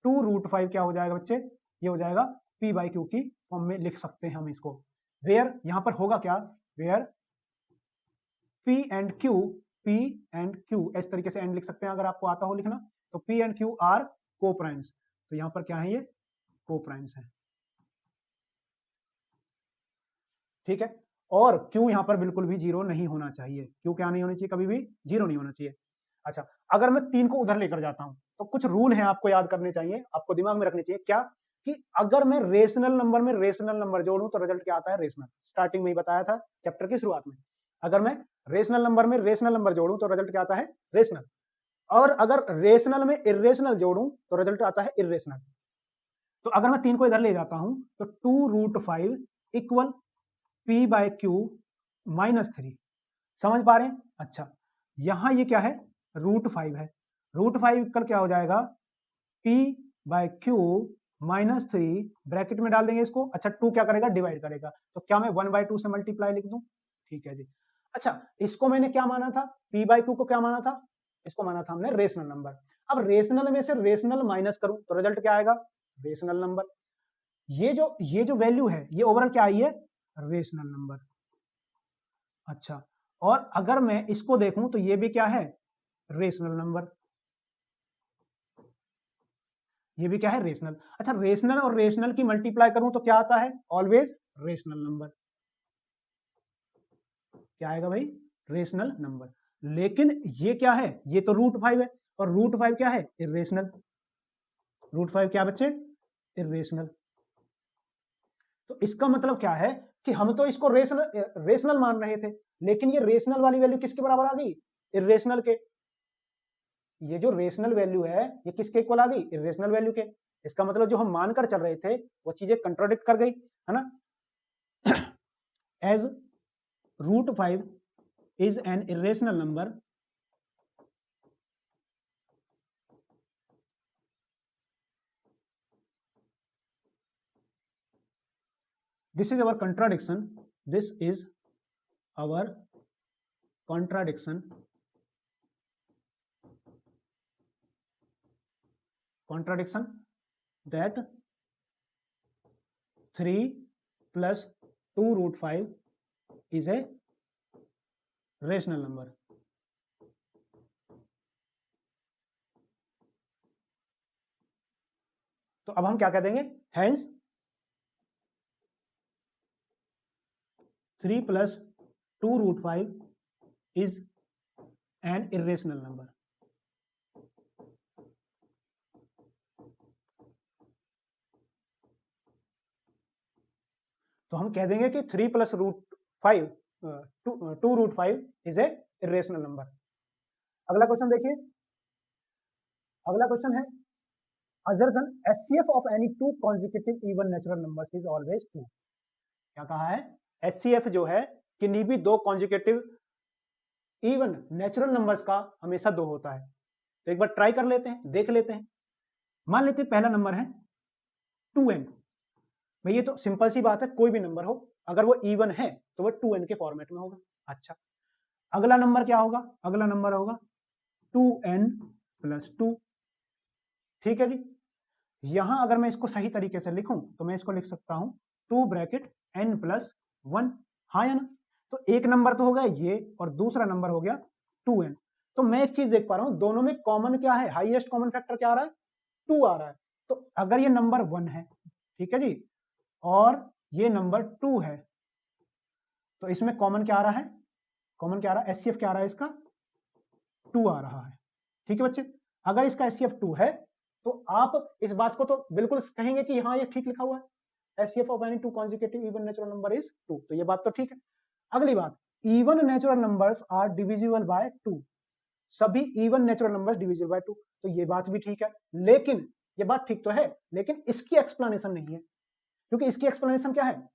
2√5 क्या हो जाएगा बच्चे, ये हो जाएगा p by q की फॉर्म में लिख सकते हैं हम इसको, वेयर यहां पर होगा क्या, वेयर p and q इस तरीके से एंड लिख सकते हैं अगर आपको आता हो लिखना, तो p and q are coprimes, तो यहां पर क्या है, ये कोप्राइम्स है, ठीक है। और q यहां पर बिल्कुल भी 0 नहीं होना चाहिए, q क्या नहीं होनी चाहिए, कभी भी 0 नहीं होना चाहिए। अच्छा, अगर मैं 3 को उधर लेकर जाता हूं तो कुछ रूल हैं आपको याद करने चाहिए, आपको दिमाग में रखने चाहिए, क्या कि अगर मैं रेशनल नंबर में रेशनल नंबर जोड़ूं तो रिजल्ट क्या आता है, रेशनल। स्टार्टिंग में ही बताया था चैप्टर की शुरुआत में, अगर मैं रेशनल नंबर में रेशनल नंबर जोड़ूं तो रिजल्ट क्या आता है, रेशनल। और अगर रेशनल में इर्रेशनल जोड़ूं तो रिजल्ट आता है इर्रेशनल। तो अगर मैं 3 को इधर ले जाता हूं तो 2√5 इक्वल p by q -3, समझ पा रहे हैं। अच्छा, यहां ये क्या है, √5 है, √5 इक्वल क्या हो जाएगा, p by q -3, ब्रैकेट में डाल देंगे इसको। अच्छा, 2 क्या करेगा, डिवाइड करेगा, तो क्या मैं 1/2 से मल्टीप्लाई लिख दूं, ठीक है जी। अच्छा, इसको मैंने क्या माना था, p by q को क्या माना था, इसको माना था हमने रेशनल नंबर। अब रेशनल में से रेशनल माइनस करूं तो रिजल्ट क्या आएगा, रेशनल नंबर। ये जो वैल्यू है ये ओवरऑल क्या आई है, रेशनल नंबर। अच्छा, और अगर मैं इसको देखूं तो ये भी क्या है, रेशनल नंबर, ये भी क्या है, रेशनल। अच्छा, रेशनल और रेशनल की मल्टीप्लाई करूं तो क्या आता है, ऑलवेज रेशनल नंबर। क्या आएगा भाई, रेशनल नंबर। लेकिन ये क्या है, ये तो √5 है, और √5 क्या है, इरेशनल। √5 क्या बच्चे, इरेशनल। तो इसका मतलब क्या है कि हम तो इसको रेशनल मान रहे थे, लेकिन ये रेशनल वाली वैल्यू किसके बराबर आ गई, इरेशनल के। ये जो रेशनल वैल्यू है ये किसके इक्वल आ गई, इरेशनल वैल्यू के। इसका मतलब जो हम मानकर चल रहे थे वो चीजें कंट्रोडिक्ट कर गई, है ना। As √5 is an irrational number, this is our contradiction, this is our contradiction that 3 plus 2√5 is a rational number। तो अब हम क्या कह देंगे, hence 3 plus 2√5 is an irrational number। तो हम कह देंगे कि 3 plus √5 2√5 is a irrational number। अगला क्वेश्चन देखिए, अगला क्वेश्चन है assertion HCF of any two consecutive even natural numbers is always 2। क्या कहा है, HCF जो है किन्हीं भी दो कॉन्जिक्यूटिव इवन नेचुरल नंबर्स का हमेशा 2 होता है। तो एक बार ट्राई कर लेते हैं, देख लेते हैं। मान लेते हैं पहला नंबर है 2n। भाई ये तो सिंपल सी बात है, कोई भी नंबर हो अगर वो इवन है तो वो 2n के फॉर्मेट में होगा। अच्छा, अगला नंबर क्या होगा, अगला नंबर होगा 2n + 2। ठीक है जी। यहां अगर मैं इसको सही तरीके से लिखूं तो मैं इसको लिख सकता हूं 2 ब्रैकेट n + 1। हाँ या ना। तो एक नंबर तो हो गया ये और दूसरा नंबर हो गया 2n। तो मैं एक चीज देख पा रहा हूं, दोनों में कॉमन क्या है, हाईएस्ट कॉमन फैक्टर क्या आ रहा है, 2 आ रहा है। तो अगर ये नंबर 1 है, ठीक है जी, और ये नंबर 2 है, तो इसमें कॉमन क्या आ रहा है, कॉमन क्या आ रहा है, एचसीएफ क्या आ रहा है इसका, 2 आ रहा है। ठीक है बच्चे, अगर इसका एचसीएफ 2 है तो आप इस बात को तो बिल्कुल कहेंगे कि हाँ ये ठीक लिखा हुआ है, HCF of any two consecutive even natural number is 2। तो ये बात तो ठीक है। अगली बात, even natural numbers are divisible by 2। सभी even natural numbers divisible by 2। तो ये बात भी ठीक है, लेकिन ये बात ठीक तो है, लेकिन इसकी एक्सप्लेनेशन नहीं है। क्योंकि इसकी एक्सप्लेनेशन क्या है,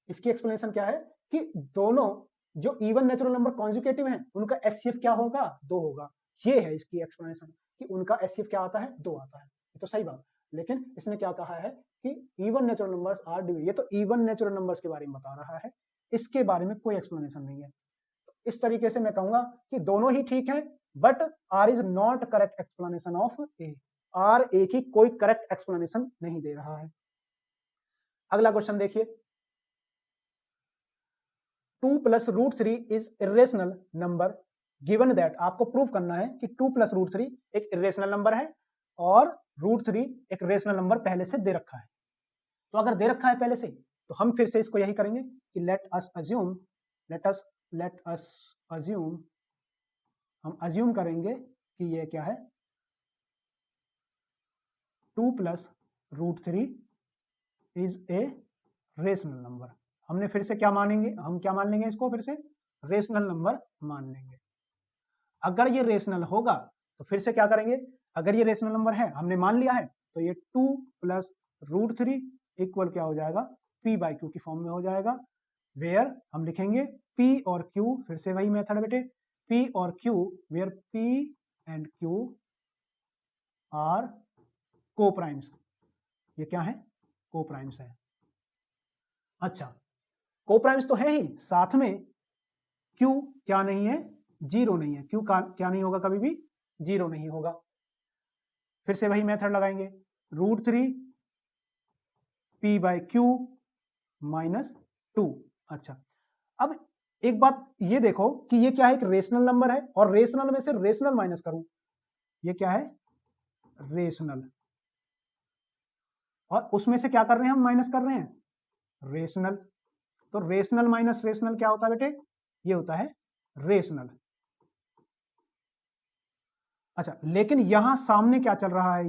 इसकी एक्सप्लेनेशन क्या है कि दोनों जो इवन नेचुरल नंबर कॉन्जिक्यूटिव हैं उनका HCF क्या होगा, 2 होगा। ये है इसकी एक्सप्लेनेशन कि उनका HCF क्या आता है, 2 आता है। ये तो सही बात, लेकिन इसने क्या कहा है कि even natural numbers are divisible. ये तो इवन नेचुरल नंबर्स के बारे में बता रहा है, इसके बारे में कोई एक्सप्लेनेशन नहीं है। तो इस तरीके से मैं कहूंगा कि दोनों ही ठीक है, but R is not correct explanation of A. R A की कोई करेक्ट एक्सप्लेनेशन नहीं दे रहा है। अगला क्वेश्चन देखिए, 2 + √3 is irrational number given that. आपको प्रूव करना है कि 2 + √3 एक इरेशनल नंबर है और √3 एक रेशनल नंबर पहले से दे रखा है। तो अगर दे रखा है पहले से, तो हम फिर से इसको यही करेंगे कि लेट अस अज्यूम, हम अज्यूम करेंगे कि ये क्या है, 2 + √3 इज ए रेशनल नंबर। हमने फिर से क्या मानेंगे, हम क्या मान लेंगे इसको, फिर से रेशनल नंबर मान लेंगे। अगर ये रेशनल होगा तो फिर से क्या करेंगे, अगर ये रेशनल नंबर है, हमने मान लिया है, तो ये 2 + √3 इक्वल क्या हो जाएगा, p/q की फॉर्म में हो जाएगा। वेयर हम लिखेंगे p और q, फिर से वही मेथड बेटे, p और q, where p and q are coprimes. ये क्या है, को-प्राइम्स है। अच्छा, को-प्राइम्स तो है ही, साथ में q क्या नहीं है, 0 नहीं है। q क्या नहीं होगा, कभी भी 0 नहीं होगा। फिर से वही मेथड लगाएंगे, √3 p बाय क्यू माइनस 2। अच्छा, अब एक बात ये देखो कि ये क्या है, एक रेशनल नंबर है और रेशनल में से रेशनल माइनस करूं, ये क्या है, रेशनल, और उसमें से क्या कर रहे हैं हम, माइनस कर रहे हैं रेशनल। तो रेशनल माइनस रेशनल क्या होता है बेटे, ये होता है रेशनल। अच्छा, लेकिन यहां सामने क्या चल रहा है,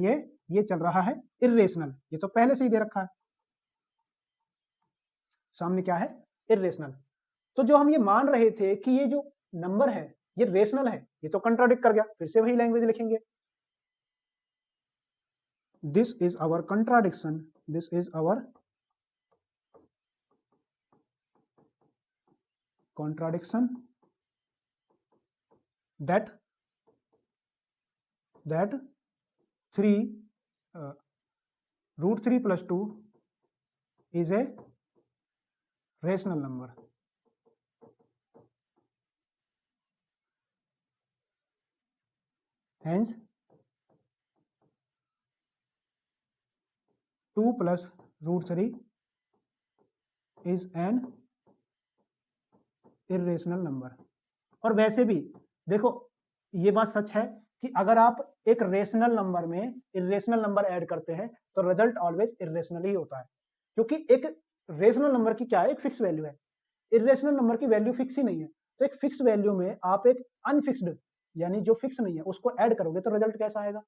ये चल रहा है इर्रेशनल, ये तो पहले से ही दे रखा है, सामने क्या है, इर्रेशनल। तो जो हम ये मान रहे थे कि ये जो नंबर है ये रेशनल है, ये तो कंट्राडिक्ट कर गया, फिर से वही लैंग्वेज लिखेंगे, this is our contradiction, this is our contradiction that 3 root 3 plus 2 is a rational number. Hence 2 plus root 3 is an irrational number. और वैसे भी देखो ये बात सच है कि अगर आप एक रेशनल नंबर में इरेशनल नंबर ऐड करते हैं तो रिजल्ट ऑलवेज इरेशनल ही होता है, क्योंकि एक रेशनल नंबर की क्या है, एक फिक्स वैल्यू है, इरेशनल नंबर की वैल्यू फिक्स ही नहीं है। तो एक फिक्स वैल्यू में आप एक अनफिक्स्ड यानी जो फिक्स नहीं है उसको ऐड करोगे तो रिजल्ट कैसा आएगा,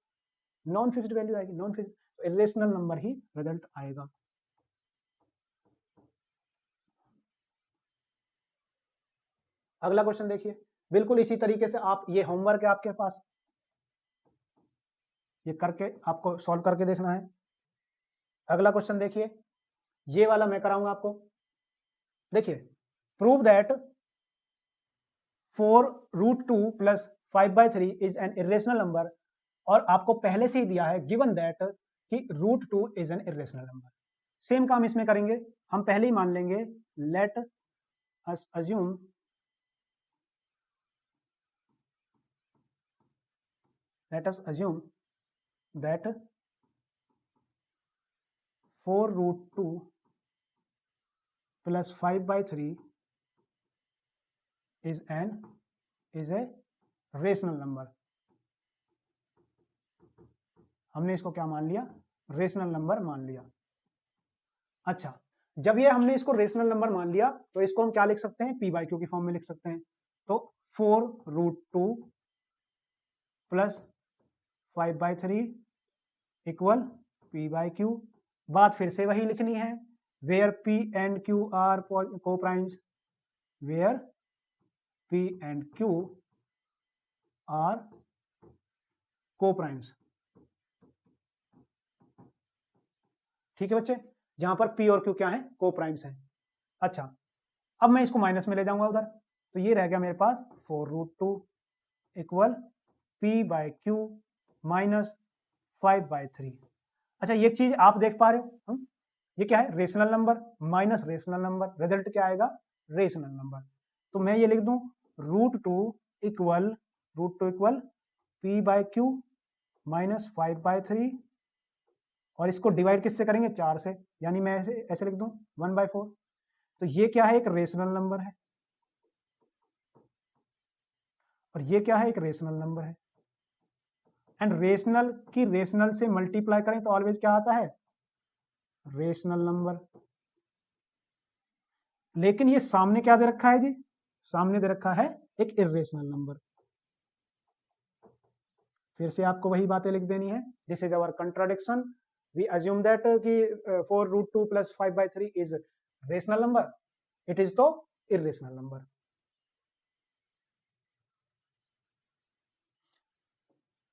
नॉन फिक्स्ड वैल्यू आएगी, नॉन फिक्स्ड, तो इरेशनल नंबर ही रिजल्ट आएगा। अगला क्वेश्चन देखिए, बिल्कुल इसी तरीके से आप, ये होमवर्क है आपके पास, ये करके आपको सॉल्व करके देखना है। अगला क्वेश्चन देखिए, ये वाला मैं कराऊंगा आपको। देखिए, prove that 4 root 2 plus 5/3 is an irrational number, और आपको पहले से ही दिया है गिवन दैट कि root 2 is an irrational number. Same काम इसमें करेंगे, हम पहले ही मान लेंगे let us assume that 4 root 2 plus 5/3 is a rational number. हमने इसको क्या मान लिया, रेशनल नंबर मान लिया। अच्छा, जब ये हमने इसको रेशनल नंबर मान लिया तो इसको हम क्या लिख सकते हैं, पी बाई क्यू की फॉर्म में लिख सकते हैं। तो 4 root 2 plus 5/3 equal P by Q. बात फिर से वही लिखनी है, where P and Q are coprimes, where P and Q are coprimes. ठीक है बच्चे, जहां पर पी और क्यू क्या है, को प्राइम्स है। अच्छा, अब मैं इसको माइनस में ले जाऊंगा उधर, तो ये रह गया मेरे पास 4 root 2 equal P by Q minus 5/3। अच्छा, ये चीज आप देख पा रहे हो, ये क्या है, rational number minus rational number, result क्या आएगा, रेशनल नंबर। तो मैं ये लिख दूं root 2 equal P by Q minus 5/3, और इसको डिवाइड किससे करेंगे, 4 से, यानी मैं ऐसे लिख दूं 1/4। तो ये क्या है, एक रेशनल नंबर है, और ये क्या है, एक रेशनल नंबर है। एंड रेशनल की रेशनल से मल्टीप्लाई करें तो ऑलवेज क्या आता है, रेशनल नंबर। लेकिन ये सामने क्या दे रखा है जी, सामने दे रखा है एक इरेशनल नंबर। फिर से आपको वही बातें लिख देनी है, this is our contradiction, we assume that कि 4 root 2 plus 5/3 is rational number, it is तो irrational number.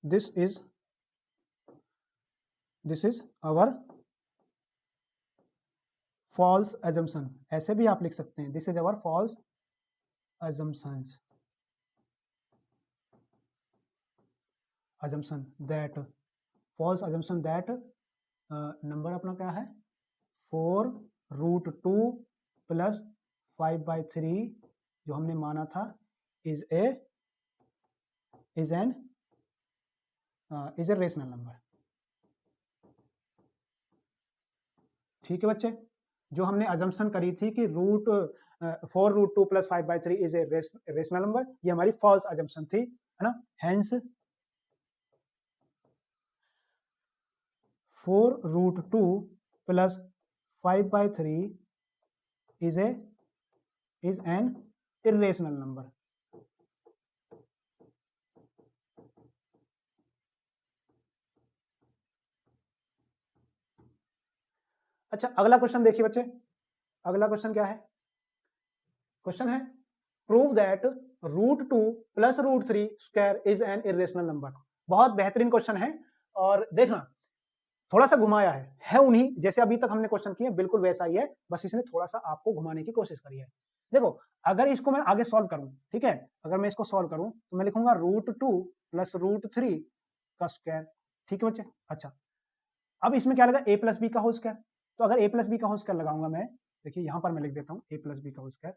This is our false assumption, ऐसे भी आप लिख सकते हैं, this is our false assumptions, assumption that false assumption that number अपना क्या है, 4 रूट 2 प्लस 5/3 जो हमने माना था इज एन रेशनल नंबर। ठीक है बच्चे, जो हमने अजम्पशन करी थी कि root 4√2 + 5/3 is a rational number, ये हमारी फॉल्स अजम्पशन थी, है ना। Hence 4√2 + 5/3 is an irrational number. अच्छा, अगला क्वेश्चन देखिए बच्चे, अगला क्वेश्चन क्या है? क्वेश्चन है prove that √2 + √3² is an irrational number. बहुत बेहतरीन क्वेश्चन है, और देखना थोड़ा सा घुमाया है उन्हीं जैसे अभी तक हमने क्वेश्चन किए बिल्कुल वैसा ही है, बस इसने थोड़ा सा आपको घुमाने की कोशिश करी है। देखो, अगर इसको मैं आगे सॉल्व करूं, ठीक है, अगर मैं इसको सॉल्व करूं तो मैं लिखूंगा √2 + √3 का स्क्वायर। ठीक है बच्चे, अच्छा, अब इसमें क्या लगा, a + b का होल स्क्वायर। तो अगर a + b का होल स्क्वायर लगाऊंगा मैं, देखिए यहां पर मैं लिख देता हूं a + b का whole square,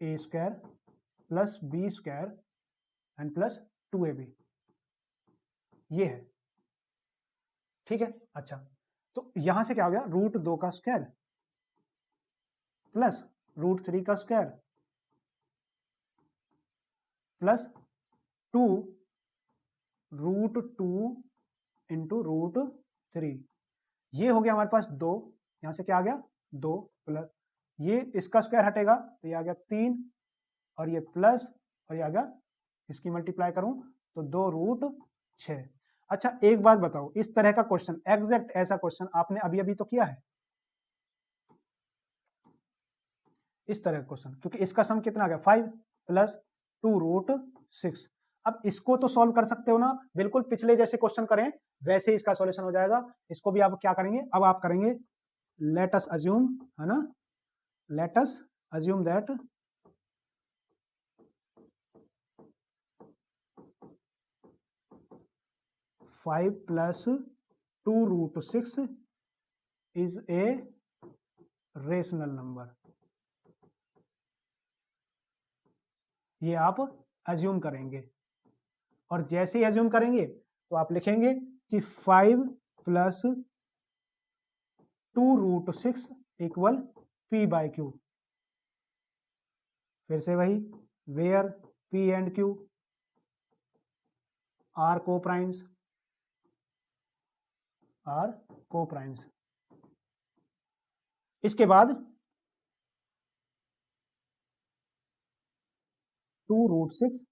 a² + b² and plus 2ab, ये है। ठीक है, अच्छा, तो यहां से क्या हो गया, √2 का स्क्वायर प्लस √3 का स्क्वायर प्लस 2 √2 इंटू √3, ये हो गया हमारे पास 2, यहां से क्या आ गया 2, प्लस ये इसका स्क्वायर हटेगा तो ये आ गया 3, और ये प्लस, और ये आ गया, इसकी मल्टीप्लाई करूं तो 2√6। अच्छा, एक बात बताओ, इस तरह का क्वेश्चन, एग्जैक्ट ऐसा क्वेश्चन आपने अभी अभी तो किया है, इस तरह का क्वेश्चन, क्योंकि इसका सम कितना आ गया 5 + 2√6। अब इसको तो सॉल्व कर सकते हो ना, बिल्कुल पिछले जैसे क्वेश्चन करें वैसे ही इसका सॉल्यूशन हो जाएगा। इसको भी आप क्या करेंगे, अब आप करेंगे लेट अस अज्यूम, है ना, late us assume that five plus 2√6 is a rational number. ये आप अज्यूम करेंगे, और जैसे ही अज्यूम करेंगे तो आप लिखेंगे कि 5 + 2√6 इक्वल p/q। फिर से वही, where p and q are coprimes. इसके बाद 2√6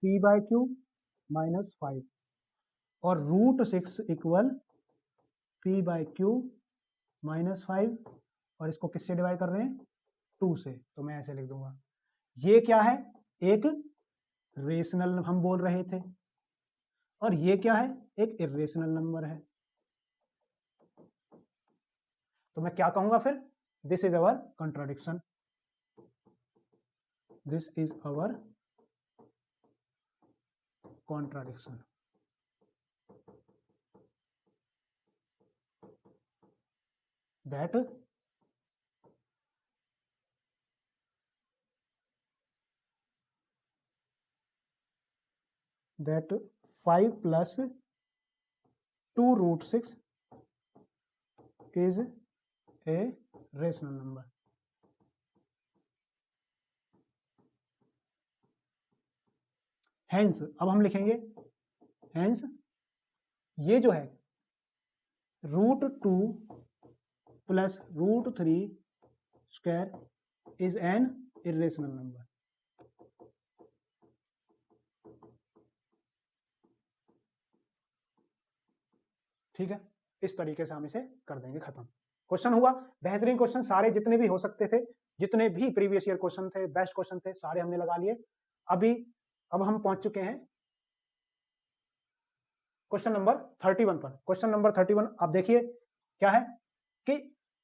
p/q - 5 और √6 इक्वल p/q - 5, और इसको किससे डिवाइड कर रहे हैं, 2 से, तो मैं ऐसे लिख दूंगा। ये क्या है, एक रेशनल हम बोल रहे थे, और ये क्या है, एक इर्रेशनल नंबर है। तो मैं क्या कहूंगा फिर, this is our contradiction, this is our contradiction. that 5 + 2√6 is a rational number। Hence, अब हम लिखेंगे hence ये जो है √2 + √3² is an irrational number। ठीक है, इस तरीके से हम इसे कर देंगे खत्म। क्वेश्चन हुआ, बेहतरीन क्वेश्चन, सारे जितने भी हो सकते थे, जितने भी प्रीवियस ईयर क्वेश्चन थे, बेस्ट क्वेश्चन थे, सारे हमने लगा लिए। अब हम पहुंच चुके हैं क्वेश्चन नंबर 31 पर। क्वेश्चन नंबर 31 आप देखिए क्या है कि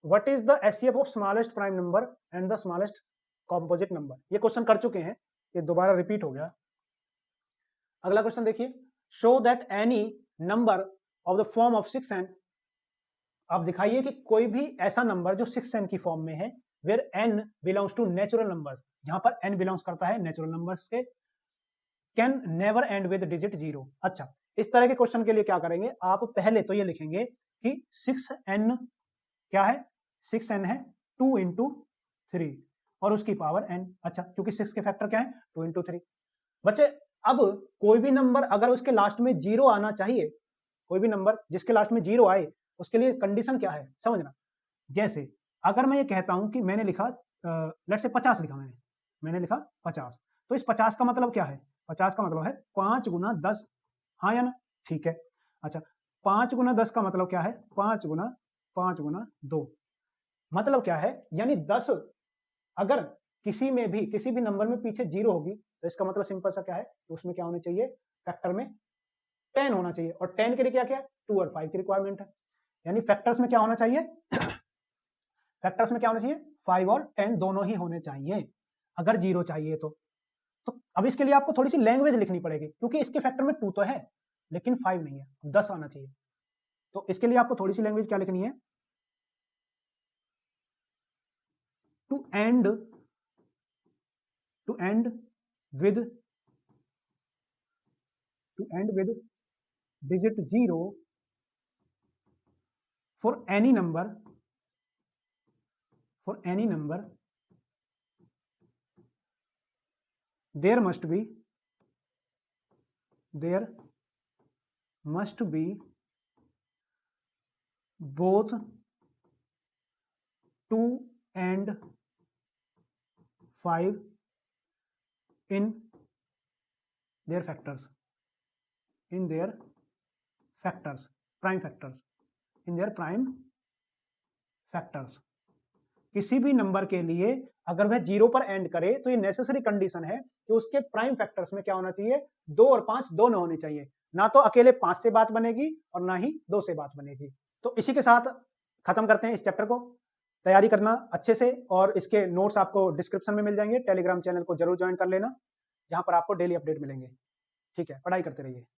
what is the HCF of smallest prime number and the smallest composite number. ये क्वेश्चन कर चुके हैं, ये दोबारा रिपीट हो गया। अगला क्वेश्चन देखिए, show that any number of the form of 6n, आप दिखाइए कि कोई भी ऐसा नंबर जो 6n की फॉर्म में है, where n belongs to natural number, जहां पर n बिलोंग्स करता है नेचुरल नंबर्स के, can never end with digit 0। अच्छा, इस तरह के क्वेश्चन के लिए क्या करेंगे, आप पहले तो ये लिखेंगे कि 6n क्या है, 6n है 2 इंटू 3 और उसकी पावर n। अच्छा, क्योंकि 6 के फैक्टर क्या है, 2 इंटू 3। बच्चे अब कोई भी नंबर अगर उसके लास्ट में 0 आना चाहिए, कोई भी नंबर जिसके लास्ट में 0 आए, उसके लिए कंडीशन क्या है समझना। जैसे अगर मैं ये कहता हूं कि मैंने लिखा लेट से 50 लिखा, मैंने लिखा 50, तो इस 50 का मतलब क्या है, 50 का मतलब है 5 गुना 10, हाँ या ना, ठीक है। अच्छा, 5 गुना 10 का मतलब क्या है, 5 गुना 2, मतलब क्या है, यानी 10 अगर किसी में भी किसी भी नंबर में पीछे 0 होगी तो इसका मतलब सिंपल सा क्या है, तो उसमें क्या होना चाहिए, फैक्टर में 10 होना चाहिए। और 10 के लिए क्या क्या है, 2 और 5 की रिक्वायरमेंट है, यानी फैक्टर्स में क्या होना चाहिए फैक्टर्स में क्या होना चाहिए, 5 और 10 दोनों ही होने चाहिए अगर 0 चाहिए तो अब इसके लिए आपको थोड़ी सी लैंग्वेज लिखनी पड़ेगी, क्योंकि इसके फैक्टर में 2 तो है लेकिन 5 नहीं है, 10 आना चाहिए। तो इसके लिए आपको थोड़ी सी लैंग्वेज क्या लिखनी है, to and with digit 0 for any number there must be both 2 and 5 in their factors, prime factors। किसी भी नंबर के लिए अगर वह 0 पर एंड करे तो ये नेसेसरी कंडीशन है कि उसके प्राइम फैक्टर्स में क्या होना चाहिए, 2 और 5 दोनों होने चाहिए, ना तो अकेले 5 से बात बनेगी और ना ही 2 से बात बनेगी। तो इसी के साथ खत्म करते हैं इस चैप्टर को। तैयारी करना अच्छे से, और इसके नोट्स आपको डिस्क्रिप्शन में मिल जाएंगे। टेलीग्राम चैनल को जरूर ज्वाइन कर लेना, जहां पर आपको डेली अपडेट मिलेंगे। ठीक है, पढ़ाई करते रहिए।